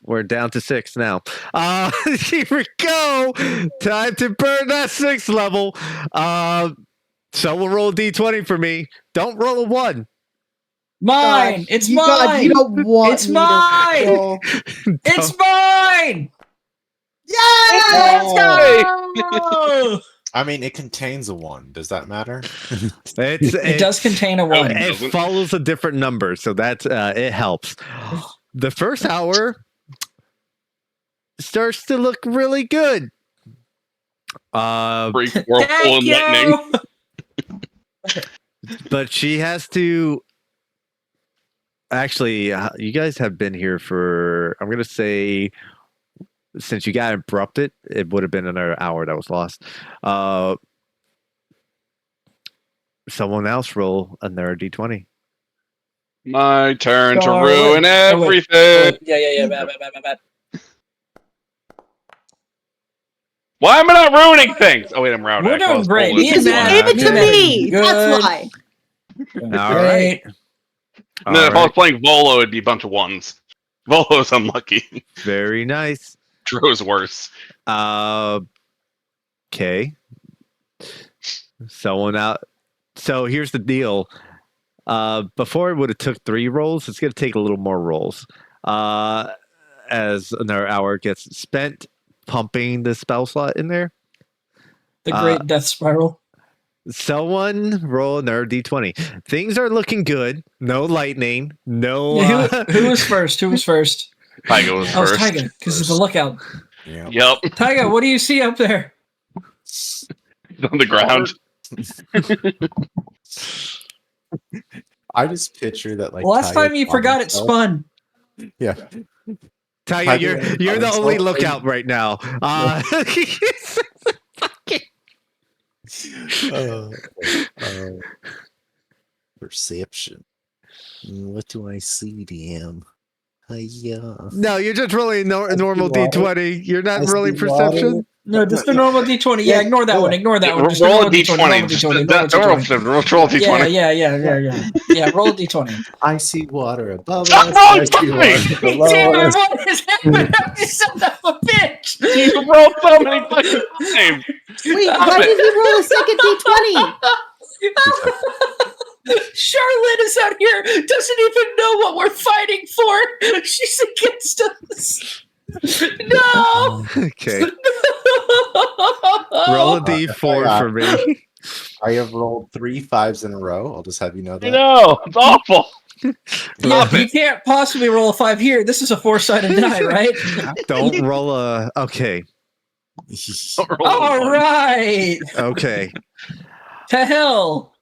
we're down to 6 now. Here we go. Time to burn that 6th level. So we'll roll a d20 for me. Don't roll a 1. Mine. God, It's God, mine. you don't want It's me to mine! roll. It's mine. Yeah! Let's go. I mean, it contains a 1. Does that matter? It does contain a 1. It follows a different number, so that's it helps. The first hour starts to look really good. Freak, whirlpool, and lightning. But she has to actually. You guys have been here for. I'm gonna say, since you got interrupted, it would have been another hour that was lost. Someone else roll another d20. My turn to Charlotte. ruin Oh, wait. everything. Yeah. Bad. Why am I not ruining things? Oh wait, I'm routing. We're doing great. Me Because and you Matt. gave it me to and Matt are me. That's good. why. All right. And then if I was All right. playing Volo, it'd be a bunch of ones. Volo's unlucky. Very nice. Dro's worse. Okay. Someone out. So here's the deal. Before it would have took 3 rolls, it's going to take a little more rolls. As another hour gets spent pumping the spell slot in there. The Great Death Spiral. Someone roll another d20. Things are looking good. No lightning. No. Yeah, who was first? Who was first? Tyga was I was first. Tyga because he's the lookout. Yeah. Yep. Tyga, what do you see up there? He's on the ground. I just picture that like Last Tyga time you on forgot it himself. spun. Yeah. Tyga, Tyga you're on the only himself, lookout right now. Uh, uh, perception. What do I see, DM? Yeah. No, you're just rolling normal water. d20. You're not I see rolling water. perception. No, just the normal D20. Yeah, ignore that one. Ignore that one. Just Roll a normal D20. d20. Normal Just D20. don't Normal roll D20. roll a d20. Yeah. Roll a D20. I see water above Stop us. rolling I see water Damn below it! us. What is happening? You son of a bitch! You rolled so many fucking times. Wait, Stop why it. did he roll a second d20? Charlotte is out here, doesn't even know what we're fighting for. She's against us. No! Okay. Roll a d4 for me. I have rolled 3 5s in a row. I'll just have you know I that. know. It's awful. Yeah, Stop you it. can't possibly roll a 5 here. This is a 4-sided die, right? Don't roll a. Okay. Don't roll a All one. right. Okay. To hell.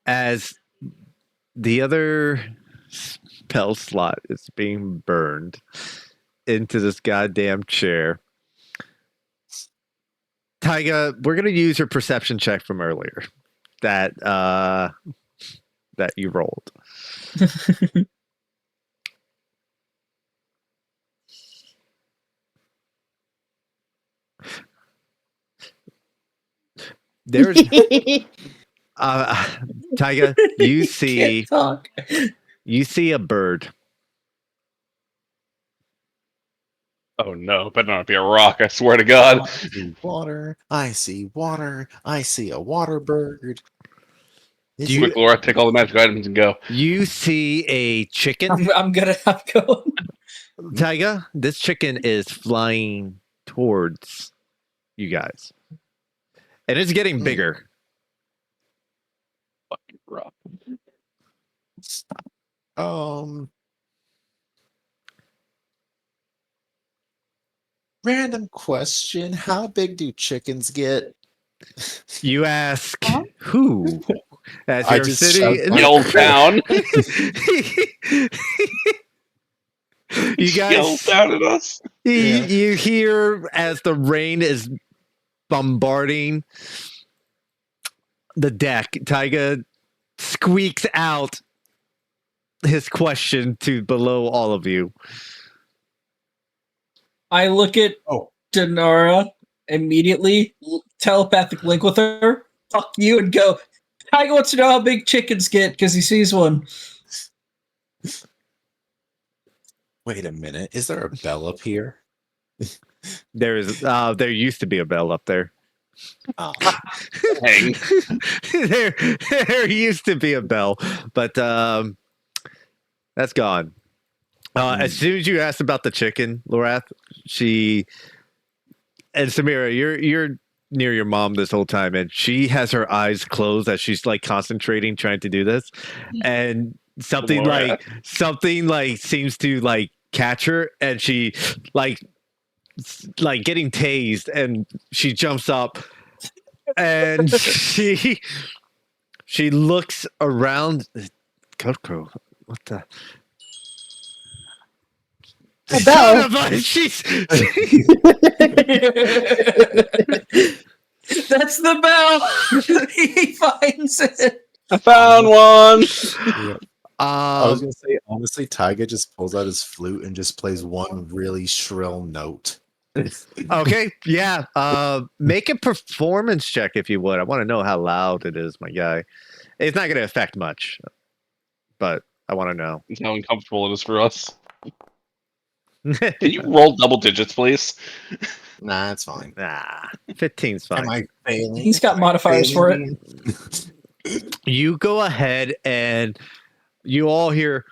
As the other spell slot is being burned into this goddamn chair, Tyga, we're gonna use your perception check from earlier that you rolled. There's Tyga, you see Can't talk. you see a bird. Oh no, better not be a rock, I swear to God. I see water. I see water. I see a water bird. Is You- Quick, Laura, take all the magic items and go. You see a chicken. I'm going. Tyga, this chicken is flying towards you guys. And it's getting bigger. Fucking rock. Random question. How big do chickens get? You ask who? As I your just city. shoved my- Yell down. You Yell guys, down at us. you hear as the rain is bombarding the deck, Tyga squeaks out his question to below all of you. I look at Denara immediately, telepathic link with her, fuck you, and go, Tiger wants to know how big chickens get because he sees one. Wait a minute. Is there a bell up here? There used to be a bell up there. Oh, Hang. there used to be a bell, but that's gone. As soon as you asked about the chicken, Lorath, she and Samira, you're near your mom this whole time, and she has her eyes closed as she's like concentrating, trying to do this, and something like seems to like catch her, and she like getting tased, and she jumps up, and she looks around. Coco, what the? A bell. Son of a- she's That's the bell. He finds it. I found one. Yeah. I was Um, gonna say, honestly, Tyga just pulls out his flute and just plays one really shrill note. okay, yeah. Make a performance check if you would. I want to know how loud it is, my guy. It's not going to affect much, but I want to know. That's how uncomfortable it is for us. Can you roll double digits, please? Nah, it's fine. Nah, 15's fine. Am I failing? He's got modifiers for it. You go ahead and you all hear.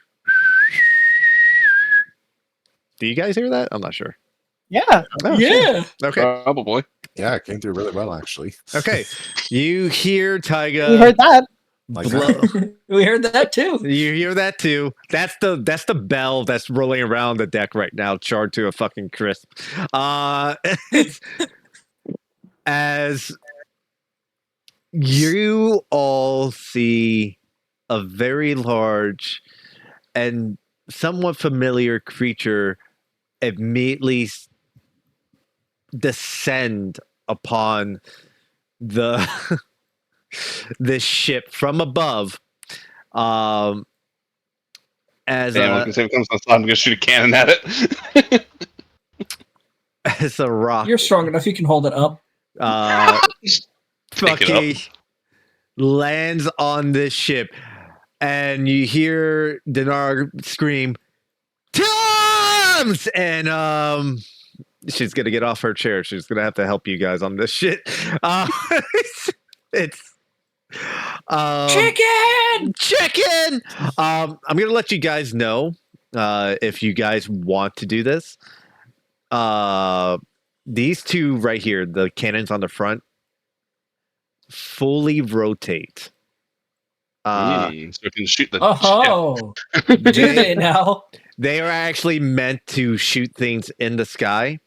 Do you guys hear that? I'm not sure. Yeah. Oh, Yeah. Okay. Probably. Yeah, it came through really well, actually. Okay. You hear Tyga. We heard that. Like blow. We heard that too. You hear that too. That's the bell that's rolling around the deck right now, charred to a fucking crisp. As you all see a very large and somewhat familiar creature immediately descend upon the this ship from above. As Damn, I was gonna say if it comes outside, I'm gonna shoot a cannon at it. as a rock You're strong enough. You can hold it up. Pick it fucking lands on this ship, and you hear Dinar scream, "Toms!" And she's gonna get off her chair. She's gonna have to help you guys on this shit. It's chicken. I'm gonna let you guys know if you guys want to do this. These two right here, the cannons on the front, fully rotate. so we can shoot the Oh, do they now? They are actually meant to shoot things in the sky.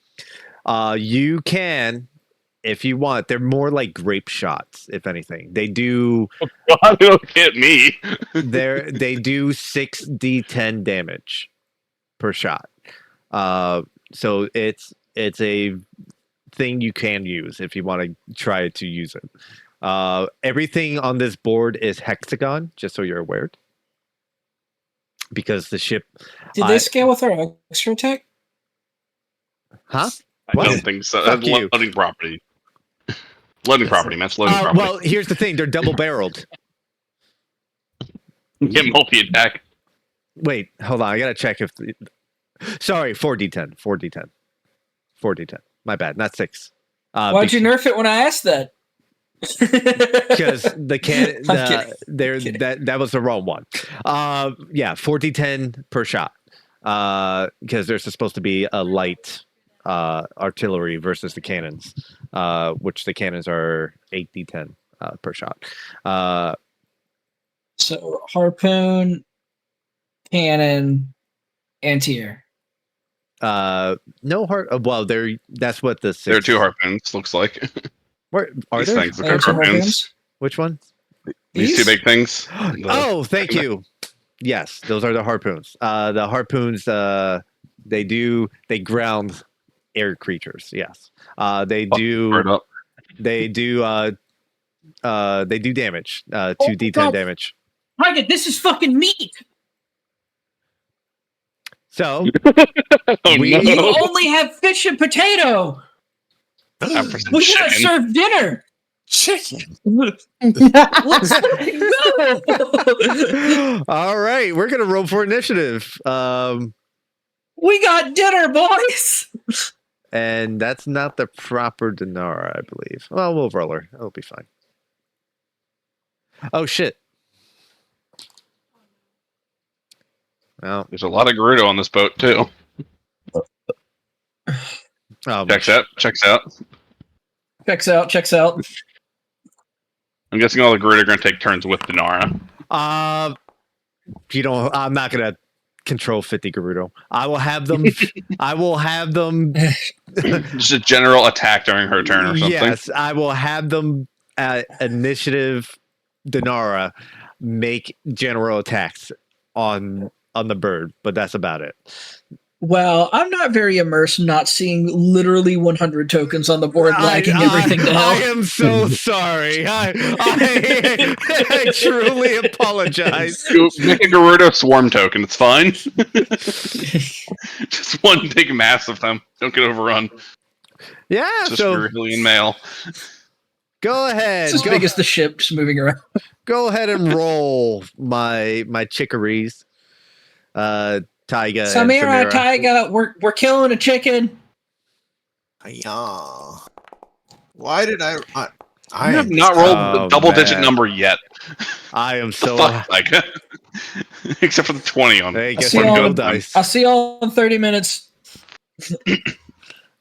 You can, if you want. They're more like grape shots, if anything. They do. ship. Don't hit me. They do 6d10 damage per shot. So it's a thing you can use if you want to try to use it. Everything on this board is hexagon, just so you're aware. Because the ship, Did they scale with our extra attack? huh? I What? don't think so. Fuck That's you. loading property. Loading property, man. That's loading property. Well, here's the thing: they're double barreled. Get multi attack. Wait, hold on. I gotta check if. Sorry, 4d10. 4d10. 4d10. My bad. Not 6. Why'd you nerf it when I asked that? Because the can I'm kidding. there that was the wrong one. Yeah, 4d10 per shot. Because there's supposed to be a light artillery versus the cannons, which the cannons are 8d10 per shot. So harpoon, cannon, anti-air. No heart. Well, that's what the. There are 2 harpoons, looks like. Where are These there? things look There are like 2 harpoons. harpoons. Which one? These 2 big things. Oh, thank you. Yes, those are the harpoons. The harpoons, they ground air creatures. Yes, they do. Up. They do. They do damage. 2d10 God. damage. Target, this is fucking meat. So Oh, We- no. You only have fish and potato. Time for some We gotta chicken. serve dinner. chicken. Let's fucking go. all right, we're gonna roll for initiative. We got dinner, boys. And that's not the proper Dinara, I believe. Well, we'll roll her. It'll be fine. Oh shit. Well, There's a lot of Gerudo on this boat too. Checks out. Checks out. Checks out. Checks out. I'm guessing all the Gerudo are going to take turns with Dinara. You don't. I'm not gonna control 50 Gerudo. I will have them. I will have them. Just a general attack during her turn or something. Yes, I will have them at initiative. Dinara make general attacks on the bird, but that's about it. Well, I'm not very immersed not seeing literally 100 tokens on the board, lagging everything to I hell. am so sorry. I truly apologize. Make a Gerudo swarm token. It's fine. Just one big mass of them. Don't get overrun. Yeah, Just so Cerulean mail. go ahead. It's as big as the ship just moving around. Go ahead and roll my chicories. Taiga and Samira, Samira. Taiga, we're killing a chicken. Yeah. Why did I You have not rolled the double-digit man. number yet. I am The so fuck, Taiga? Except for the 20 on. Hey, I'll guess see, what? y'all Go in, dice. I'll see y'all in 30 minutes.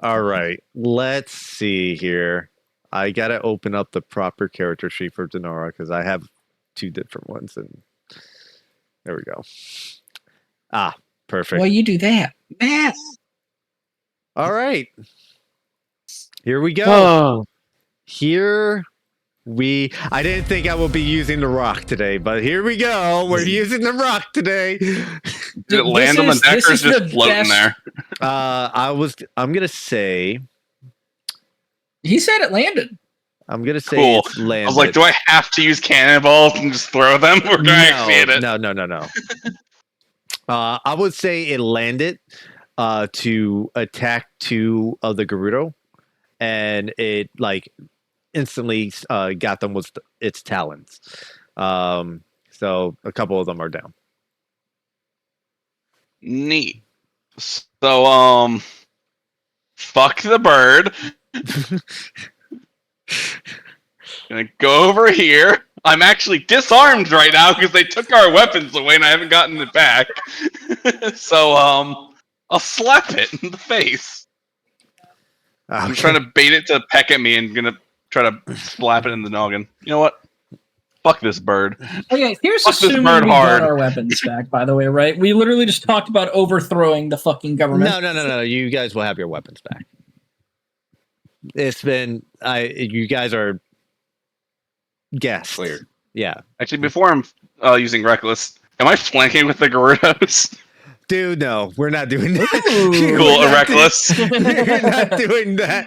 All right, let's see here. I gotta open up the proper character sheet for Denara because I have two different ones, and there we go. Ah, perfect. Well, you do that. Math. All right, here we go. Oh. Here I didn't think I would be using the rock today, but here we go. We're using the rock today. Did it land on the deck or is it just floating there? I'm gonna say He said it landed. Cool. it's landed. I was like, do I have to use cannonballs and just throw them? Or do I actually hit it? No. I would say it landed to attack two of the Gerudo, and it like instantly got them with its talons. So a couple of them are down. Neat. So, fuck the bird. Gonna go over here. I'm actually disarmed right now because they took our weapons away and I haven't gotten it back. So, I'll slap it in the face. I'm trying to bait it to peck at me and gonna try to slap it in the noggin. You know what? Fuck this bird. Okay, here's Fuck this assuming bird we hard. got our weapons back, by the way, right? We literally just talked about overthrowing the fucking government. No. You guys will have your weapons back. It's been you guys are guests. Cleared. Yeah. Actually, before I'm using Reckless, am I flanking with the Gerudos? Dude, no, we're not doing that. Ooh. Cool, a Reckless. We're not doing that.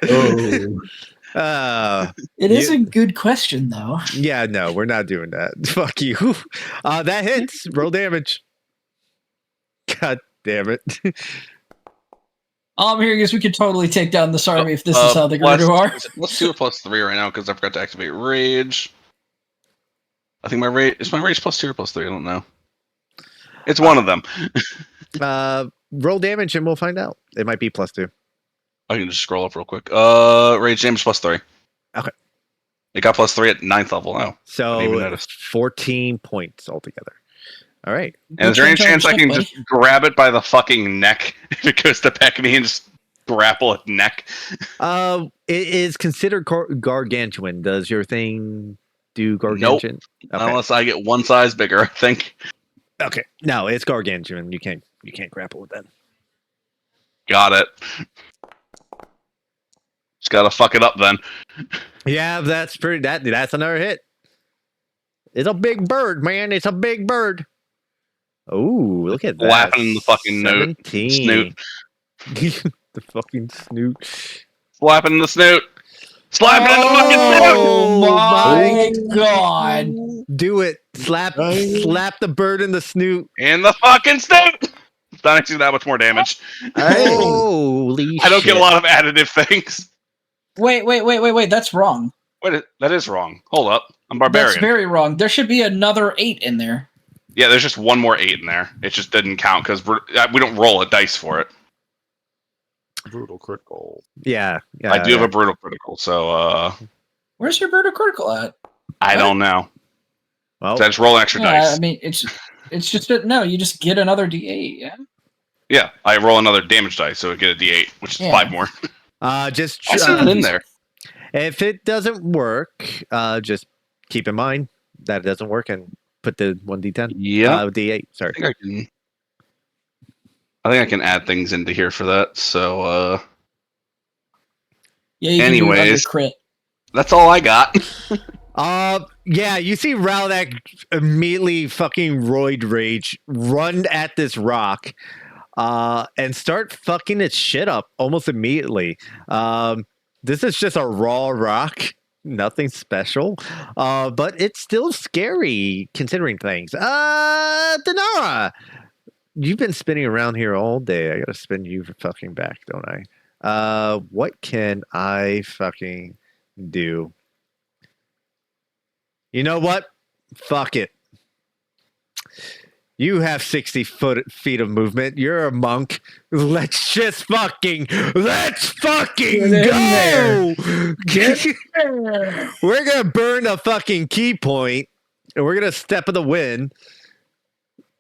It is a good question, though. Yeah, no, we're not doing that. Fuck you. That hits. Roll damage. God damn it. All I'm hearing is we could totally take down this army if this is how the Gerudo are. Is it +2 or +3 right now? Because I forgot to activate Rage. I think my rage is +2 or +3. I don't know. It's one of them. Roll damage and we'll find out. It might be +2. I can just scroll up real quick. Rage damage +3. Okay. It got +3 at 9th level now. I didn't even So notice. 14 points altogether. All right. And is there any Good chance I can buddy. just grab it by the fucking neck if it goes to peck me and just grapple its neck? It is considered gargantuan. Does your thing do gargantuan? Okay. Unless I get one size bigger, I think. Okay. No, it's gargantuan. You can't grapple with that. Got it. Just gotta fuck it up then. Yeah, that's pretty. That's another hit. It's a big bird, man. It's a big bird. Oh, look at that! Flapping in the fucking snoot. The fucking snoot. Slapping the snoot. Slapping in the fucking snoot. Oh my god! Do it. Slap the bird in the snoot. In the fucking snoot. It's not actually that much more damage. Holy I don't get a shit. lot of additive things. Wait, that's wrong. Wait, that is wrong. Hold up. I'm barbarian. That's very wrong. There should be another 8 in there. Yeah, there's just one more 8 in there. It just didn't count because we don't roll a dice for it. Brutal critical. Yeah. I do have a brutal critical, so Where's your brutal critical at? I don't know. Well, So I just roll an extra dice. I mean, it's just no. You just get another D8. Yeah. Yeah, I roll another damage dice, so I get a D8, which is Yeah. 5 more. just I set it in there. if it doesn't work, just keep in mind that it doesn't work and put the 1d10. Yeah, D8. Sorry. I think I can add things into here for that. So Yeah. You can Anyways. do another crit. that's all I got. Yeah, you see Rowdak immediately fucking roid rage run at this rock. and start fucking its shit up almost immediately. This is just a raw rock, nothing special, but it's still scary considering things. Denara, you've been spinning around here all day. I gotta spin you for fucking back, don't I? What can I fucking do? You know what? Fuck it. You have 60 feet of movement. You're a monk. Let's fucking Get in go. Get there. We're gonna burn a fucking key point, and we're gonna step of the wind.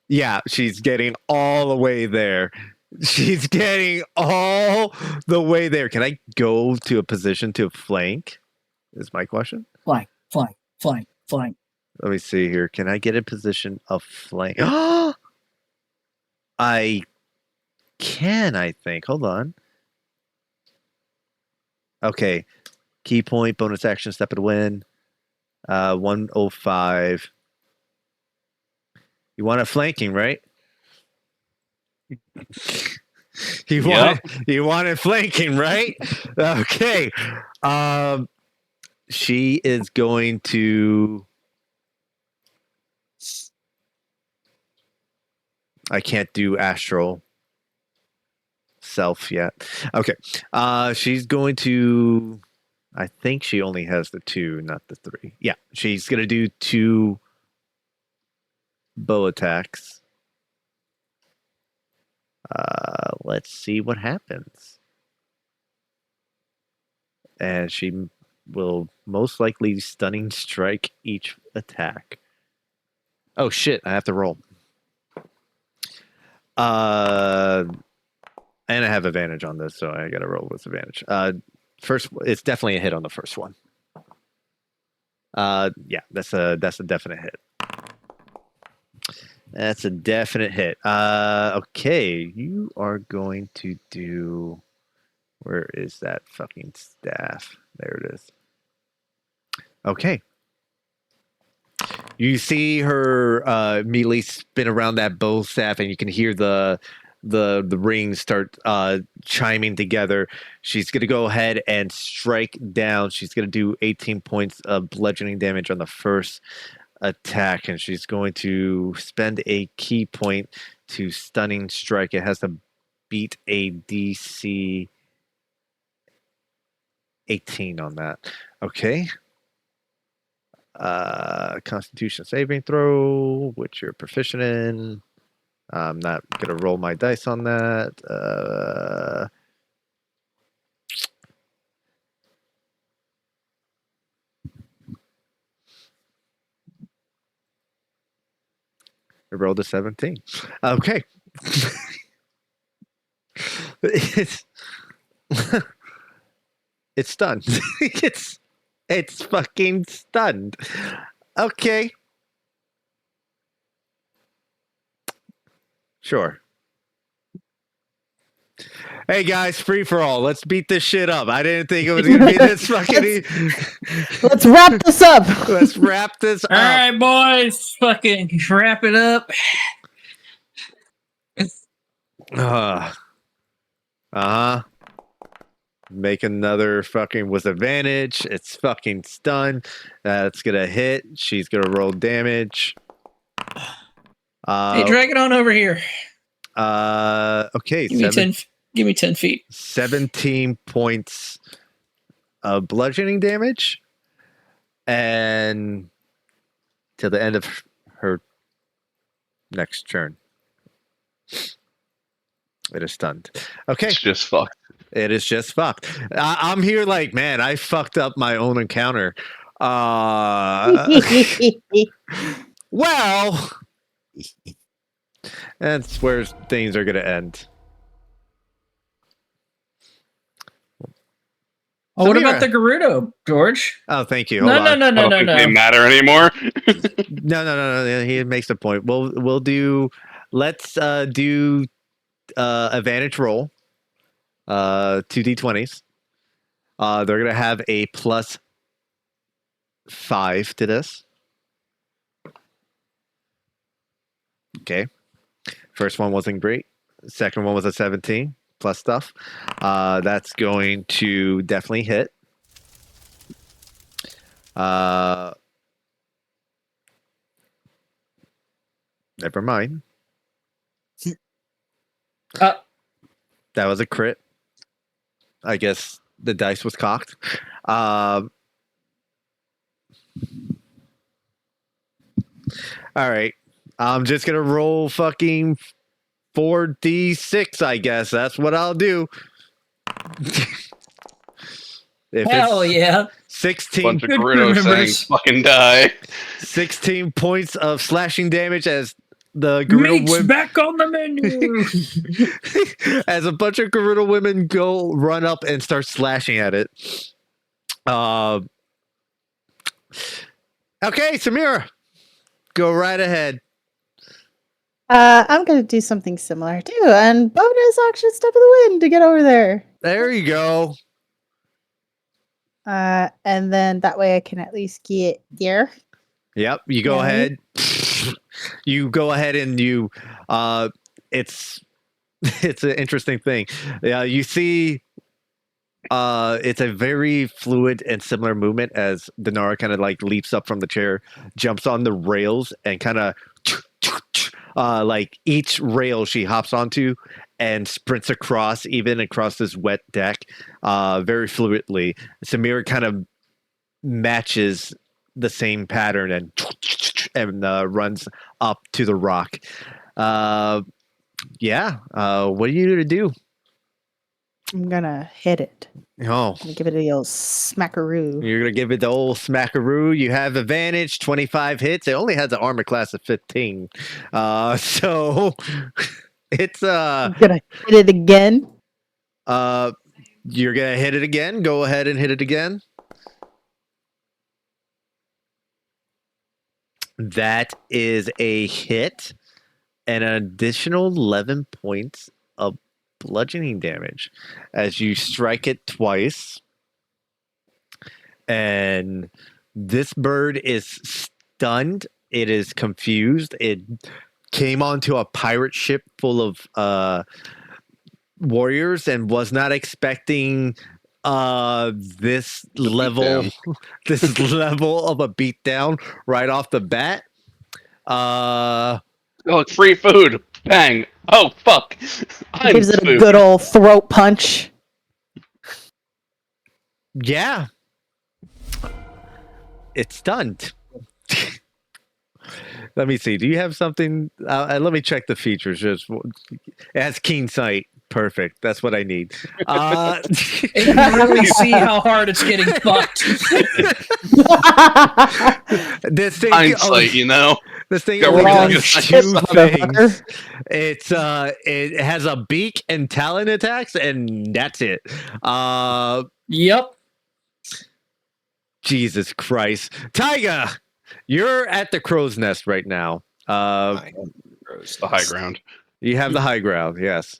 Yeah, she's getting all the way there. She's getting all the way there. Can I go to a position to flank? Is my question. Flank, flank, flank, flank. Let me see here. Can I get a position of flank? I can, I think. Hold on. Okay. Key point, bonus action, step of the wind. 105. You want a flanking, right? You want it flanking, right? Okay. She is going to. I can't do astral self yet. Okay. She's going to. I think she only has the 2, not the 3. Yeah, she's going to do 2 bow attacks. Let's see what happens. And she will most likely stunning strike each attack. Oh shit, I have to roll. And I have advantage on this, so I got to roll with advantage. First, it's definitely a hit on the first one. Yeah, that's a definite hit. That's a definite hit. Okay, you are going to do. Where is that fucking staff? There it is. Okay. You see her immediately spin around that bow staff, and you can hear the rings start chiming together. She's going to go ahead and strike down. She's going to do 18 points of bludgeoning damage on the first attack, and she's going to spend a key point to stunning strike. It has to beat a DC 18 on that. Okay. Constitution saving throw, which you're proficient in. I'm not gonna roll my dice on that. I rolled a 17. Okay. it's it's stunned. it's fucking stunned. Okay. Sure. Hey guys, free for all. Let's beat this shit up. I didn't think it was gonna be this fucking. Let's wrap this up. Let's wrap this up. All right, boys, fucking wrap it up. Make another fucking with advantage. It's fucking stunned. That's gonna hit. She's gonna roll damage. Hey, drag it on over here. Okay. Give me 10 feet. 17 points of bludgeoning damage, and till the end of her next turn, it is stunned. Okay. It's just fucked. It is just fucked. I'm here like, man, I fucked up my own encounter. Well, that's where things are going to end. Oh, what about the Gerudo, George? Oh, thank you. No. I don't think they matter anymore. No. He makes the point. We'll do. Let's do advantage roll. 2 d20s. They're gonna have a +5 to this. Okay. First one wasn't great. Second one was a 17 plus stuff. That's going to definitely hit. Never mind. Uh, That was a crit. I guess the dice was cocked. All right. I'm just going to roll fucking 4d6, I guess. That's what I'll do. If hell it's yeah. 16, Bunch of Good Gerudo saying remembers. "fucking die." 16 points of slashing damage as the Gerudo Meat's women, back on the menu. as a bunch of Gerudo women go run up and start slashing at it. Okay, Samira, go right ahead. I'm gonna do something similar too, and bonus action step of the wind to get over there. There you go. And then that way I can at least get there. Yep, you go Right. ahead. You go ahead and you it's it's an interesting thing. Yeah, you see it's a very fluid and similar movement as Denara kind of like leaps up from the chair, jumps on the rails and kind of like each rail she hops onto and sprints even across this wet deck very fluidly. Samir kind of matches the same pattern and runs up to the rock. What are you going to do? I'm gonna hit it. Oh, I'm gonna give it a old smackaroo. you're going to give it the old smackaroo. You have advantage, 25 hits. It only has an armor class of 15. So it's I'm gonna hit it again. you're going to hit it again. Go ahead and hit it again. That is a hit and an additional 11 points of bludgeoning damage as you strike it twice. And this bird is stunned. It is confused. It came onto a pirate ship full of warriors and was not expecting this level this level of a beatdown right off the bat. Oh, free food! Bang! Oh fuck! I'm Gives it a food. good old throat punch. Yeah, it's stunned. Let me see. Do you have something? Let me check the features. Just it has keen sight. Perfect. That's what I need. You can really see how hard it's getting fucked. This thing, Hindsight, you know. this thing Got only really does good two hindsight. things. It has a beak and talon attacks, and that's it. Yep. Jesus Christ, Taiga, you're at the crow's nest right now. I am gross. The high ground. You have the high ground. Yes.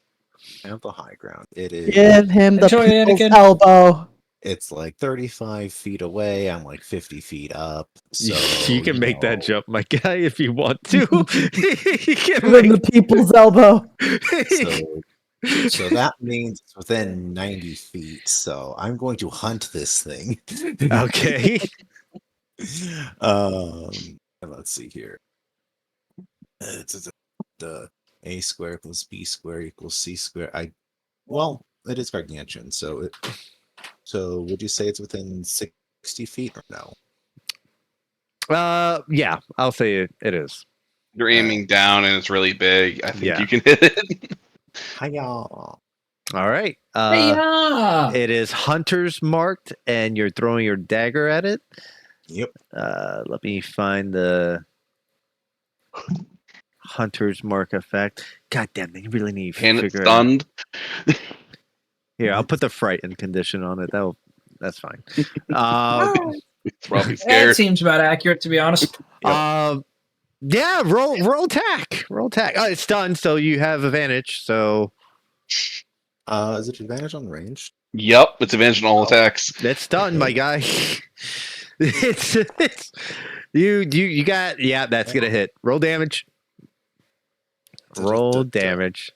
I have the high ground. It is. Give him the Enjoy, people's Anakin. elbow. It's like 35 feet away. I'm like 50 feet up. So you can make that know, jump, my guy, if you want to. You can Give him make- the people's elbow. So that means it's within 90 feet. So I'm going to hunt this thing. Okay. Let's see here. It's the a square plus b square equals c square. It is gargantuan. So would you say it's within 60 feet or no? Yeah, I'll say it is. You're aiming down and it's really big. I think Yeah. you can hit it. Hiya. All right. Yeah. It is hunter's marked, and you're throwing your dagger at it. Yep. Let me find the hunter's mark effect. God damn, they really need to And it's figure it out. stunned. Here, I'll put the frightened condition on it. That's fine. It's probably That scared. seems about accurate, to be honest. Yeah, roll attack. Roll attack. Oh, it's stunned, so you have advantage. So Is it advantage on range? Yep, it's advantage on all attacks. it's stunned, my guy. it's you got that's gonna hit. Roll damage. Roll damage.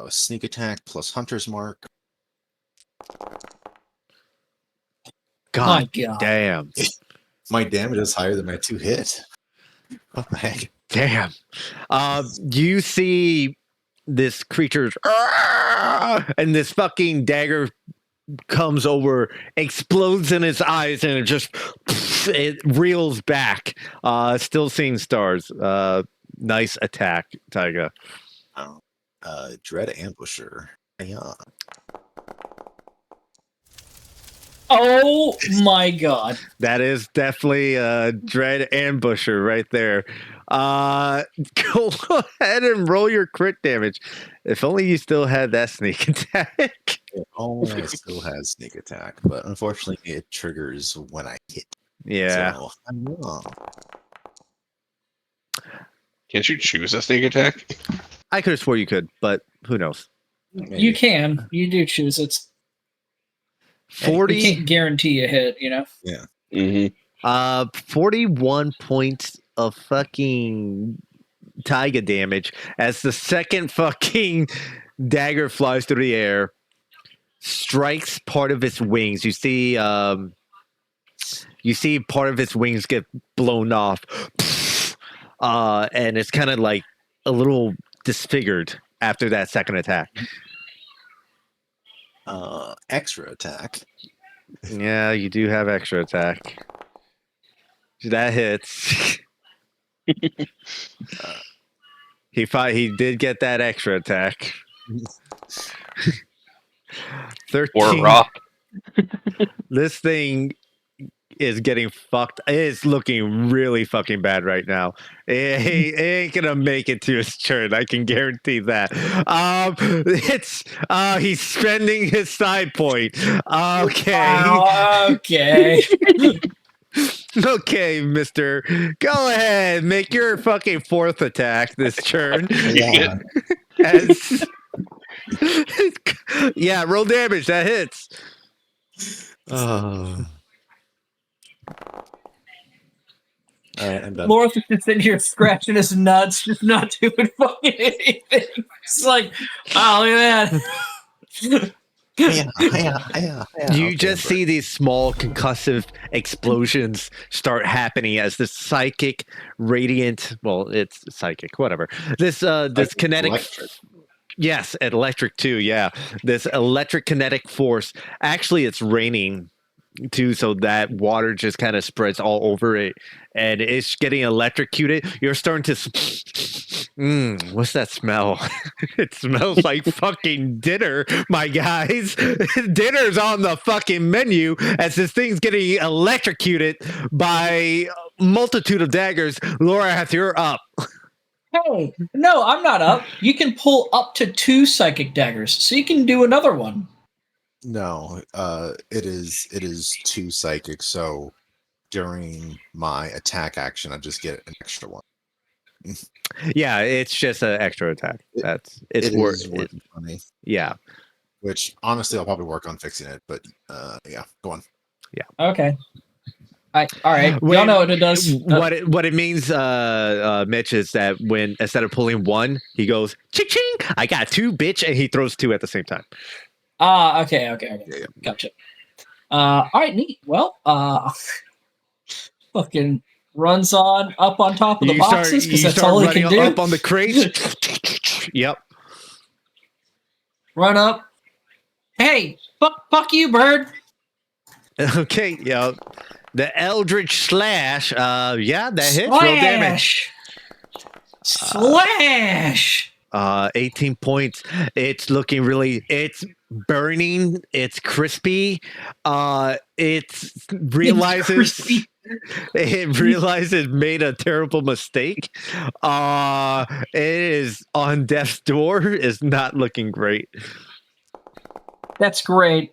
Sneak attack plus hunter's mark. My God God. damn. My damage is higher than my 2 hit. What the heck? Damn. You see this creature's and this fucking dagger comes over, explodes in its eyes, and it just it reels back. Still seeing stars. Nice attack, Taiga. Oh. Dread ambusher. Yeah. Oh my God. That is definitely a dread ambusher right there. Go ahead and roll your crit damage. If only you still had that sneak attack. It only still has sneak attack, but unfortunately it triggers when I hit. Yeah. So I'm wrong. Can't you choose a sneak attack? I could have swore you could, but who knows? You can. You do choose it. 40 You can't guarantee a hit, you know? Yeah. Mm-hmm. 41 points of fucking Taiga damage as the second fucking dagger flies through the air, strikes part of its wings. You see part of its wings get blown off, and it's kind of like a little disfigured after that second attack. Extra attack. Yeah, you do have extra attack. That hits. He did get that extra attack. 13. Or a rock. This thing is getting fucked. It's looking really fucking bad right now. It ain't gonna make it to his turn. I can guarantee that. He's spending his side point. Okay. Wow, okay. Okay, mister. Go ahead. Make your fucking fourth attack this turn. Yeah. As- yeah, roll damage. That hits. Oh. All right, I'm done. Lawrence is just sitting here scratching his nuts, just not doing fucking anything. It's like, oh, look at that. You just see these small concussive explosions start happening as this psychic radiant, well, it's psychic, whatever. This kinetic electric. Yes, electric too, yeah. This electric kinetic force. Actually, it's raining too, so that water just kind of spreads all over it and it's getting electrocuted. You're starting to what's that smell? It smells like fucking dinner, my guys. Dinner's on the fucking menu as this thing's getting electrocuted by a multitude of daggers. Laura, you're up. Hey, no, I'm not up. You can pull up to 2 psychic daggers, so you can do another one. No, it is 2 psychic, so during my attack action I just get an extra one. Yeah, it's just an extra attack. It's It is worth working for me. Yeah. Which honestly I'll probably work on fixing it, but yeah, go on. Okay. All right. When- Y'all know what it does. What it means, Mitch, is that when instead of pulling 1, he goes ching ching. I got 2, bitch, and he throws 2 at the same time. Okay. Yeah. Gotcha. All right, neat. Well, fucking runs up on top of the boxes because that's all he can do. Up on the crates. Yep. Run up. Hey, fuck you, bird. Okay. Yeah. The Eldritch Slash. Yeah, that hits. Roll damage. Slash. 18 points. It's looking really. It's burning. It's crispy. It realizes. It realizes it made a terrible mistake. It is on death's door. Is not looking great. That's great.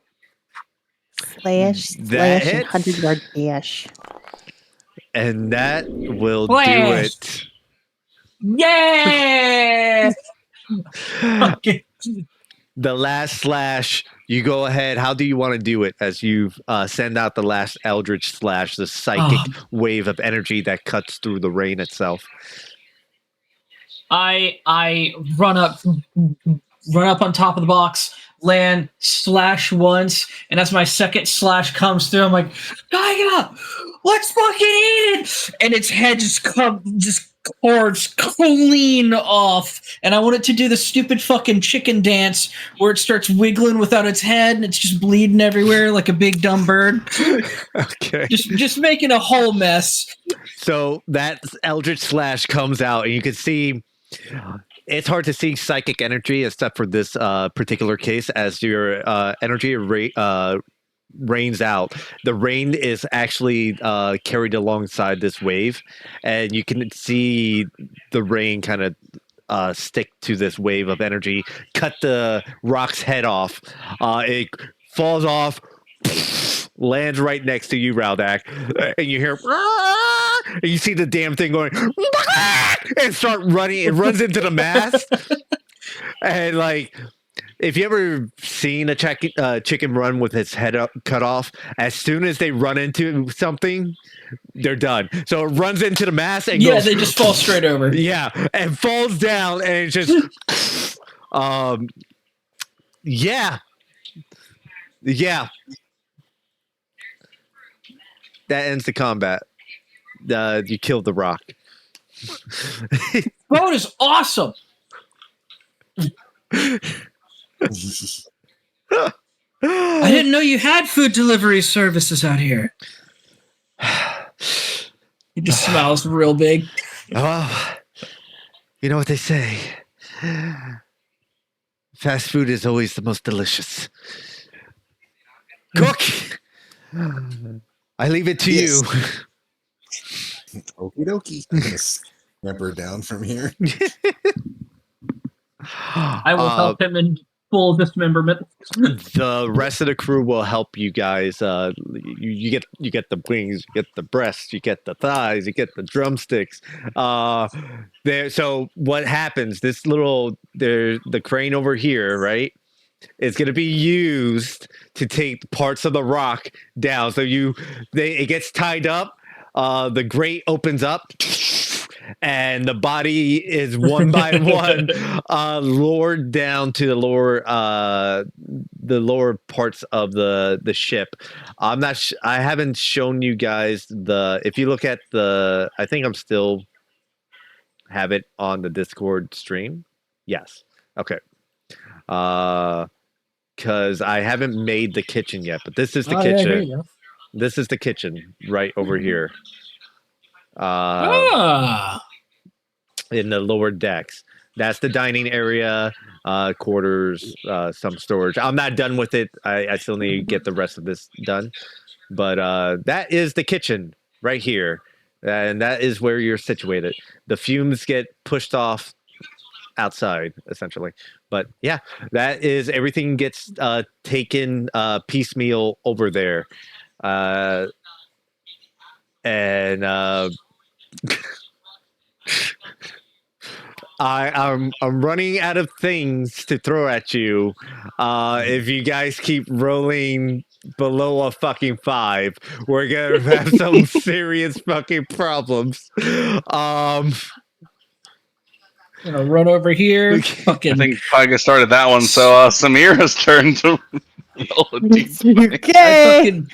Slash, That and hits. 100-yard dash. And that will Slash. do it. Yeah. Okay. The last slash, you go ahead. How do you want to do it as you send out the last Eldritch Slash, the psychic wave of energy that cuts through the rain itself? I run up run up on top of the box, land, slash once, and as my second slash comes through, I'm like, Gaia, let's fucking eat it! And its head just carves clean off, and I want it to do the stupid fucking chicken dance where it starts wiggling without its head, and it's just bleeding everywhere like a big dumb bird. Okay. Just making a whole mess. So that Eldritch Slash comes out, and you can see it's hard to see psychic energy except for this particular case as your energy rains out. The rain is actually carried alongside this wave, and you can see the rain kind of stick to this wave of energy, cut the rock's head off. It falls off, lands right next to you, Raldak, and you hear, "Ah!" and you see the damn thing going, "Ah!" and start running. It runs into the mast, and like, if you ever seen a chicken run with its head cut off, as soon as they run into something, they're done. So it runs into the mast and goes, they just fall straight over. Yeah, and falls down, and it just, yeah. That ends the combat. You killed the rock. Boat is awesome. I didn't know you had food delivery services out here. He just smiles real big. Oh, you know what they say. Fast food is always the most delicious. Cook! I leave it to Yes. you. Okie dokie. I'm gonna scamper down from here. I will help him in full dismemberment. The rest of the crew will help you guys. You get the wings, you get the breasts, you get the thighs, you get the drumsticks. There. So what happens? The crane over here, right? It's going to be used to take parts of the rock down. So it gets tied up. The grate opens up, and the body is one by one lowered down to the lower parts of the ship. I'm not. I haven't shown you guys if you look at I think I'm still have it on the Discord stream. Yes. Okay. Because I haven't made the kitchen yet, but this is the kitchen. Yeah, This is the kitchen right over here. In the lower decks. That's the dining area, quarters, some storage. I'm not done with it. I still need to get the rest of this done. But that is the kitchen right here. And that is where you're situated. The fumes get pushed off outside, essentially. But yeah, that is everything gets taken piecemeal over there. I'm running out of things to throw at you. If you guys keep rolling below a fucking 5, we're gonna have some serious fucking problems. Run over here. I Fucking. think Tyga started that one, so Samira's turn to roll a d20. I Okay. fucking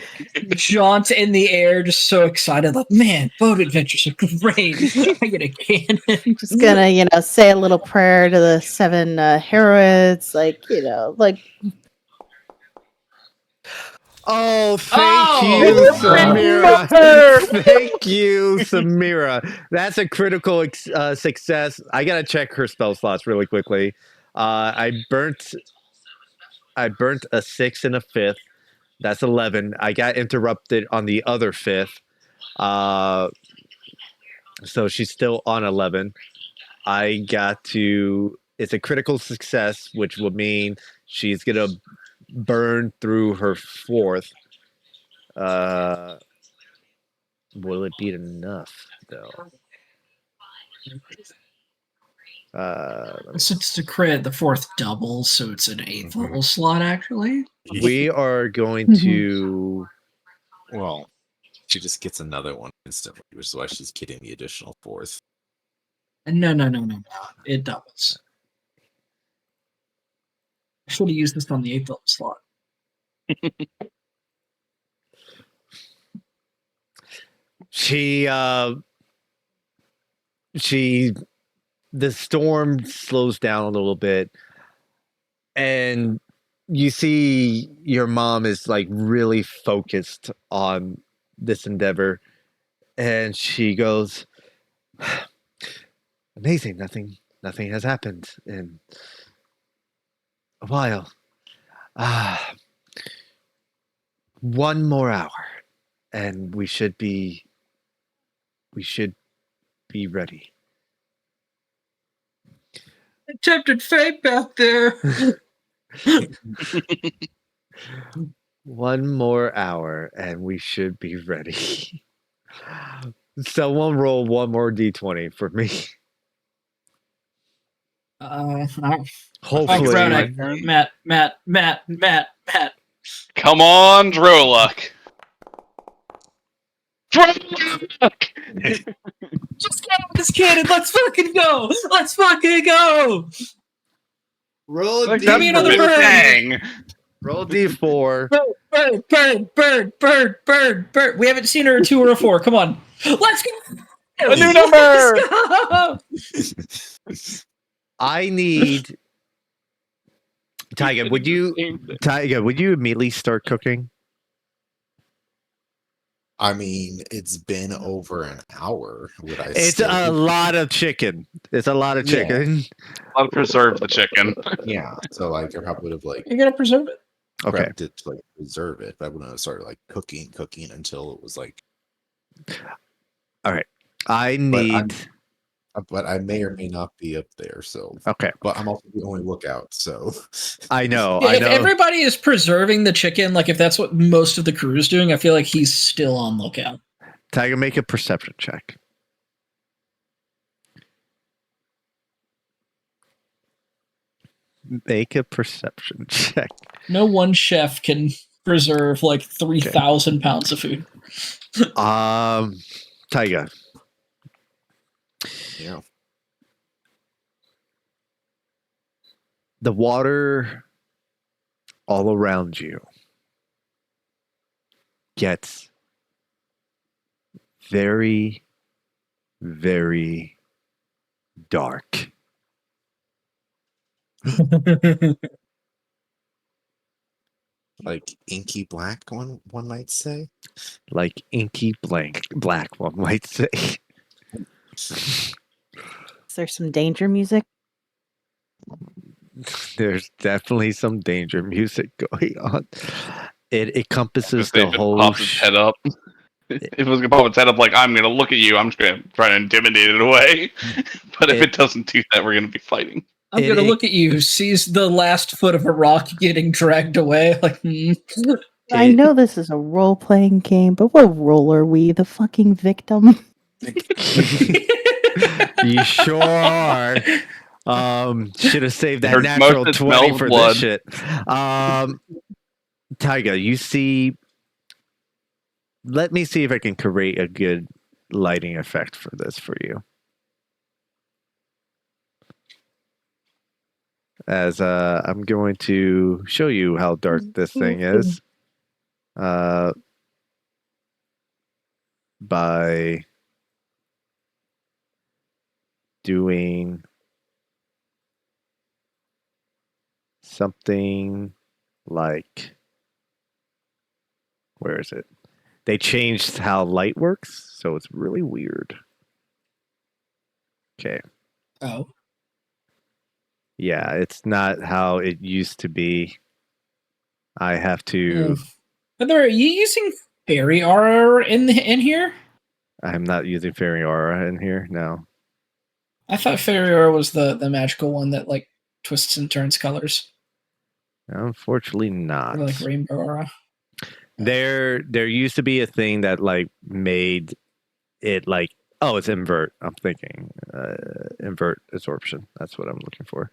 jaunt in the air, just so excited. Like, man, boat adventures are great. I get a cannon. Just gonna, say a little prayer to the 7 heroines, like. Oh, thank Oh, you, wow. Samira. Thank you, Samira. That's a critical success. I gotta check her spell slots really quickly. I burnt a 6 and a 5th. That's 11. I got interrupted on the other 5th. So she's still on 11. It's a critical success, which would mean she's gonna burn through her 4th. Will it be enough though? Since the crit, the 4th doubles, so it's an 8th level slot, actually. We are going to. Well, she just gets another one instantly, which is why she's getting the additional 4th. No. It doubles. I should have used this on the 8th level slot. She the storm slows down a little bit, and you see your mom is like really focused on this endeavor, and she goes, amazing, nothing has happened in a while. Ah, one more hour and we should be ready. Attempted fate back there. One more hour and we should be ready. Someone roll one more d20 for me. Hopefully, Matt. Come on, Droluck. Droluck! Just get out this cannon. Let's fucking go. Let's fucking go. Roll a Like, Give me that's another for bird. dang. roll d4. Bird. We haven't seen her a 2 or a 4. Come on. Let's go. A new number. Let's go. I need Tyga, would you immediately start cooking? I mean, it's been over an hour. Would I? It's a lot of chicken. It's a lot of Yeah. chicken. I'll preserve the chicken. Yeah. So like, I probably would have like You gotta preserve it. Okay. prepped it to like preserve it, but I wouldn't have started like cooking until it was like. I need. But I may or may not be up there. So, Okay. but I'm also the only lookout. So I know. Yeah, I if know. everybody is preserving the chicken, like if that's what most of the crew is doing, I feel like he's still on lookout. Tiger, make a perception check. Make a perception check. No one chef can preserve like 3,000 pounds of food. Tiger, yeah. the water all around you gets very, very dark. Like inky black, one might say. Like inky black, one might say. Is there some danger music? There's definitely some danger music going on. It encompasses If the it whole. pops its head up. If it was gonna pop its head up, like I'm gonna look at you, I'm just gonna try to intimidate it away. But if it doesn't do that, we're gonna be fighting. I'm gonna look at you, sees the last foot of a rock getting dragged away. Like, I know this is a role playing game, but what role are we? The fucking victim? You sure are. Should have saved that There's natural most that 20 smells for blood. this shit. Tyga, you see. Let me see if I can create a good lighting effect for this for you. As I'm going to show you how dark this thing is. By doing something like, where is it? They changed how light works, so it's really weird. Okay. oh, Yeah, it's not how it used to be. I have to. By the way, are you using fairy aura in here? I'm not using fairy aura in here. No. I thought fairy aura was the magical one that like twists and turns colors, Unfortunately, not. or like rainbow aura. There used to be a thing that like made it like, oh, it's invert. I'm thinking invert absorption. That's what I'm looking for.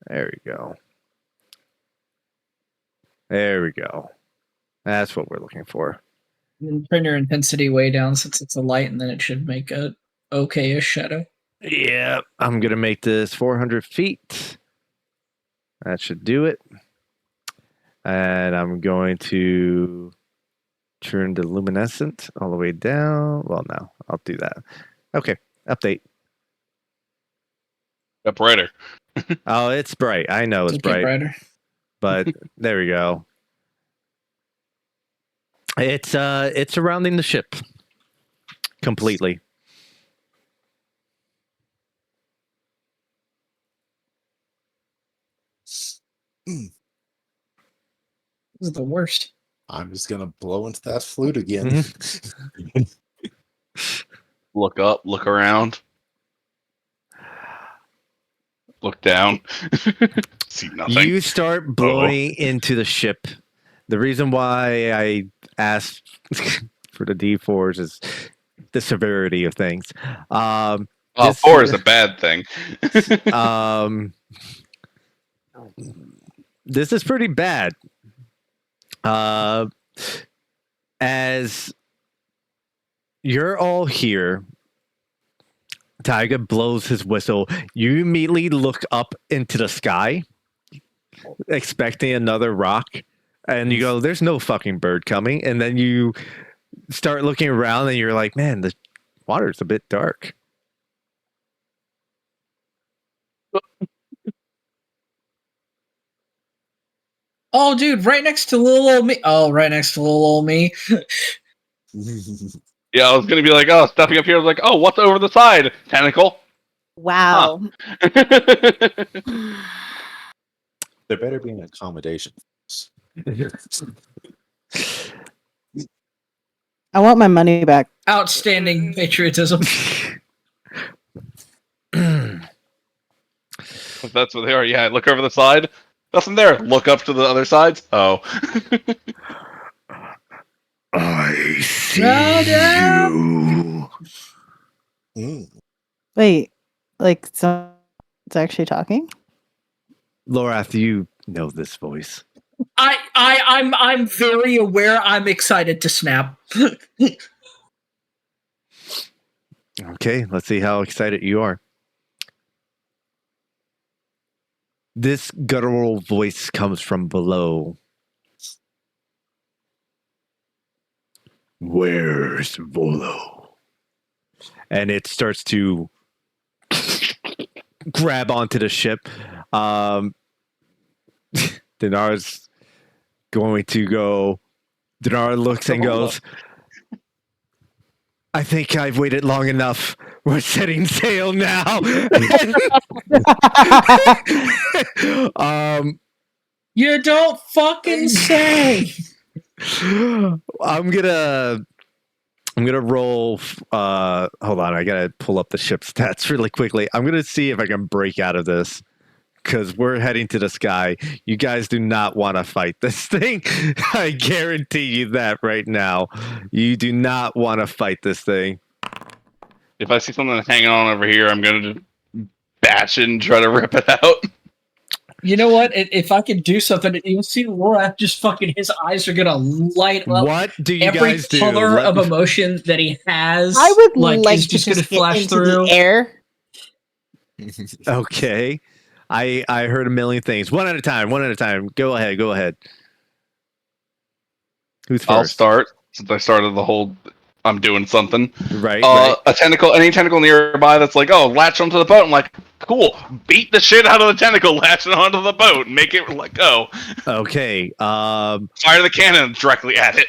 There we go. There we go. That's what we're looking for. And then turn your intensity way down since it's a light, and then it should make a okay-ish shadow. Yeah, I'm gonna make this 400 feet. That should do it. And I'm going to turn the luminescent all the way down. Well, no, I'll do that. Okay, update. Up brighter. Oh, it's bright. I know it's It'll get bright, brighter. but there we go. It's surrounding the ship completely. This is the worst. I'm just gonna blow into that flute again. Look up, look around, look down. See nothing. You start blowing into the ship. The reason why I asked for the D4s is the severity of things. This- 4 is a bad thing. This is pretty bad. As you're all here, Taiga blows his whistle. You immediately look up into the sky, expecting another rock, and you go, "There's no fucking bird coming." And then you start looking around, and you're like, "Man, the water's a bit dark." Oh, dude, right next to little old me. Oh, right next to little old me. Yeah, I was gonna be like, oh, stepping up here, I was like, oh, what's over the side? Tentacle. Wow. There better be an accommodation. I want my money back. Outstanding patriotism. If that's what they are, yeah. Look over the side. Nothing there. Look up to the other sides. Oh. I see No, you. Wait, like so it's actually talking? Lorath, you know this voice. I'm very aware. I'm excited to snap. Okay, let's see how excited you are. This guttural voice comes from below. Where's Volo? And it starts to grab onto the ship. Dinar's going to go. Dinar looks and goes, I think I've waited long enough. We're setting sail now. You don't fucking say. I'm gonna roll. Hold on, I gotta pull up the ship stats really quickly. I'm gonna see if I can break out of this because we're heading to the sky. You guys do not want to fight this thing. I guarantee you that right now. You do not want to fight this thing. If I see something hanging on over here, I'm gonna just bash it and try to rip it out. You know what? If I could do something, you'll see Laura just fucking. His eyes are gonna light up. What do you Every guys do? color of emotion that he has. I would like is to just gonna just get flash into through. the air. Okay. I heard a million things. One at a time. Go ahead. Who's 1st? I'll start since I started the whole. I'm doing something. Right. A tentacle, any tentacle nearby that's like, oh, latch onto the boat. I'm like, cool. Beat the shit out of the tentacle, latch it onto the boat, make it let go. Okay. Fire the cannon directly at it.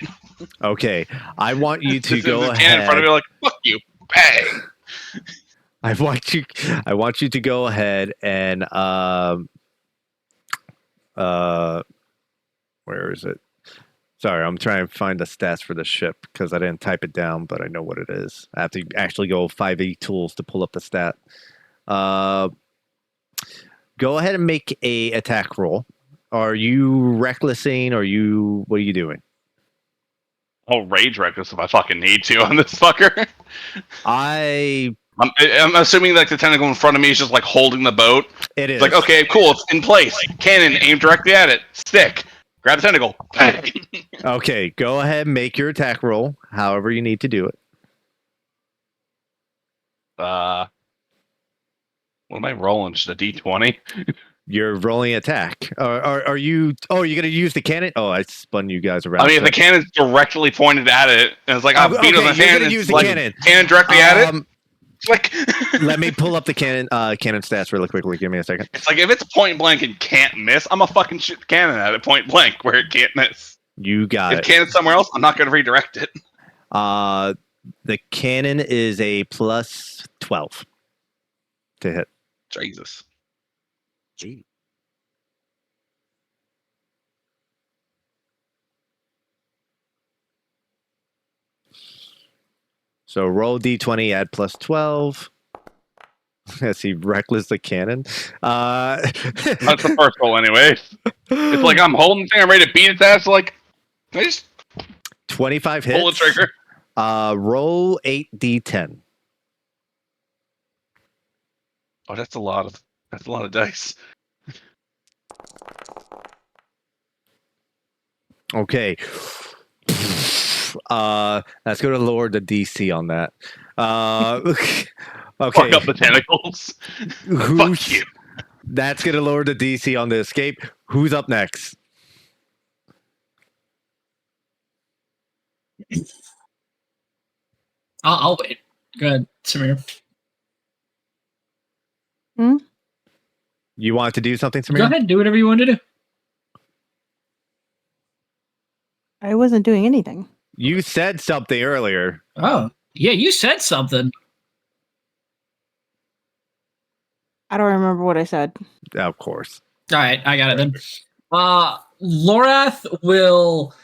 Okay. I want you to go the ahead. cannon in front of me, like, fuck you, bang. I want you to go ahead and where is it? Sorry, I'm trying to find the stats for the ship because I didn't type it down, but I know what it is. I have to actually go 5e tools to pull up the stat. Go ahead and make a attack roll. Are you recklessing? What are you doing? I'll rage reckless if I fucking need to on this fucker. I'm assuming like the tentacle in front of me is just like holding the boat. It is. It's like, okay, cool, it's in place. Cannon aimed directly at it. Stick. Grab the tentacle. Bang. Okay, go ahead and make your attack roll, however you need to do it. What am I rolling? Just a D20? You're rolling attack. Are you? Oh, you're gonna use the cannon? Oh, I spun you guys around. I mean, if the cannon's directly pointed at it, and it's like I'll beat it with my you're hand. gonna It's use the like cannon. cannon directly at it. It's like Let me pull up the cannon stats really quickly. Give me a second. it's like if it's point blank and can't miss, I'm a fucking shoot the cannon at it point blank where it can't miss. You got If it. cannon's somewhere else, I'm not going to redirect it. The cannon is a plus 12 to hit. Jesus. Gee. So roll d20, add plus 12. As he reckless the cannon. That's the first roll, anyway. It's like I'm holding the thing, I'm ready to beat its ass. Like, can I just 25 hits. pull the trigger? Roll 8d10. Oh, that's a lot of dice. Okay. Let's go to lower the DC on that. Okay. Fuck up the tentacles. Fuck you. That's gonna lower the DC on the escape. Who's up next? I'll wait. Go ahead, Samir. You want to do something, Samir? Go ahead, do whatever you want to do. I wasn't doing anything. You said something earlier. Oh, yeah, you said something. I don't remember what I said. Of course. All right, I got it then. Lorath will,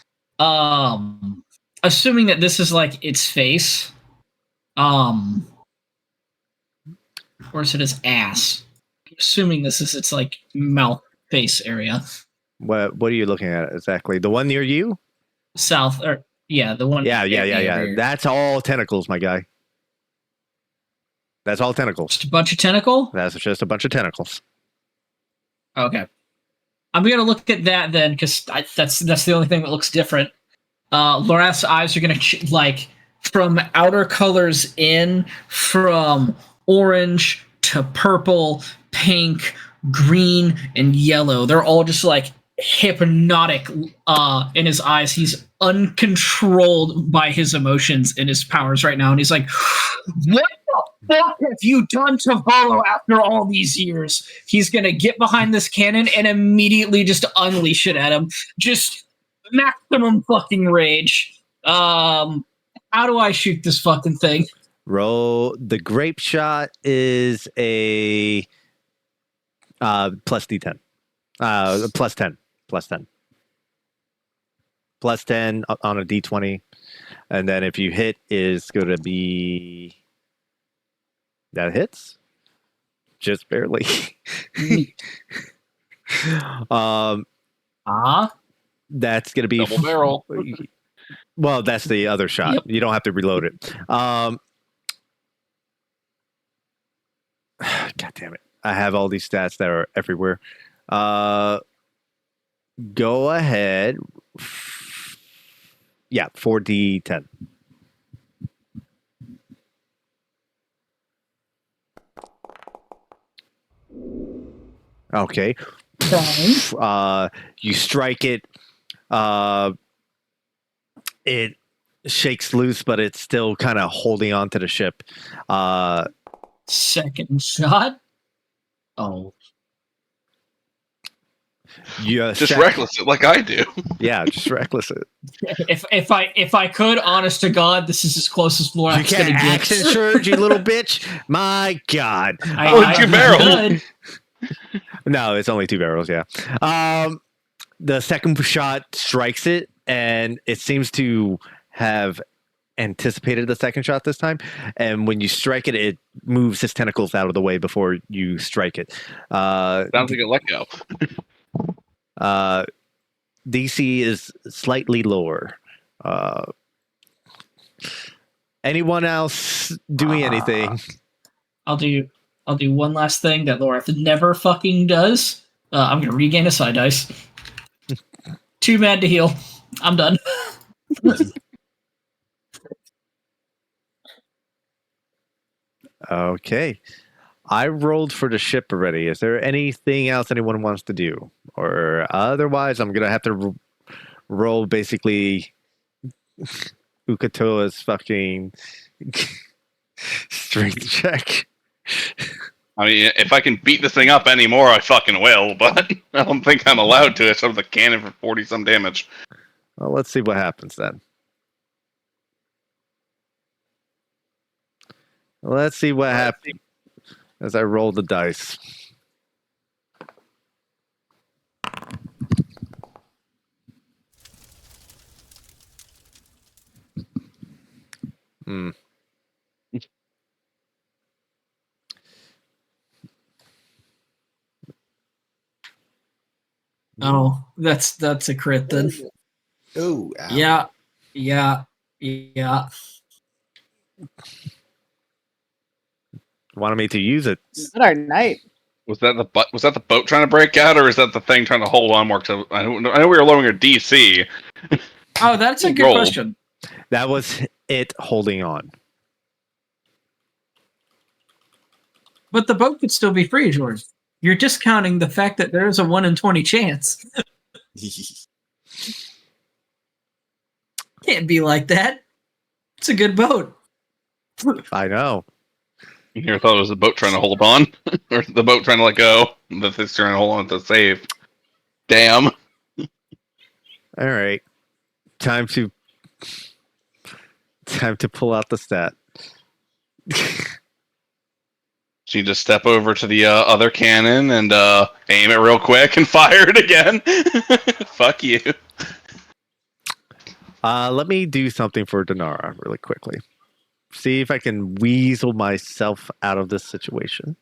assuming that this is like its face, or is it its ass? Assuming this is its like mouth face area. What are you looking at exactly? The one near you? South, or yeah, the one. Yeah. That's all tentacles, my guy. That's all tentacles. Just a bunch of tentacle. That's just a bunch of tentacles. Okay, I'm gonna look at that then, because that's the only thing that looks different. Lorath's eyes are gonna like from outer colors in, from orange to purple, pink, green, and yellow. They're all just like hypnotic in his eyes. He's uncontrolled by his emotions and his powers right now, and he's like, what the fuck have you done to Volo after all these years? He's gonna get behind this cannon and immediately just unleash it at him. Just maximum fucking rage. How do I shoot this fucking thing? Roll. The grape shot is a plus d10. Plus 10. Plus 10. Plus 10 on a d20. And then if you hit is going to be... That hits? Just barely. That's going to be... Double barrel. Well, that's the other shot. Yep. You don't have to reload it. God damn it. I have all these stats that are everywhere. Go ahead. Yeah, 4d10. Okay. You strike it. It shakes loose, but it's still kind of holding on to the ship. Second shot. Oh, Yeah, Just reckless it like I do. Yeah, just reckless it. if I could, honest to God, this is as close as You Lorath's gonna can't get. action surge, you little bitch. My God. Two barrels. could. No, it's only 2 barrels. Yeah. The second shot strikes it, and it seems to have anticipated the second shot this time. And when you strike it, it moves its tentacles out of the way before you strike it. Sounds like a let go. DC is slightly lower. Anyone else doing anything? I'll do one last thing that Lorath never fucking does. I'm gonna regain a side dice. 2 mad to heal. I'm done. Okay. I rolled for the ship already. Is there anything else anyone wants to do? Or otherwise, I'm going to have to roll basically Ukatoa's fucking strength check. I mean, if I can beat this thing up anymore, I fucking will, but I don't think I'm allowed to. It's of the cannon for 40 some damage. Well, let's see what happens then. Let's see what happens as I roll the dice. Hmm. Oh, that's a crit then. Oh, ow. Yeah. Wanted me to use it. Not our night. Was that the boat trying to break out, or is that the thing trying to hold on more? Cause I know we were lowering our DC. Oh, that's a good Roll. question. That was it holding on. But the boat could still be free, George. You're discounting the fact that there is a 1 in 20 chance. Can't be like that. It's a good boat. I know. You never thought it was the boat trying to hold on, or the boat trying to let go. The thing's trying to hold on to save. Damn. All right. Time to pull out the stat. So you just step over to the other cannon and aim it real quick and fire it again. Fuck you. Let me do something for Denara really quickly. See if I can weasel myself out of this situation.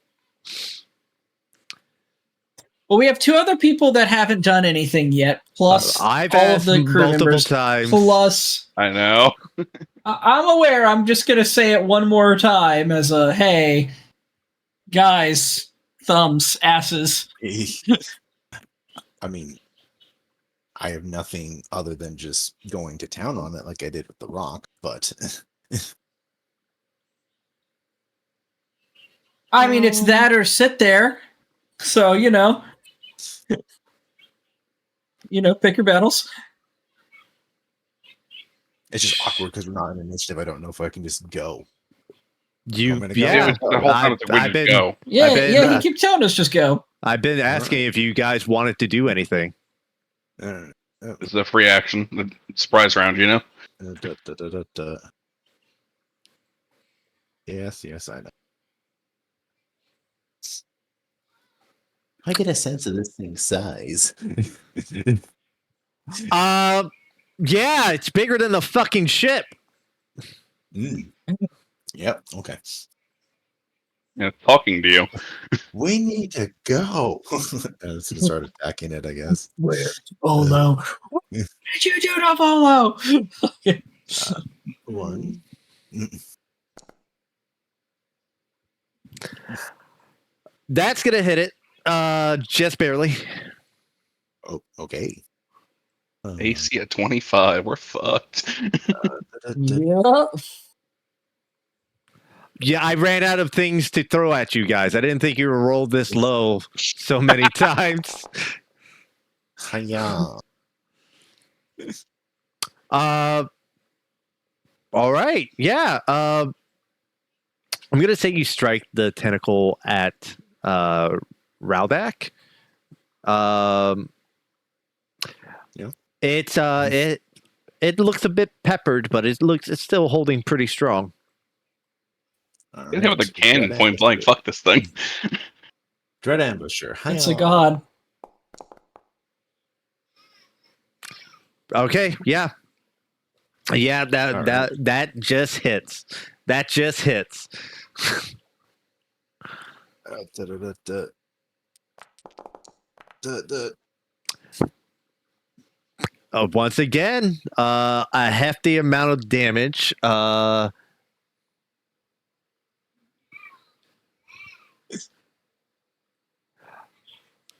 Well, we have 2 other people that haven't done anything yet, plus I've all of asked the crew multiple members, times. plus I know. I'm aware. I'm just going to say it one more time as a, hey, guys, thumbs, asses. I mean, I have nothing other than just going to town on it like I did with the rock, but I mean, it's that or sit there. So, pick your battles. it's just awkward because we're not in initiative. I don't know if I can just go. You, go? yeah. The whole time it's I've been, go. Yeah, he keeps telling us just go. I've been asking if you guys wanted to do anything. This is a free action, the surprise round, you know. Yes, I know. I get a sense of this thing's size. Yeah, it's bigger than the fucking ship. Yep. Okay. Yeah, talking to you. We need to go. Let's start attacking it, I guess. Oh no! What did you do to Apollo? One. That's gonna hit it. Just barely. Oh, okay. AC at 25. We're fucked. Yeah. Yeah, I ran out of things to throw at you guys. I didn't think you would roll this low so many times. Hiya. All right. Yeah. I'm gonna say you strike the tentacle at Raldak. Yeah. It's it looks a bit peppered, but it's still holding pretty strong. You have the cannon point blank. Fuck this thing. Dread Ambusher. It's a god. Okay, yeah. Yeah, that just hits. That just hits. Once again, a hefty amount of damage.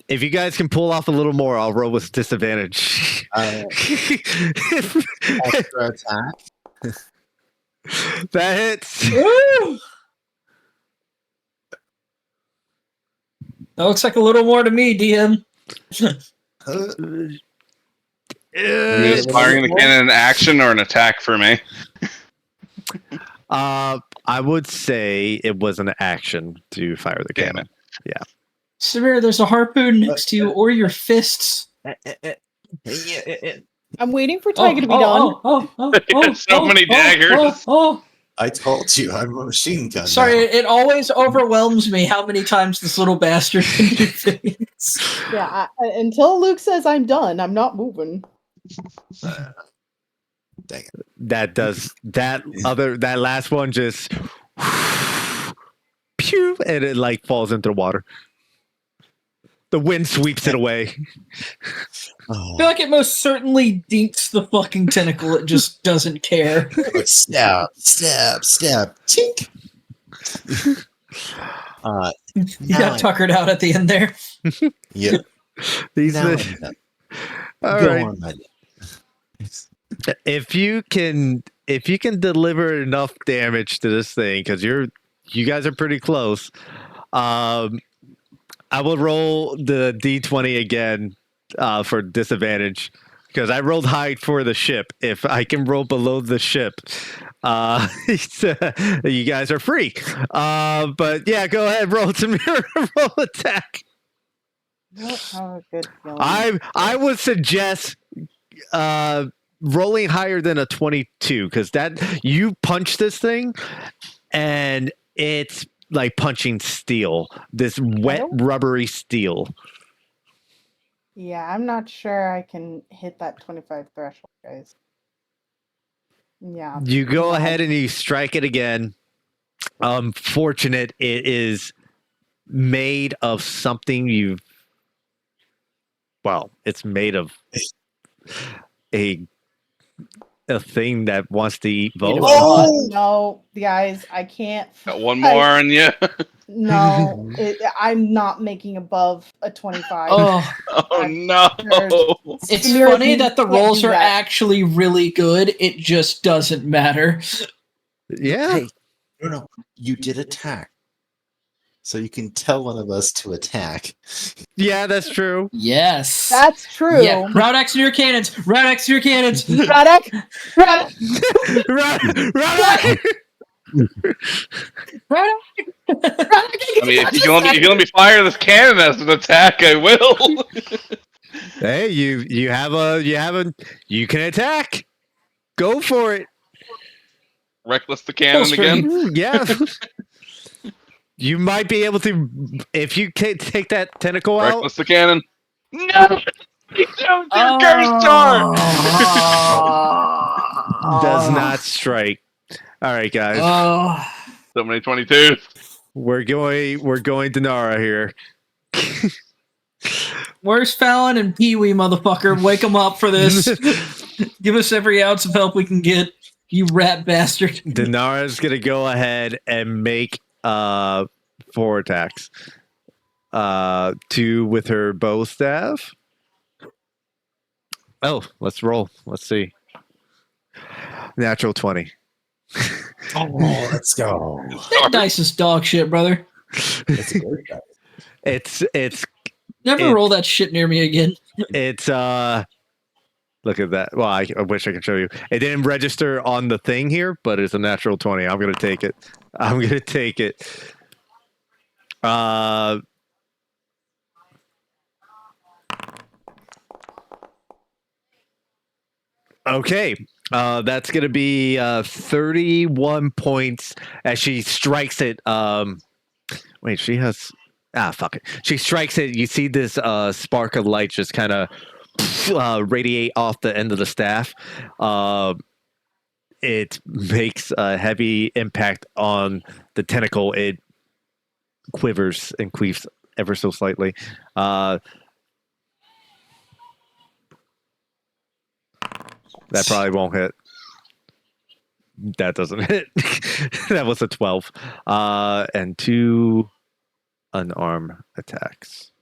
If you guys can pull off a little more, I'll roll with disadvantage. Extra attack. That hits. Woo! That looks like a little more to me, DM. Huh? I mean, is firing the cannon an action or an attack for me? I would say it was an action to fire the Damn cannon. Samir, there's a harpoon next to you, or your fists. I'm waiting for Tiger to be done. So many daggers. I told you, I'm a machine gun. Sorry, now. it always overwhelms me how many times this little bastard can do things. Yeah, until Luke says I'm done, I'm not moving. Dang it. That last one just pew, and it like falls into the water. The wind sweeps it away. I feel like it most certainly dinks the fucking tentacle. It just doesn't care. Stab, stab, stab, tink. You got tuckered out at the end there. Yep. These Now are- I'm done. all Go right. on, my If you can deliver enough damage to this thing, because you guys are pretty close. I will roll the d20 again for disadvantage because I rolled high for the ship. If I can roll below the ship, you guys are free. But yeah, go ahead, roll to mirror, roll attack. I don't have a good feeling. I would suggest rolling higher than a 22 because that you punch this thing and it's like punching steel, this wet rubbery steel. Yeah, I'm not sure I can hit that 25 threshold, guys. Yeah. You go no. ahead and you strike it again. Fortunate it is made of something it's made of a thing that wants to eat Vola. No, guys, I can't. Got one more on you. No, I'm not making above a 25. Oh, Oh no! it's Samira, funny you that the can't rolls do are that. actually really good. It just doesn't matter. Yeah. Hey, no, you did attack. So you can tell one of us to attack. Yeah, that's true. Yes. That's true. Yeah. Route X to your cannons. Route X to your cannons. Radek, Run! Route I mean, if you can let me fire this cannon as an attack, I will. Hey, you can attack. Go for it. Reckless the cannon again. Yeah. You might be able to if you take that tentacle out. Reckless the cannon. No! Don't do Curse Jar! Does not strike. All right, guys. So many 22s. We're going to Nara here. Where's Fallon and Pee Wee, motherfucker? Wake them up for this. Give us every ounce of help we can get. You rat bastard. Dinara's gonna go ahead and make 4 attacks. 2 with her bow staff. Oh, let's roll. Let's see. Natural 20. Oh, let's go. That dice is dog shit, brother. That's a great guy. It's Never roll that shit near me again. look at that. Well, I wish I could show you. It didn't register on the thing here, but it's a natural 20. I'm gonna take it. Okay. That's gonna be 31 points as she strikes it. Wait, she has fuck it. She strikes it. You see this spark of light just kind of radiate off the end of the staff. It makes a heavy impact on the tentacle. It quivers and queefs ever so slightly. That probably won't hit. That doesn't hit. That was a 12. And 2 unarmed attacks.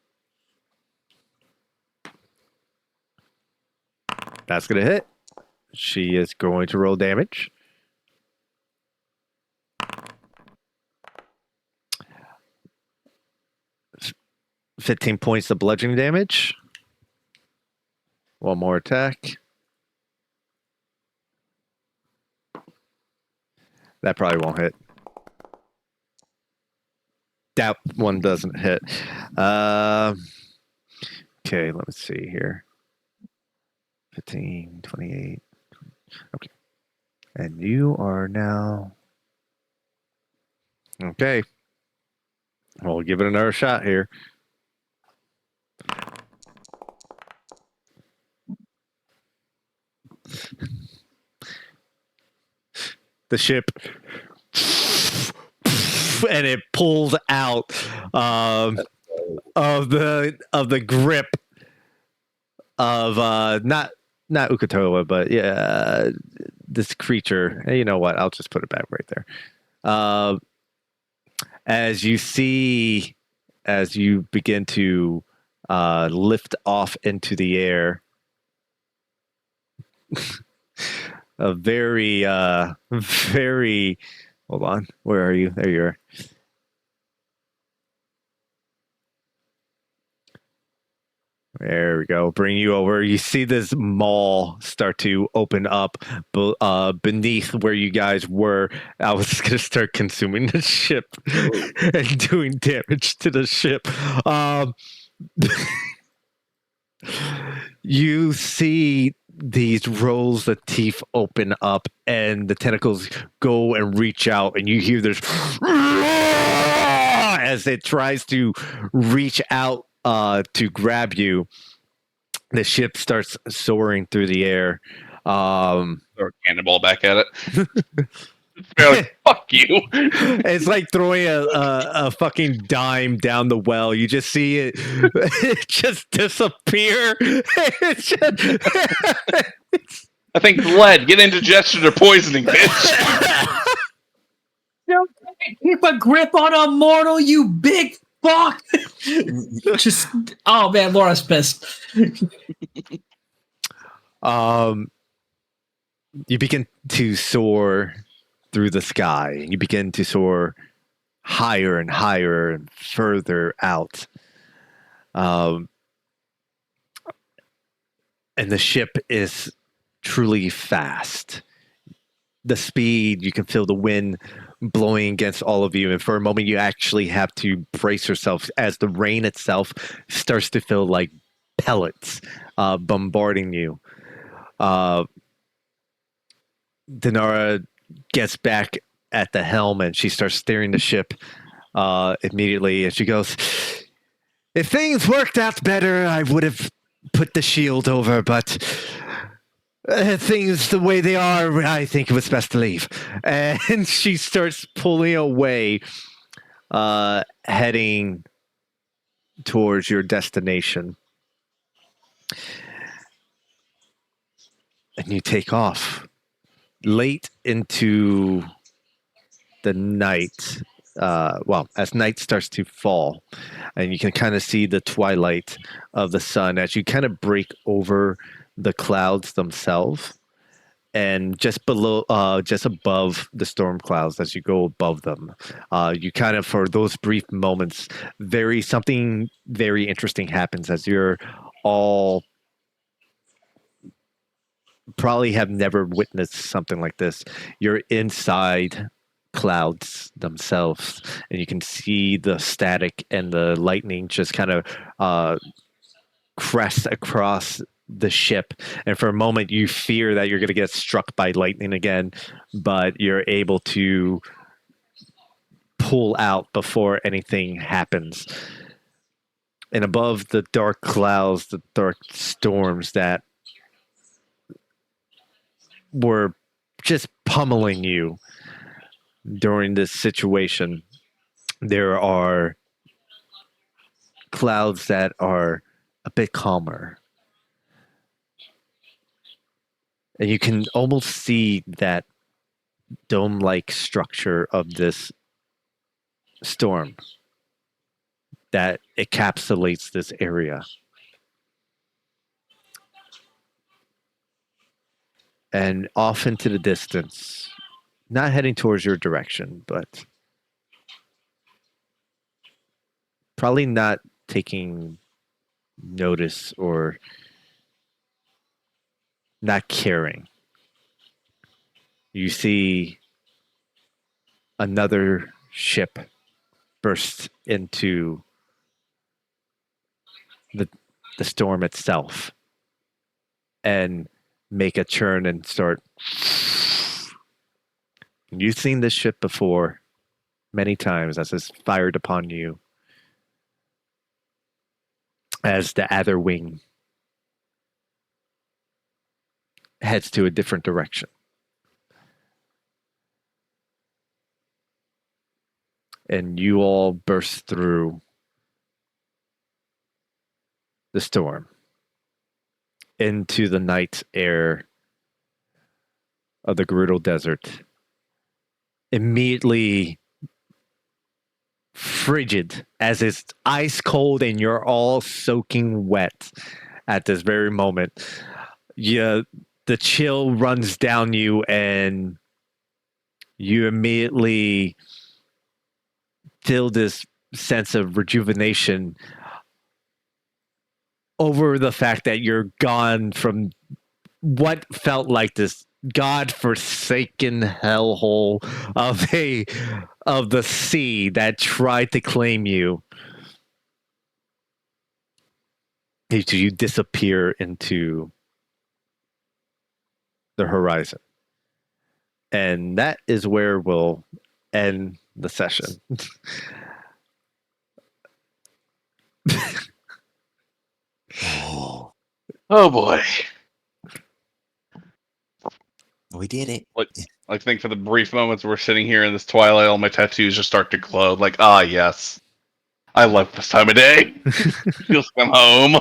That's going to hit. She is going to roll damage. 15 points of bludgeoning damage. One more attack. That probably won't hit. That one doesn't hit. Okay, let me see here. 15, 28. Okay. And you are now... Okay. We'll give it another shot here. The ship... and it pulls out of the grip of not Ukatoa, but yeah, this creature. You know what? I'll just put it back right there. As you begin to lift off into the air, a very hold on. Where are you? There you are. There we go. Bring you over. You see this maw start to open up beneath where you guys were. I was going to start consuming the ship and doing damage to the ship. You see these rows of teeth open up and the tentacles go and reach out, and you hear this as it tries to reach out to grab you. The ship starts soaring through the air. Throw a cannonball back at it. They're like, fuck you. It's like throwing a fucking dime down the well. You just see it just disappear. It's just, I think lead. Get indigestion or poisoning, bitch. Keep a grip on a mortal, you big fuck! Just, oh man, Laura's pissed. You begin to soar through the sky, and you begin to soar higher and higher and further out. And the ship is truly fast. The speed, you can feel the wind blowing against all of you, and for a moment you actually have to brace yourself as the rain itself starts to feel like pellets bombarding you. Denara gets back at the helm and she starts steering the ship immediately, and she goes, if things worked out better, I would have put the shield over, but things the way they are, I think it was best to leave. And she starts pulling away, heading towards your destination. And you take off late into the night. As night starts to fall, and you can kind of see the twilight of the sun as you kind of break over the clouds themselves, and just below, just above the storm clouds, as you go above them, you kind of, for those brief moments, something very interesting happens as you're all probably have never witnessed something like this. You're inside clouds themselves, and you can see the static and the lightning just kind of crest across the ship, and for a moment you fear that you're going to get struck by lightning again, but you're able to pull out before anything happens. And above the dark clouds, the dark storms that were just pummeling you during this situation, there are clouds that are a bit calmer. And you can almost see that dome-like structure of this storm that encapsulates this area. And off into the distance, not heading towards your direction, but probably not taking notice or not caring, you see another ship burst into the storm itself and make a churn and start. You've seen this ship before many times as it's fired upon you as the other wing heads to a different direction. And you all burst through the storm into the night air of the Gerudo Desert. Immediately frigid as it's ice cold and you're all soaking wet at this very moment. Yeah, the chill runs down you and you immediately feel this sense of rejuvenation over the fact that you're gone from what felt like this god-forsaken hellhole of the sea that tried to claim you. You disappear into the horizon. And that is where we'll end the session. Oh boy. We did it. I think for the brief moments we're sitting here in this twilight, all my tattoos just start to glow. Like, ah, yes. I love this time of day. Feels like I'm home.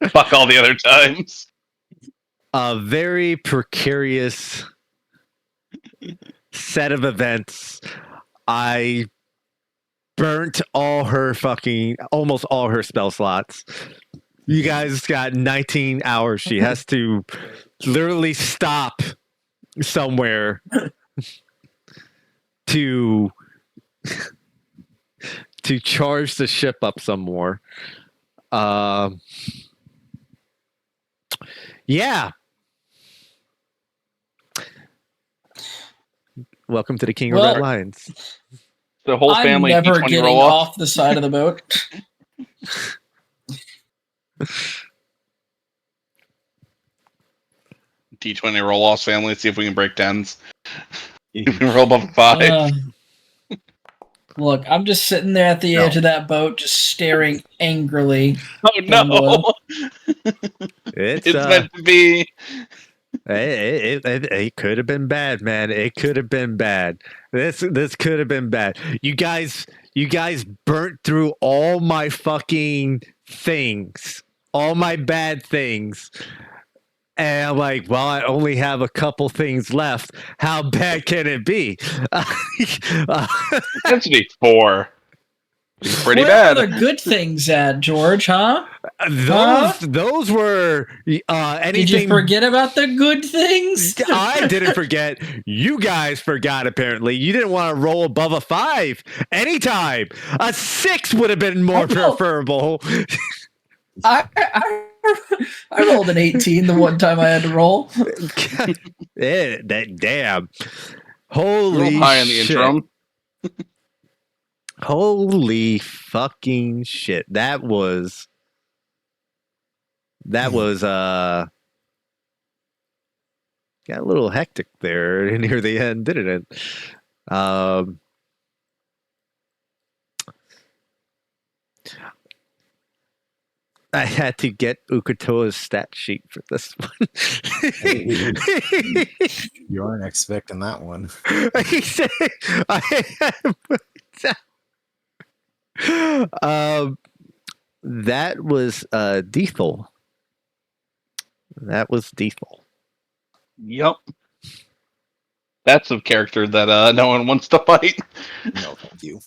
Fuck all the other times. A very precarious set of events. I burnt almost all her spell slots. You guys got 19 hours. She has to literally stop somewhere to charge the ship up some more. Yeah. Welcome to the King of Red Lions. The whole I'm family never D20 getting roll off. off the side of the boat. D20 roll off family. Let's see if we can break tens. We can roll above 5. Look, I'm just sitting there at the edge of that boat, just staring angrily. Oh no! It's meant to be. It could have been bad, man. It could have been bad. This could have been bad. You guys burnt through all my fucking things, all my bad things. And I'm like, well, I only have a couple things left. How bad can it be? That's be 4. Pretty Where bad. are the good things at, George, huh? Those were anything. Did you forget about the good things? I didn't forget. You guys forgot, apparently. You didn't want to roll above a 5 anytime. A 6 would have been more preferable. I rolled an 18 the one time I had to roll. Damn. Holy high in the shit. interim. Holy fucking shit. That was got a little hectic there near the end, didn't it? I had to get Ukutoa's stat sheet for this one. You aren't expecting that one. He said, that was Dethel. That was Dethel. Yep. That's a character that no one wants to fight. No, thank you.